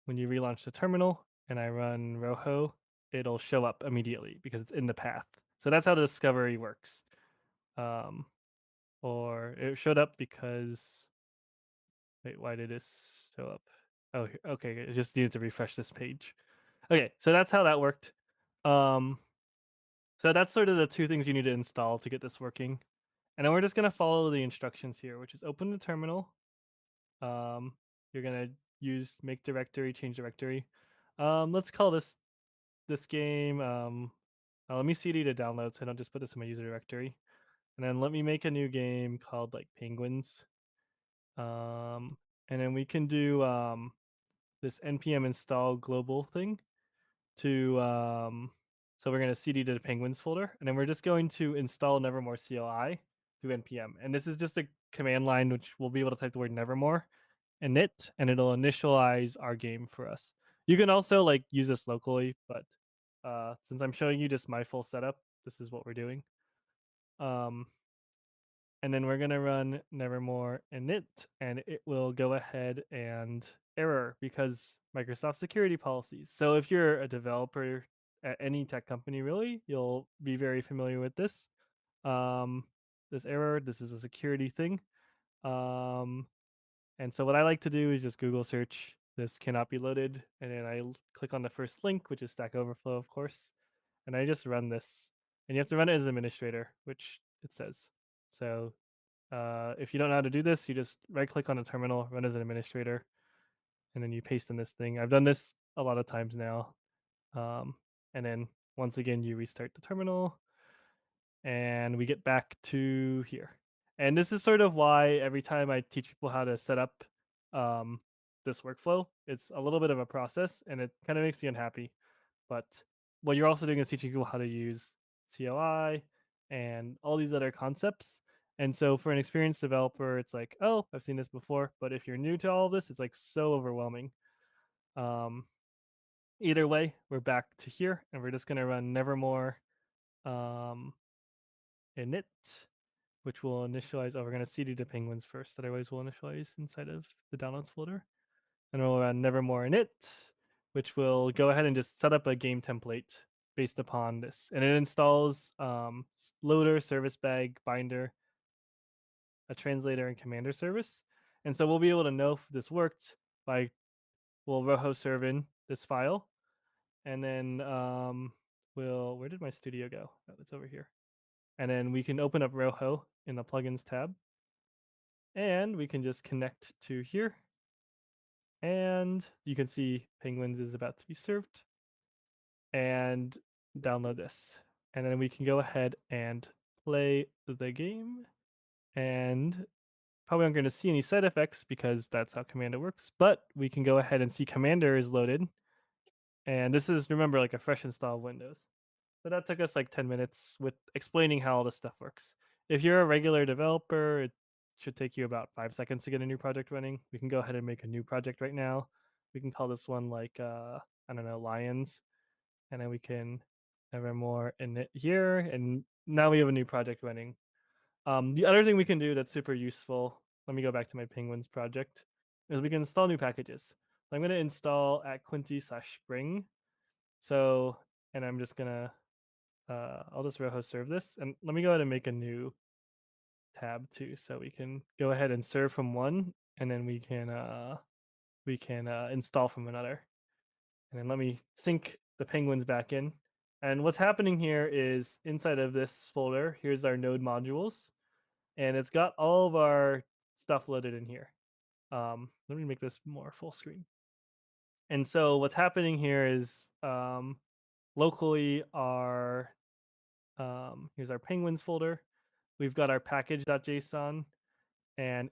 when you relaunch the terminal and I run Roho, it'll show up immediately because it's in the path. So that's how the discovery works. Or it showed up because, wait, why did this show up? Oh, okay, it just needed to refresh this page. Okay, so that's how that worked. So that's sort of the two things you need to install to get this working. And then we're just gonna follow the instructions here, which is open the terminal. You're gonna use make directory, change directory. Let's call this game. Let me cd to download, so I don't just put this in my user directory. And then let me make a new game called like Penguins. And then we can do this npm install global thing to so we're going to cd to the Penguins folder, and then we're just going to install Nevermore CLI through npm. And this is just a command line which we'll be able to type the word Nevermore init, and it'll initialize our game for us. You can also like use this locally, but since I'm showing you just my full setup, this is what we're doing. And then we're going to run Nevermore init, and it will go ahead and error because Microsoft security policies. So if you're a developer at any tech company, really, you'll be very familiar with this. This error, this is a security thing. And so what I like to do is just Google search this cannot be loaded, and then I click on the first link, which is Stack Overflow, of course, and I just run this. And you have to run it as an administrator, which it says. So if you don't know how to do this, you just right click on the terminal, run as an administrator, and then you paste in this thing. I've done this a lot of times now. And then once again, you restart the terminal and we get back to here. And this is sort of why every time I teach people how to set up this workflow, it's a little bit of a process and it kind of makes me unhappy. But what you're also doing is teaching people how to use CLI and all these other concepts. And so for an experienced developer, it's like, oh, I've seen this before. But if you're new to all of this, it's like so overwhelming. Either way, we're back to here and we're just going to run Nevermore init, which will initialize. Oh, we're going to cd to Penguins first. Otherwise, we'll initialize inside of the downloads folder. And we'll run Nevermore init, which will go ahead and just set up a game template based upon this. And it installs loader, service bag, binder, a translator, and commander service. And so we'll be able to know if this worked by, we'll Roho serve in this file. And then where did my studio go? Oh, it's over here. And then we can open up Roho in the plugins tab. And we can just connect to here. And you can see Penguins is about to be served. And download this. And then we can go ahead and play the game. And probably aren't going to see any side effects because that's how Commander works. But we can go ahead and see Commander is loaded. And this is, remember, like a fresh install of Windows. So that took us like 10 minutes with explaining how all this stuff works. If you're a regular developer, it should take you about 5 seconds to get a new project running. We can go ahead and make a new project right now. We can call this one like, I don't know, Lions. And then we can Nevermore init here. And now we have a new project running. The other thing we can do that's super useful, let me go back to my Penguins project, is we can install new packages. So I'm going to install at Quenty/spring. So, and I'm just going to, I'll just Roho serve this. And let me go ahead and make a new tab too. So we can go ahead and serve from one, and then we can install from another. And then let me sync the Penguins back in. And what's happening here is inside of this folder, here's our node modules. And it's got all of our stuff loaded in here. Let me make this more full screen. And so what's happening here is locally our, here's our Penguins folder. We've got our package.json. And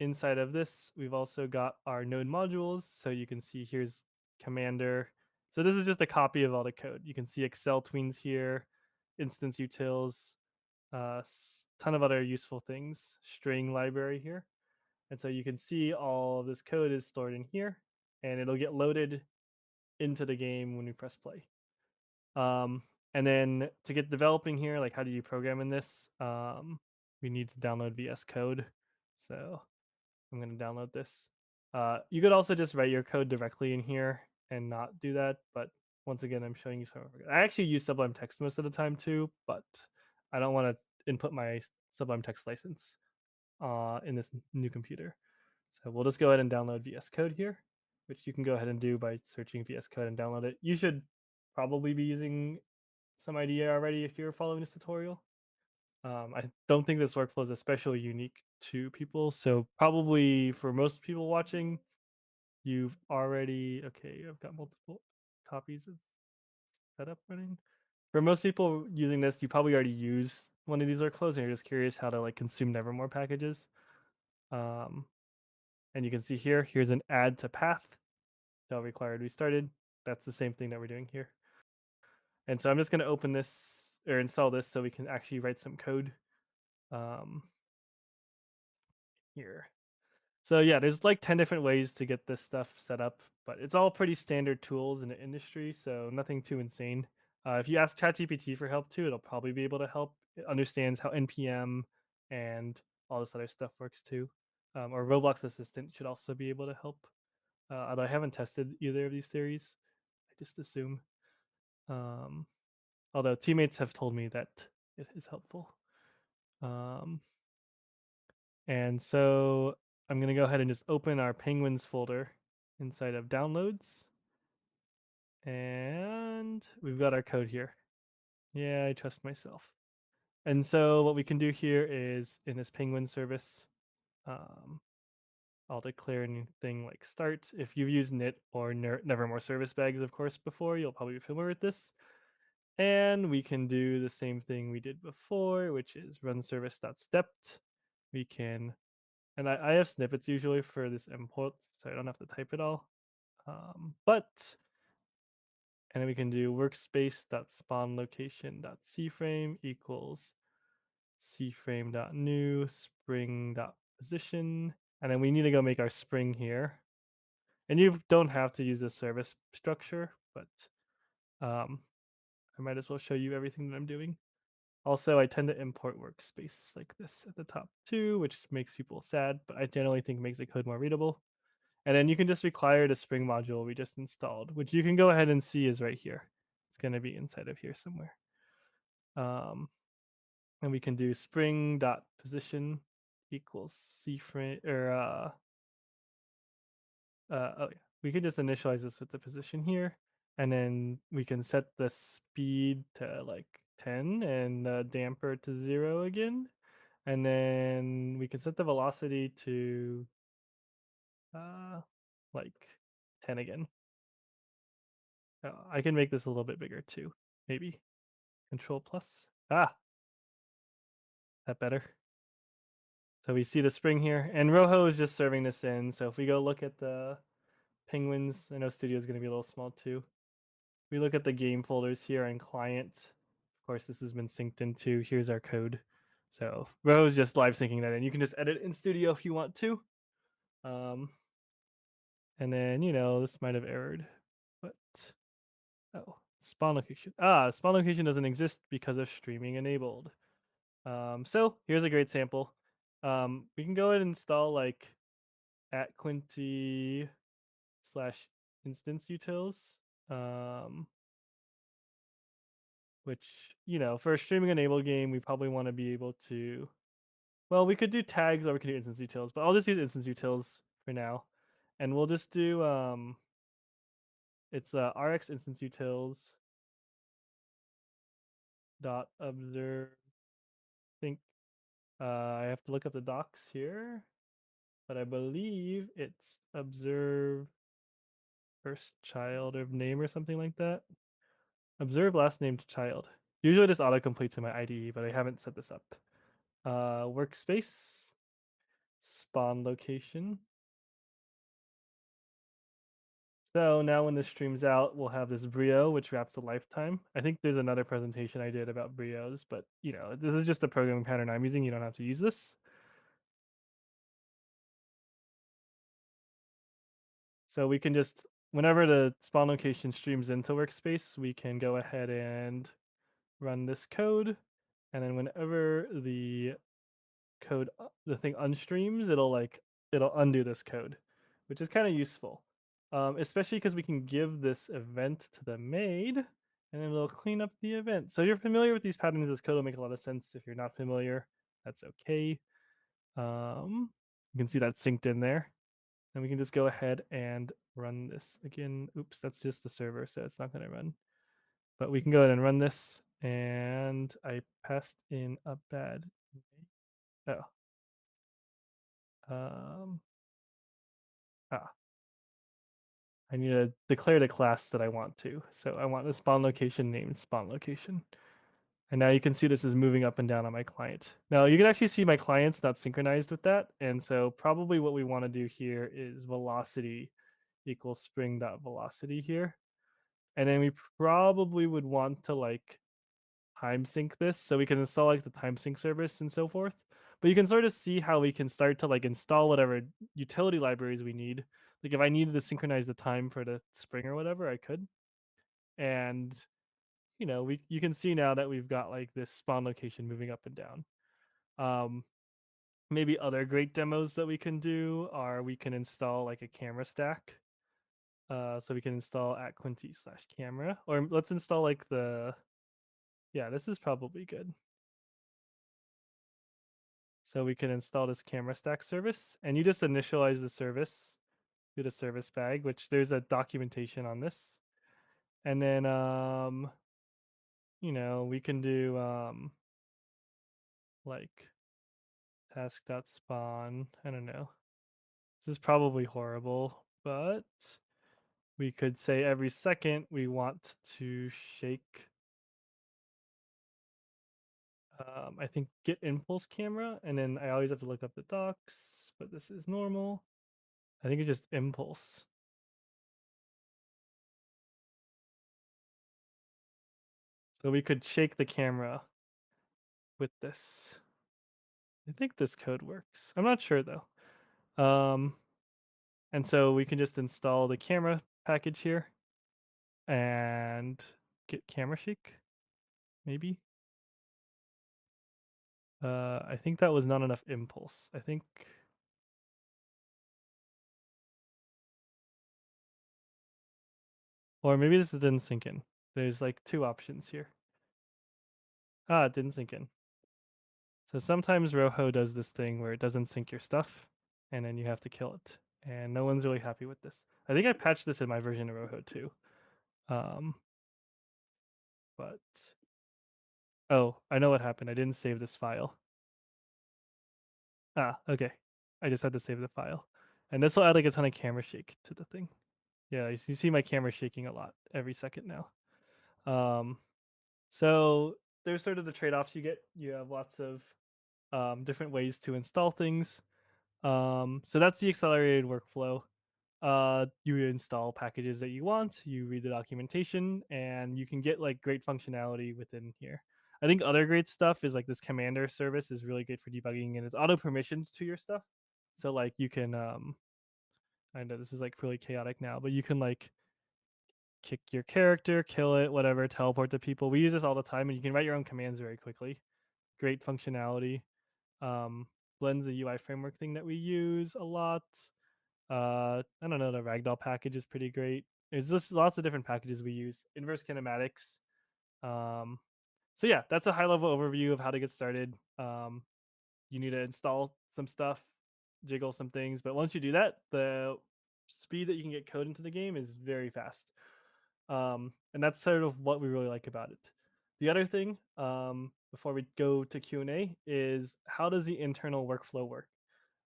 inside of this, we've also got our node modules. So you can see here's Commander. So this is just a copy of all the code. You can see Excel tweens here, instance utils, ton of other useful things. String library here. And so you can see all of this code is stored in here, and it'll get loaded into the game when we press play. And then to get developing here, like how do you program in this? We need to download VS Code. So I'm going to download this. You could also just write your code directly in here and not do that. But once again, I'm showing you some. I actually use Sublime Text most of the time too, but I don't want to input my Sublime Text license in this new computer. So we'll just go ahead and download VS Code here, which you can go ahead and do by searching VS Code and download it. You should probably be using some IDEA already if you're following this tutorial. I don't think this workflow is especially unique to people. So probably for most people watching, you've already, okay, I've got multiple copies of setup running. For most people using this, you probably already use one of these workflows and you're just curious how to like consume Nevermore packages. And you can see here, here's an add to path. Shell required restarted. That's the same thing that we're doing here. And so I'm just going to open this or install this so we can actually write some code here. So yeah, there's like 10 different ways to get this stuff set up, but it's all pretty standard tools in the industry, so nothing too insane. If you ask ChatGPT for help too, it'll probably be able to help. It understands how NPM and all this other stuff works too. Or Roblox Assistant should also be able to help. Although I haven't tested either of these theories, I just assume. Although teammates have told me that it is helpful. And so I'm going to go ahead and just open our Penguins folder inside of downloads. And we've got our code here. Yeah, I trust myself. And so what we can do here is in this Penguin service, I'll declare anything like start. If you've used knit or Nevermore service bags, of course, before, you'll probably be familiar with this. And we can do the same thing we did before, which is run service.stepped. We can, and I have snippets usually for this import, so I don't have to type it all. And then we can do workspace.spawn location.cframe equals cframe.new spring.position. And then we need to go make our spring here. And you don't have to use the service structure, but I might as well show you everything that I'm doing. Also, I tend to import workspace like this at the top too, which makes people sad, but I generally think makes the code more readable. And then you can just require the Spring module we just installed, which you can go ahead and see is right here. It's going to be inside of here somewhere. And we can do spring.position equals cframe, or oh yeah, we could just initialize this with the position here. And then we can set the speed to like 10 and the damper to 0 again. And then we can set the velocity to like 10 again. I can make this a little bit bigger too, maybe. Control plus. That better. So we see the spring here, and Rojo is just serving this in. So if we go look at the Penguins, I know Studio is going to be a little small too. We look at the game folders here and client. Of course, this has been synced into. Here's our code. So Rojo is just live syncing that in. You can just edit in Studio if you want to. And then, this might have errored, but oh, spawn location. Spawn location doesn't exist because of streaming enabled. So here's a great sample. We can go ahead and install like @Quenty /instance utils, which, for a streaming enabled game, we probably want to be able to, well, we could do tags or we could do instance utils, but I'll just use instance utils for now. And we'll just do, it's rx instance utils dot observe. I think I have to look up the docs here, but I believe it's observe first child of name or something like that. Observe last name to child. Usually this auto completes in my IDE, but I haven't set this up. Workspace, spawn location, So now when this streams out, we'll have this Brio, which wraps a lifetime. I think there's another presentation I did about Brios, but this is just the programming pattern I'm using. You don't have to use this. So we can just, whenever the spawn location streams into workspace, we can go ahead and run this code. And then whenever the the thing unstreams, it'll undo this code, which is kind of useful. Especially because we can give this event to the maid and then it'll clean up the event. So if you're familiar with these patterns, this code will make a lot of sense. If you're not familiar, that's okay. You can see that synced in there. And we can just go ahead and run this again. Oops, that's just the server, so it's not going to run. But we can go ahead and run this. And I passed in a bad. Oh. I need to declare the class that I want to. So I want the spawn location named spawn location. And now you can see this is moving up and down on my client. Now you can actually see my client's not synchronized with that. And so probably what we want to do here is velocity equals spring.velocity here. And then we probably would want to like time sync this so we can install like the time sync service and so forth. But you can sort of see how we can start to like install whatever utility libraries we need. Like if I needed to synchronize the time for the spring or whatever, I could. And you can see now that we've got like this spawn location moving up and down. Maybe other great demos that we can do are we can install like a camera stack. So we can install at Quenty/camera, or let's install like this is probably good. So we can install this camera stack service, and you just initialize the service to the service bag, which there's a documentation on this. And then we can do like task.spawn. I don't know. This is probably horrible, but we could say every second we want to shake I think get impulse camera, and then I always have to look up the docs, but this is normal. I think it's just impulse. So we could shake the camera with this. I think this code works. I'm not sure though. And so we can just install the camera package here and get camera shake, maybe. I think that was not enough impulse. I think. Or maybe this didn't sync in. There's like two options here. It didn't sync in. So sometimes Rojo does this thing where it doesn't sync your stuff, and then you have to kill it. And no one's really happy with this. I think I patched this in my version of Rojo too. But oh, I know what happened. I didn't save this file. Okay. I just had to save the file. And this will add like a ton of camera shake to the thing. Yeah, you see my camera shaking a lot every second now. So there's sort of the trade-offs you get. You have lots of different ways to install things. So that's the accelerated workflow. You install packages that you want, you read the documentation, and you can get like great functionality within here. I think other great stuff is like this commander service is really good for debugging, and it's auto permissioned to your stuff. So like you can I know this is like really chaotic now, but you can like kick your character, kill it, whatever, teleport to people. We use this all the time, and you can write your own commands very quickly. Great functionality. Blend's a UI framework thing that we use a lot. I don't know, the Ragdoll package is pretty great. There's just lots of different packages we use. Inverse kinematics. So yeah, that's a high level overview of how to get started. You need to install some stuff, jiggle some things, but once you do that, the speed that you can get code into the game is very fast. And that's sort of what we really like about it. The other thing, before we go to Q&A, is how does the internal workflow work?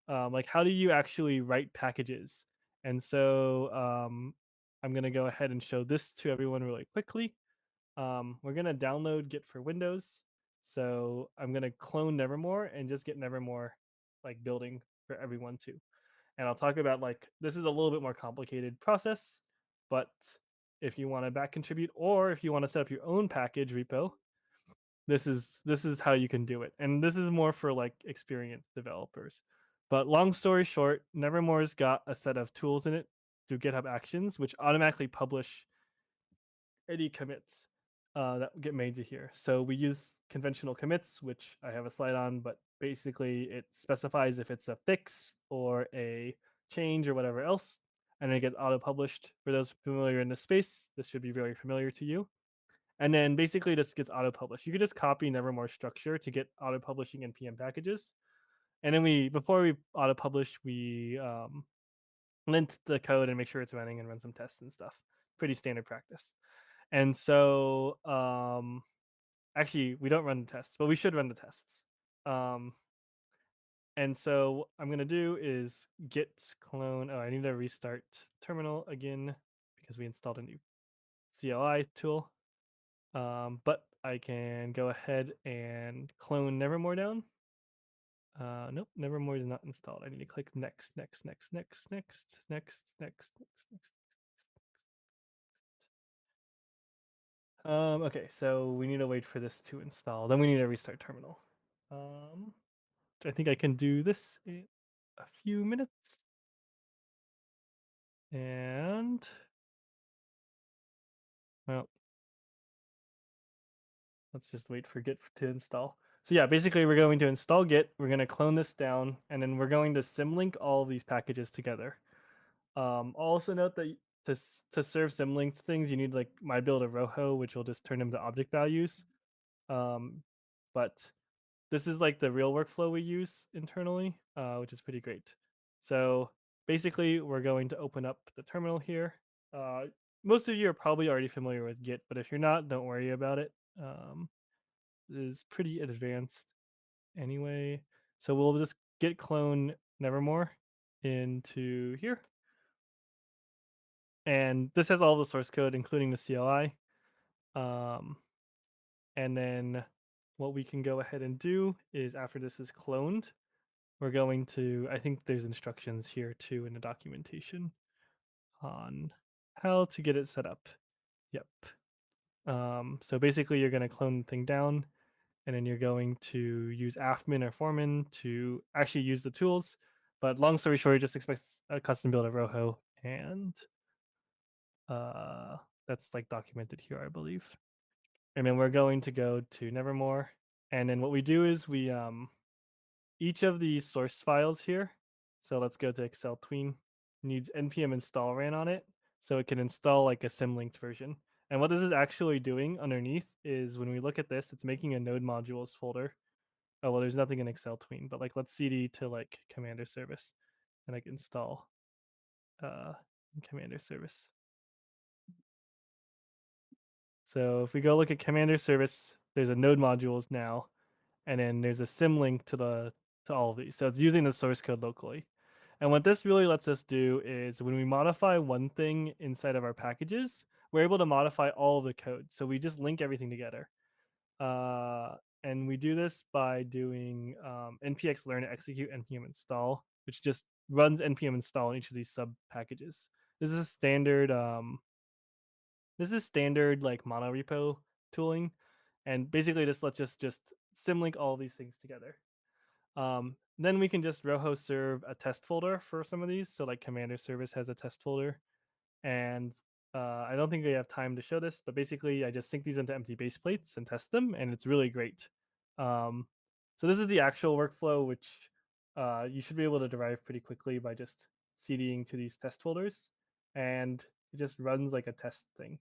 Like how do you actually write packages? And so I'm going to go ahead and show this to everyone really quickly. We're going to download Git for Windows. So I'm going to clone Nevermore and just get Nevermore like building for everyone too. And I'll talk about like, this is a little bit more complicated process. But if you want to back contribute, or if you want to set up your own package repo, this is how you can do it. And this is more for like experienced developers. But long story short, Nevermore's got a set of tools in it through GitHub Actions, which automatically publish any commits that get made to here. So we use conventional commits, which I have a slide on, but basically it specifies if it's a fix or a change or whatever else, and it gets auto-published. For those familiar in this space, this should be very familiar to you. And then basically this gets auto-published. You could just copy Nevermore structure to get auto-publishing NPM packages. And then before we auto-publish, we lint the code and make sure it's running and run some tests and stuff. Pretty standard practice. And so actually we don't run the tests, but we should run the tests. And so what I'm going to do is git clone. Oh, I need to restart terminal again because we installed a new CLI tool. But I can go ahead and clone Nevermore down. Nope, Nevermore is not installed. I need to click next. Okay, so we need to wait for this to install. Then we need to restart terminal. I think I can do this in a few minutes. And well, let's just wait for Git to install. So yeah, basically we're going to install Git. We're going to clone this down, and then we're going to symlink all of these packages together. Also note that to serve symlinks things, you need like my build of Rojo, which will just turn them to object values. But this is like the real workflow we use internally, which is pretty great. So basically, we're going to open up the terminal here. Most of you are probably already familiar with Git, but if you're not, don't worry about it. It is pretty advanced anyway. So we'll just git clone Nevermore into here. And this has all the source code, including the CLI. And then what we can go ahead and do is after this is cloned, we're going to, I think there's instructions here too in the documentation on how to get it set up. Yep. So basically you're going to clone the thing down, and then you're going to use afmin or foreman to actually use the tools. But long story short, it just expects a custom build of Rojo, and that's like documented here, I believe. And then we're going to go to Nevermore, and then what we do is we each of these source files here. So let's go to Excel tween. Needs npm install ran on it, so it can install like a symlinked version. And what this is actually doing underneath is when we look at this, it's making a node modules folder. Oh well, there's nothing in Excel tween, but like let's cd to like commander service, and like install commander service. So if we go look at commander service, there's a node modules now, and then there's a symlink to all of these. So it's using the source code locally. And what this really lets us do is when we modify one thing inside of our packages, we're able to modify all of the code. So we just link everything together. And we do this by doing npx learn execute npm install, which just runs npm install in each of these sub packages. This is a standard like monorepo tooling, and basically this lets us just symlink all these things together. Then we can just Rojo serve a test folder for some of these. So like commander service has a test folder, and I don't think we have time to show this, but basically I just sync these into empty base plates and test them, and it's really great. So this is the actual workflow, which you should be able to derive pretty quickly by just CDing to these test folders, and it just runs like a test thing.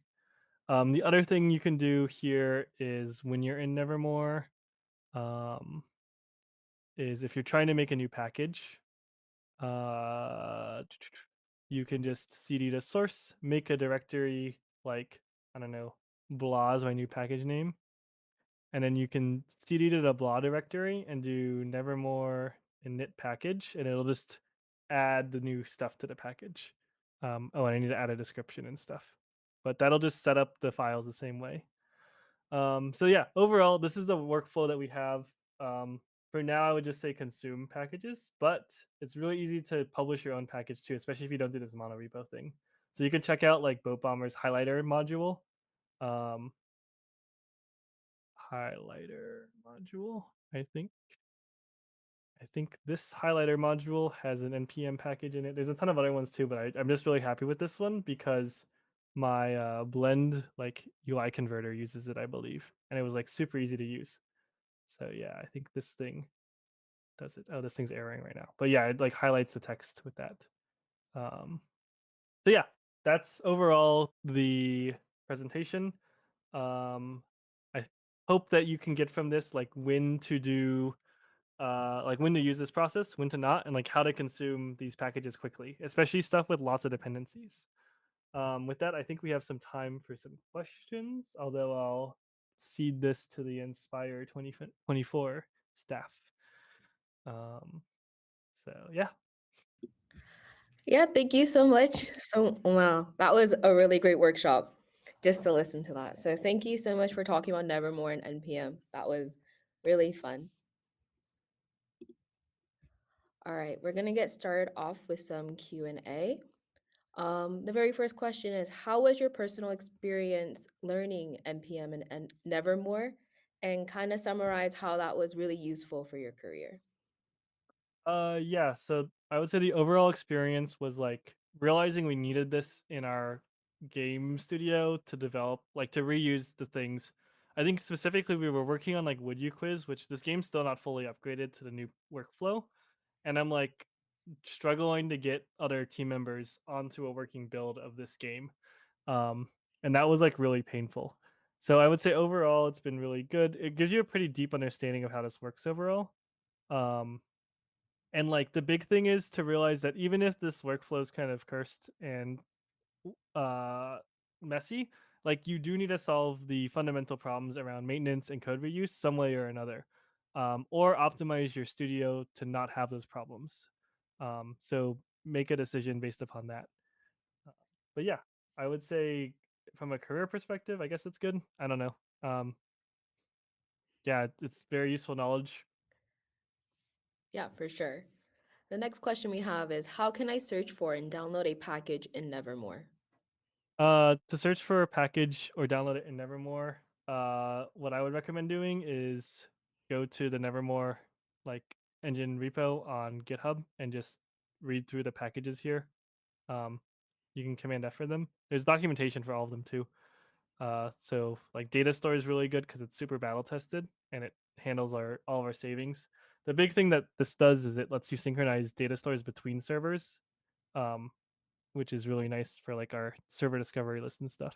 The other thing you can do here is when you're in Nevermore, is if you're trying to make a new package, you can just cd to source, make a directory like, I don't know, blah is my new package name. And then you can cd to the blah directory and do nevermore init package, and it'll just add the new stuff to the package. Oh, and I need to add a description and stuff, but that'll just set up the files the same way. So yeah, overall, this is the workflow that we have. For now, I would just say consume packages, but it's really easy to publish your own package too, especially if you don't do this monorepo thing. So you can check out like Boat Bomber's highlighter module. Highlighter module, I think this highlighter module has an npm package in it. There's a ton of other ones too, but I'm just really happy with this one because my blend like UI converter uses it, I believe, and it was like super easy to use. So yeah, I think this thing does it. Oh, this thing's erroring right now, but yeah, it like highlights the text with that. So yeah, that's overall the presentation. I hope that you can get from this like when to do like when to use this process, when to not, and like how to consume these packages quickly, especially stuff with lots of dependencies. With that, I think we have some time for some questions, although I'll cede this to the Inspire 2024 staff. So yeah. Yeah, thank you so much. So, wow, that was a really great workshop just to listen to that. So, thank you so much for talking about Nevermore and NPM. That was really fun. All right, we're going to get started off with some Q&A. The very first question is, how was your personal experience learning NPM and Nevermore? And kind of summarize how that was really useful for your career. Yeah, so I would say the overall experience was like realizing we needed this in our game studio to develop, like to reuse the things. I think specifically we were working on like Would You Quiz, which this game's still not fully upgraded to the new workflow. And I'm like struggling to get other team members onto a working build of this game. Um, and that was like really painful. So I would say overall it's been really good. It gives you a pretty deep understanding of how this works overall. Um, and like the big thing is to realize that even if this workflow is kind of cursed and uh messy, like you do need to solve the fundamental problems around maintenance and code reuse some way or another, or optimize your studio to not have those problems. So make a decision based upon that. Uh, but yeah, I would say from a career perspective, I guess it's good. I don't know. Yeah, it's very useful knowledge. Yeah, for sure. The next question we have is, how can I search for and download a package in Nevermore? To search for a package or download it in Nevermore, what I would recommend doing is go to the Nevermore like engine repo on GitHub and just read through the packages here. You can Command F for them. There's documentation for all of them too. So like data store is really good because it's super battle tested and it handles all of our savings. The big thing that this does is it lets you synchronize data stores between servers. Um, which is really nice for like our server discovery list and stuff.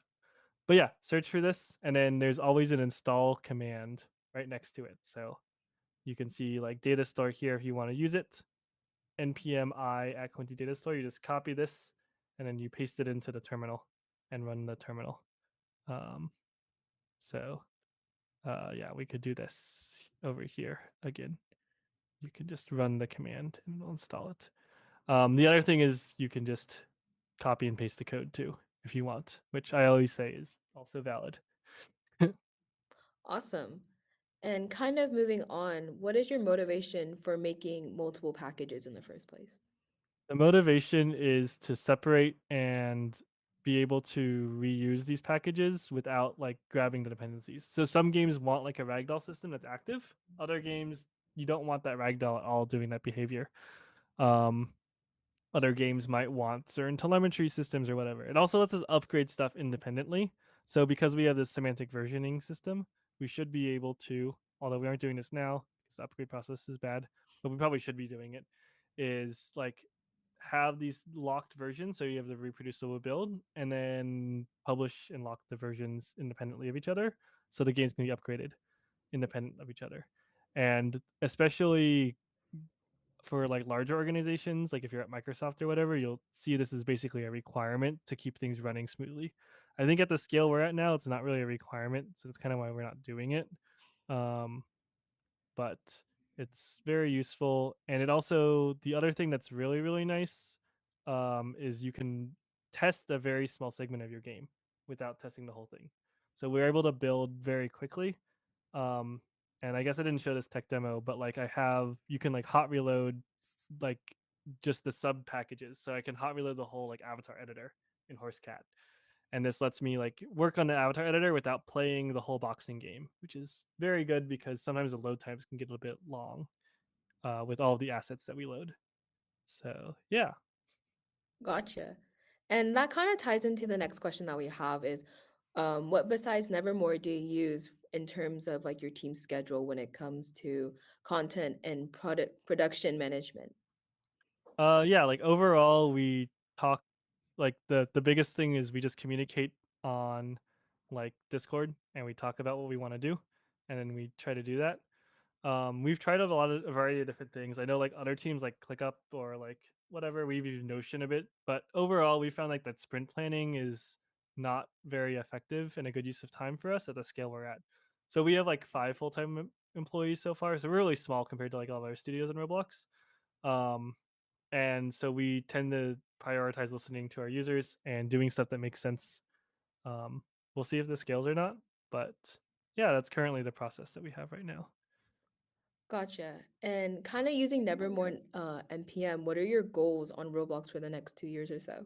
But yeah, search for this, and then there's always an install command right next to it. So you can see like data store here if you want to use it. npm I at Quenty data store. You just copy this, and then you paste it into the terminal and run the terminal. Um, so yeah, we could do this over here again. You can just run the command and it'll install it. The other thing is you can just copy and paste the code too if you want, which I always say is also valid. Awesome. And kind of moving on, what is your motivation for making multiple packages in the first place? The motivation is to separate and be able to reuse these packages without like grabbing the dependencies. So some games want like a ragdoll system that's active. Other games you don't want that ragdoll at all doing that behavior. Um, Other games might want certain telemetry systems or whatever. It also lets us upgrade stuff independently. So because we have this semantic versioning system, we should be able to, although we aren't doing this now because the upgrade process is bad, but we probably should be doing it, is like have these locked versions. So you have the reproducible build and then publish and lock the versions independently of each other. So the games can be upgraded independent of each other. And especially for like larger organizations, like if you're at Microsoft or whatever, you'll see this is basically a requirement to keep things running smoothly. I think at the scale we're at now, it's not really a requirement, so that's kind of why we're not doing it. Um, but it's very useful, and it also the other thing that's really nice is you can test a very small segment of your game without testing the whole thing. So we're able to build very quickly. Um, and I guess I didn't show this tech demo, but like I have, you can like hot reload like just the sub packages. So I can hot reload the whole like avatar editor in HorseCat. And this lets me like work on the avatar editor without playing the whole boxing game, which is very good because sometimes the load times can get a bit long with all of the assets that we load. So yeah. Gotcha. And that kind of ties into the next question that we have is what besides Nevermore do you use in terms of like your team schedule when it comes to content and production management? Yeah, like overall we talk like the biggest thing is we just communicate on like Discord and we talk about what we want to do and then we try to do that. We've tried out a variety of different things. I know like other teams like ClickUp or like whatever, we've used Notion a bit, but overall we found like that sprint planning is not very effective and a good use of time for us at the scale we're at. So we have like 5 full-time employees so far. So we're really small compared to like all of our studios in Roblox. Um, and so we tend to prioritize listening to our users and doing stuff that makes sense. We'll see if this scales or not, but yeah, that's currently the process that we have right now. Gotcha. And kind of using Nevermore NPM, what are your goals on Roblox for the next 2 years or so?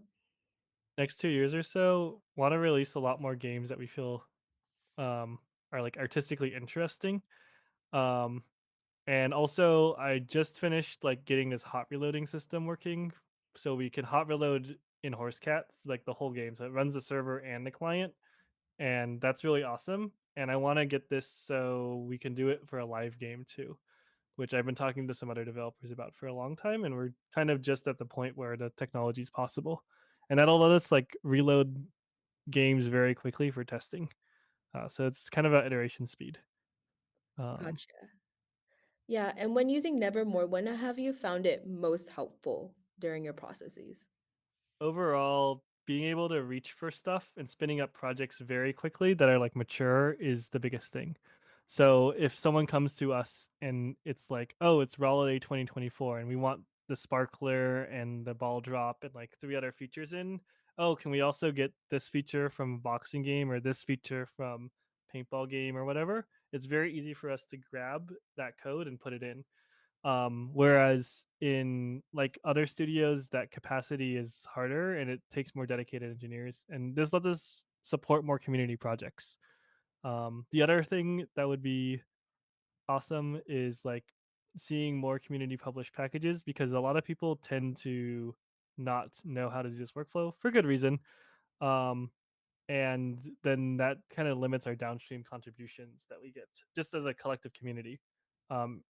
Next 2 years or so, want to release a lot more games that we feel um, are like artistically interesting. Um, and also, I just finished like getting this hot reloading system working, so we can hot reload in HorseCat like the whole game. So it runs the server and the client, and that's really awesome. And I want to get this so we can do it for a live game too, which I've been talking to some other developers about for a long time, and we're kind of just at the point where the technology is possible, and that'll let us like reload games very quickly for testing. So it's kind of at iteration speed. Um, Gotcha. Yeah, and when using Nevermore, when have you found it most helpful during your processes? Overall, being able to reach for stuff and spinning up projects very quickly that are like mature is the biggest thing. So if someone comes to us and it's like, oh, it's Holiday 2024 and we want the sparkler and the ball drop and like 3 other features in, oh, can we also get this feature from a boxing game or this feature from paintball game or whatever? It's very easy for us to grab that code and put it in. Whereas in like other studios, that capacity is harder and it takes more dedicated engineers. And this lets us support more community projects. The other thing that would be awesome is like seeing more community published packages because a lot of people tend to not know how to do this workflow for good reason. Um, and then that kind of limits our downstream contributions that we get just as a collective community. Um,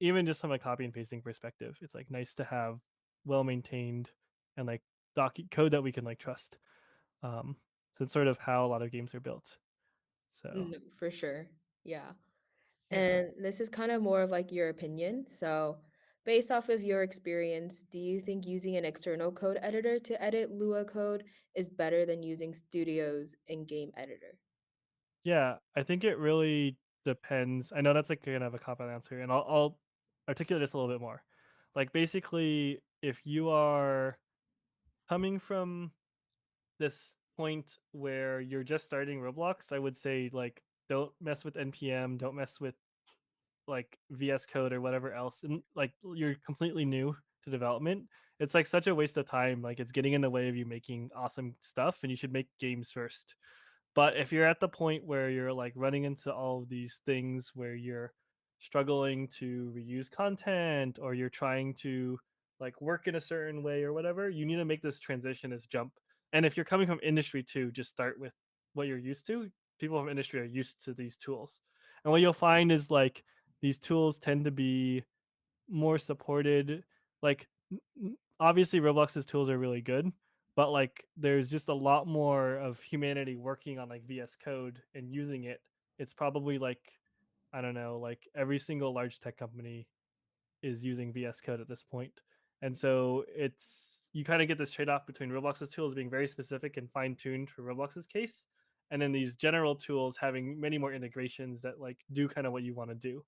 Even just from a copy and pasting perspective, it's like nice to have well maintained and like code that we can like trust. So it's sort of how a lot of games are built. So For sure. Yeah. yeah, And this is kind of more of like your opinion. So, based off of your experience, do you think using an external code editor to edit Lua code is better than using Studio's in-game editor? yeah, I think it really depends. I know that's like kind of a cop out answer, and I'll articulate this a little bit more. Like basically, if you are coming from this point where you're just starting Roblox, I would say like don't mess with npm, don't mess with like VS Code or whatever else, and like you're completely new to development. It's like such a waste of time. Like it's getting in the way of you making awesome stuff, and you should make games first. But if you're at the point where you're like running into all of these things where you're struggling to reuse content or you're trying to like work in a certain way or whatever, you need to make this transition as jump. And if you're coming from industry too, just start with what you're used to. People from industry are used to these tools. And what you'll find is like these tools tend to be more supported. Like obviously Roblox's tools are really good, but like there's just a lot more of humanity working on like VS Code and using it. It's probably like I don't know, like every single large tech company is using VS Code at this point. And so it's you kind of get this trade-off between Roblox's tools being very specific and fine-tuned for Roblox's case, and then these general tools having many more integrations that like do kind of what you want to do.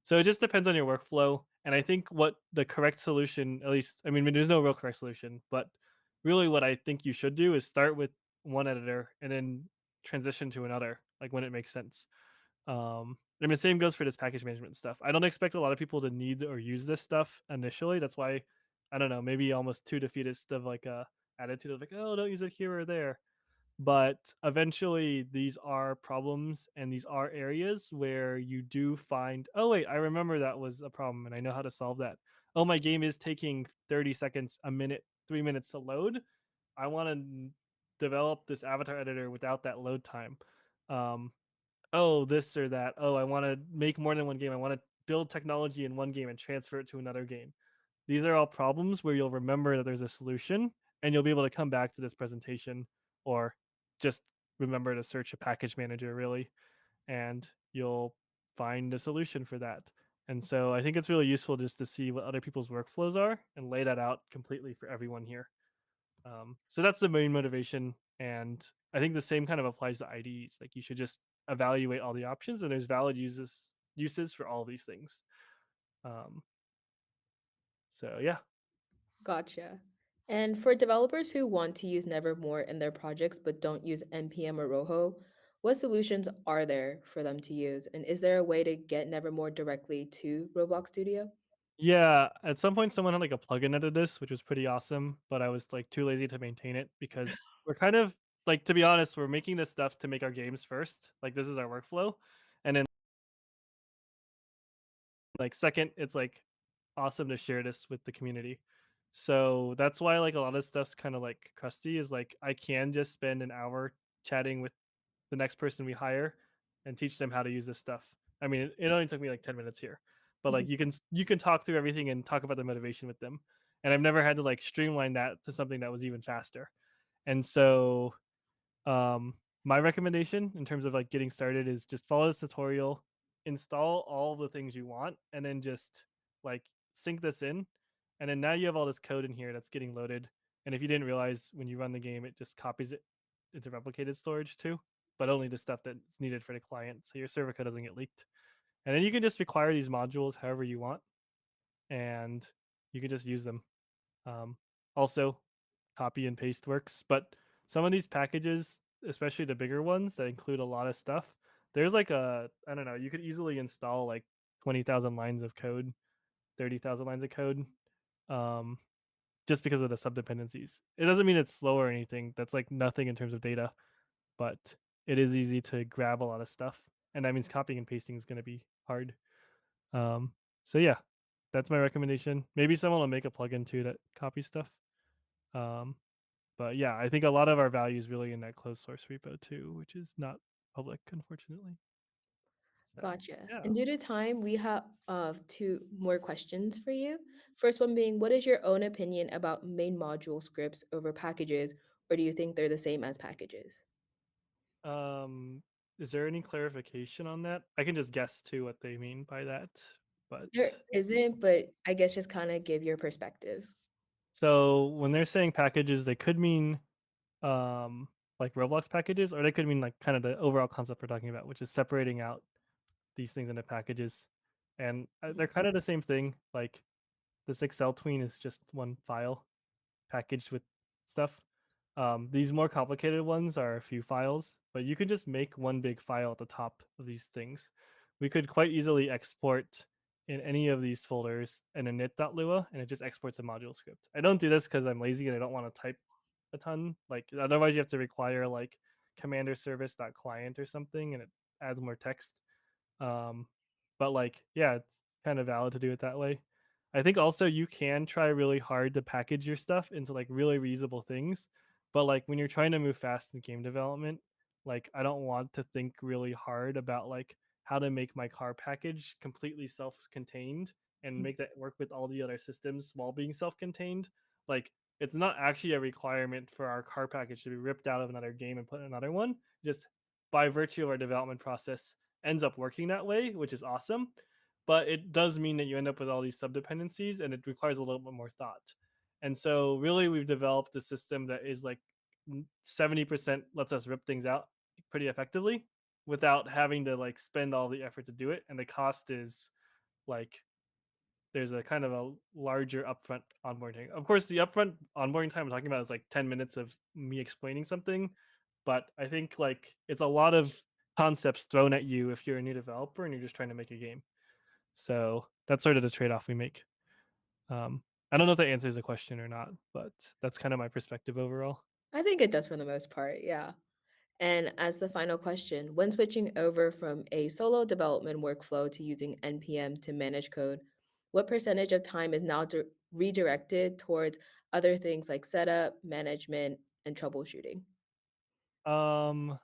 So it just depends on your workflow. And I think what the correct solution, at least, I mean, there's no real correct solution, but really what I think you should do is start with one editor and then transition to another, like when it makes sense. I mean, same goes for this package management stuff. I don't expect a lot of people to need or use this stuff initially. That's why, I don't know, maybe almost too defeatist of like attitude of like, oh, don't use it here or there. But eventually, these are problems and these are areas where you do find, oh, wait, I remember that was a problem and I know how to solve that. Oh, my game is taking 30 seconds, a minute, 3 minutes to load. I want to develop this avatar editor without that load time. Oh, this or that. Oh, I want to make more than one game. I want to build technology in one game and transfer it to another game. These are all problems where you'll remember that there's a solution and you'll be able to come back to this presentation or just remember to search a package manager really, and you'll find a solution for that. And so I think it's really useful just to see what other people's workflows are and lay that out completely for everyone here. So that's the main motivation. And I think the same kind of applies to IDEs. Like you should just evaluate all the options and there's valid uses for all these things. So yeah. Gotcha. And for developers who want to use Nevermore in their projects but don't use NPM or Rojo, what solutions are there for them to use? And is there a way to get Nevermore directly to Roblox Studio? Yeah, at some point someone had like a plugin that did this, which was pretty awesome, but I was like too lazy to maintain it because we're kind of like, to be honest, we're making this stuff to make our games first. Like this is our workflow. And then like second, it's like awesome to share this with the community. So that's why like a lot of stuff's kind of like crusty is like I can just spend an hour chatting with the next person we hire and teach them how to use this stuff. I mean, it only took me like 10 minutes here, but like you can talk through everything and talk about the motivation with them. And I've never had to like streamline that to something that was even faster. And so my recommendation in terms of like getting started is just follow this tutorial, install all the things you want, and then just like sync this in. And then now you have all this code in here that's getting loaded. And if you didn't realize when you run the game, it just copies it into replicated storage too, but only the stuff that's needed for the client. So your server code doesn't get leaked. And then you can just require these modules however you want, and you can just use them. Also, copy and paste works, but some of these packages, especially the bigger ones that include a lot of stuff, there's like I don't know, you could easily install like 20,000 lines of code, 30,000 lines of code, um, just because of the subdependencies. It doesn't mean it's slow or anything. That's like nothing in terms of data, but it is easy to grab a lot of stuff. And that means copying and pasting is going to be hard. So yeah, that's my recommendation. Maybe someone will make a plugin too that copies stuff. But yeah, I think a lot of our value is really in that closed source repo too, which is not public, unfortunately. So, Gotcha. yeah. And due to time, we have two more questions for you. First one being, what is your own opinion about main module scripts over packages, or do you think they're the same as packages? Is there any clarification on that? I can just guess too what they mean by that, but There isn't, but I guess just kind of give your perspective. so when they're saying packages, they could mean like Roblox packages, or they could mean like kind of the overall concept we're talking about, which is separating out these things into packages. And they're kind of the same thing. Like this Excel tween is just one file packaged with stuff. These more complicated ones are a few files, but you can just make one big file at the top of these things. We could quite easily export in any of these folders an init.lua, and it just exports a module script. I don't do this because I'm lazy and I don't want to type a ton. Like otherwise, you have to require like commander service.client or something, and it adds more text. But like, yeah, it's kind of valid to do it that way. I think also you can try really hard to package your stuff into like really reusable things. But like when you're trying to move fast in game development, like I don't want to think really hard about like how to make my car package completely self-contained and make that work with all the other systems while being self-contained. Like it's not actually a requirement for our car package to be ripped out of another game and put in another one. Just by virtue of our development process ends up working that way, which is awesome. But it does mean that you end up with all these subdependencies and it requires a little bit more thought. And so really we've developed a system that is like 70% lets us rip things out pretty effectively without having to like spend all the effort to do it. And the cost is like there's a kind of a larger upfront onboarding. Of course, the upfront onboarding time I'm talking about is like 10 minutes of me explaining something, but I think like it's a lot of concepts thrown at you if you're a new developer and you're just trying to make a game. So that's sort of the trade-off we make. I don't know if that answers the question or not, but that's kind of my perspective overall. I think it does for the most part, yeah. And as the final question, when switching over from a solo development workflow to using NPM to manage code, what percentage of time is now redirected towards other things like setup, management, and troubleshooting? Um,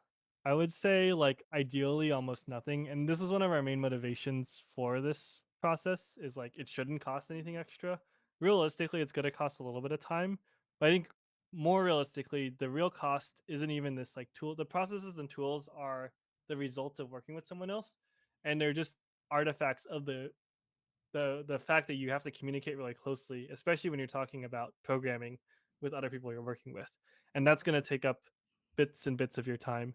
I would say like ideally almost nothing. And this is one of our main motivations for this process is like it shouldn't cost anything extra. Realistically, it's going to cost a little bit of time, but I think more realistically, the real cost isn't even this like tool. The processes and tools are the result of working with someone else, and they're just artifacts of the fact that you have to communicate really closely, especially when you're talking about programming with other people you're working with, and that's going to take up bits and bits of your time.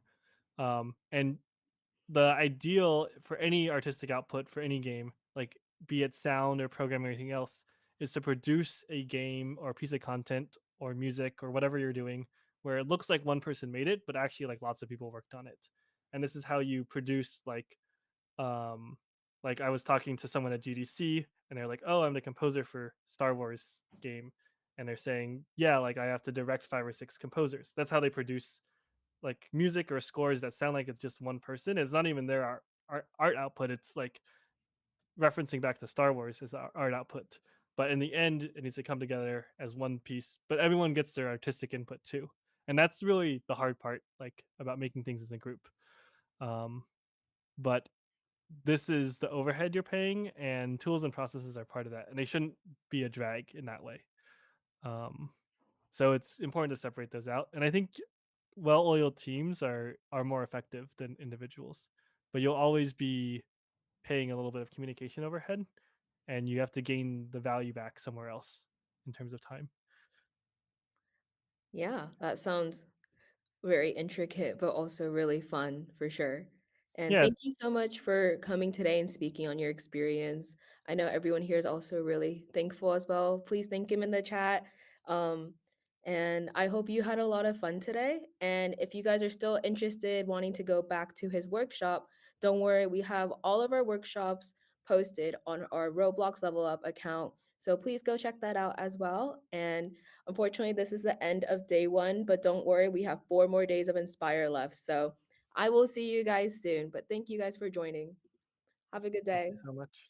And the ideal for any artistic output for any game, like be it sound or programming or anything else, is to produce a game or a piece of content or music or whatever you're doing where it looks like one person made it, but actually like lots of people worked on it. And this is how you produce um like I was talking to someone at GDC and they're like, "Oh, I'm the composer for Star Wars game." And they're saying, "Yeah, like I have to direct 5 or 6 composers." That's how they produce like music or scores that sound like it's just one person. It's not even their art output. It's like referencing back to Star Wars as art output. But in the end, it needs to come together as one piece. But everyone gets their artistic input too, and that's really the hard part, like about making things as a group. Um, but this is the overhead you're paying, and tools and processes are part of that, and they shouldn't be a drag in that way. Um, so it's important to separate those out, and I think well-oiled teams are more effective than individuals, but you'll always be paying a little bit of communication overhead, and you have to gain the value back somewhere else in terms of time. Yeah, that sounds very intricate, but also really fun for sure. And Yeah, thank you so much for coming today and speaking on your experience. I know everyone here is also really thankful as well. Please thank him in the chat. Um, and I hope you had a lot of fun today. And if you guys are still interested, wanting to go back to his workshop, don't worry, we have all of our workshops posted on our Roblox Level Up account. So please go check that out as well. And unfortunately, this is the end of day one, but don't worry, we have 4 more days of Inspire left. So I will see you guys soon. But thank you guys for joining. Have a good thank day. you so much.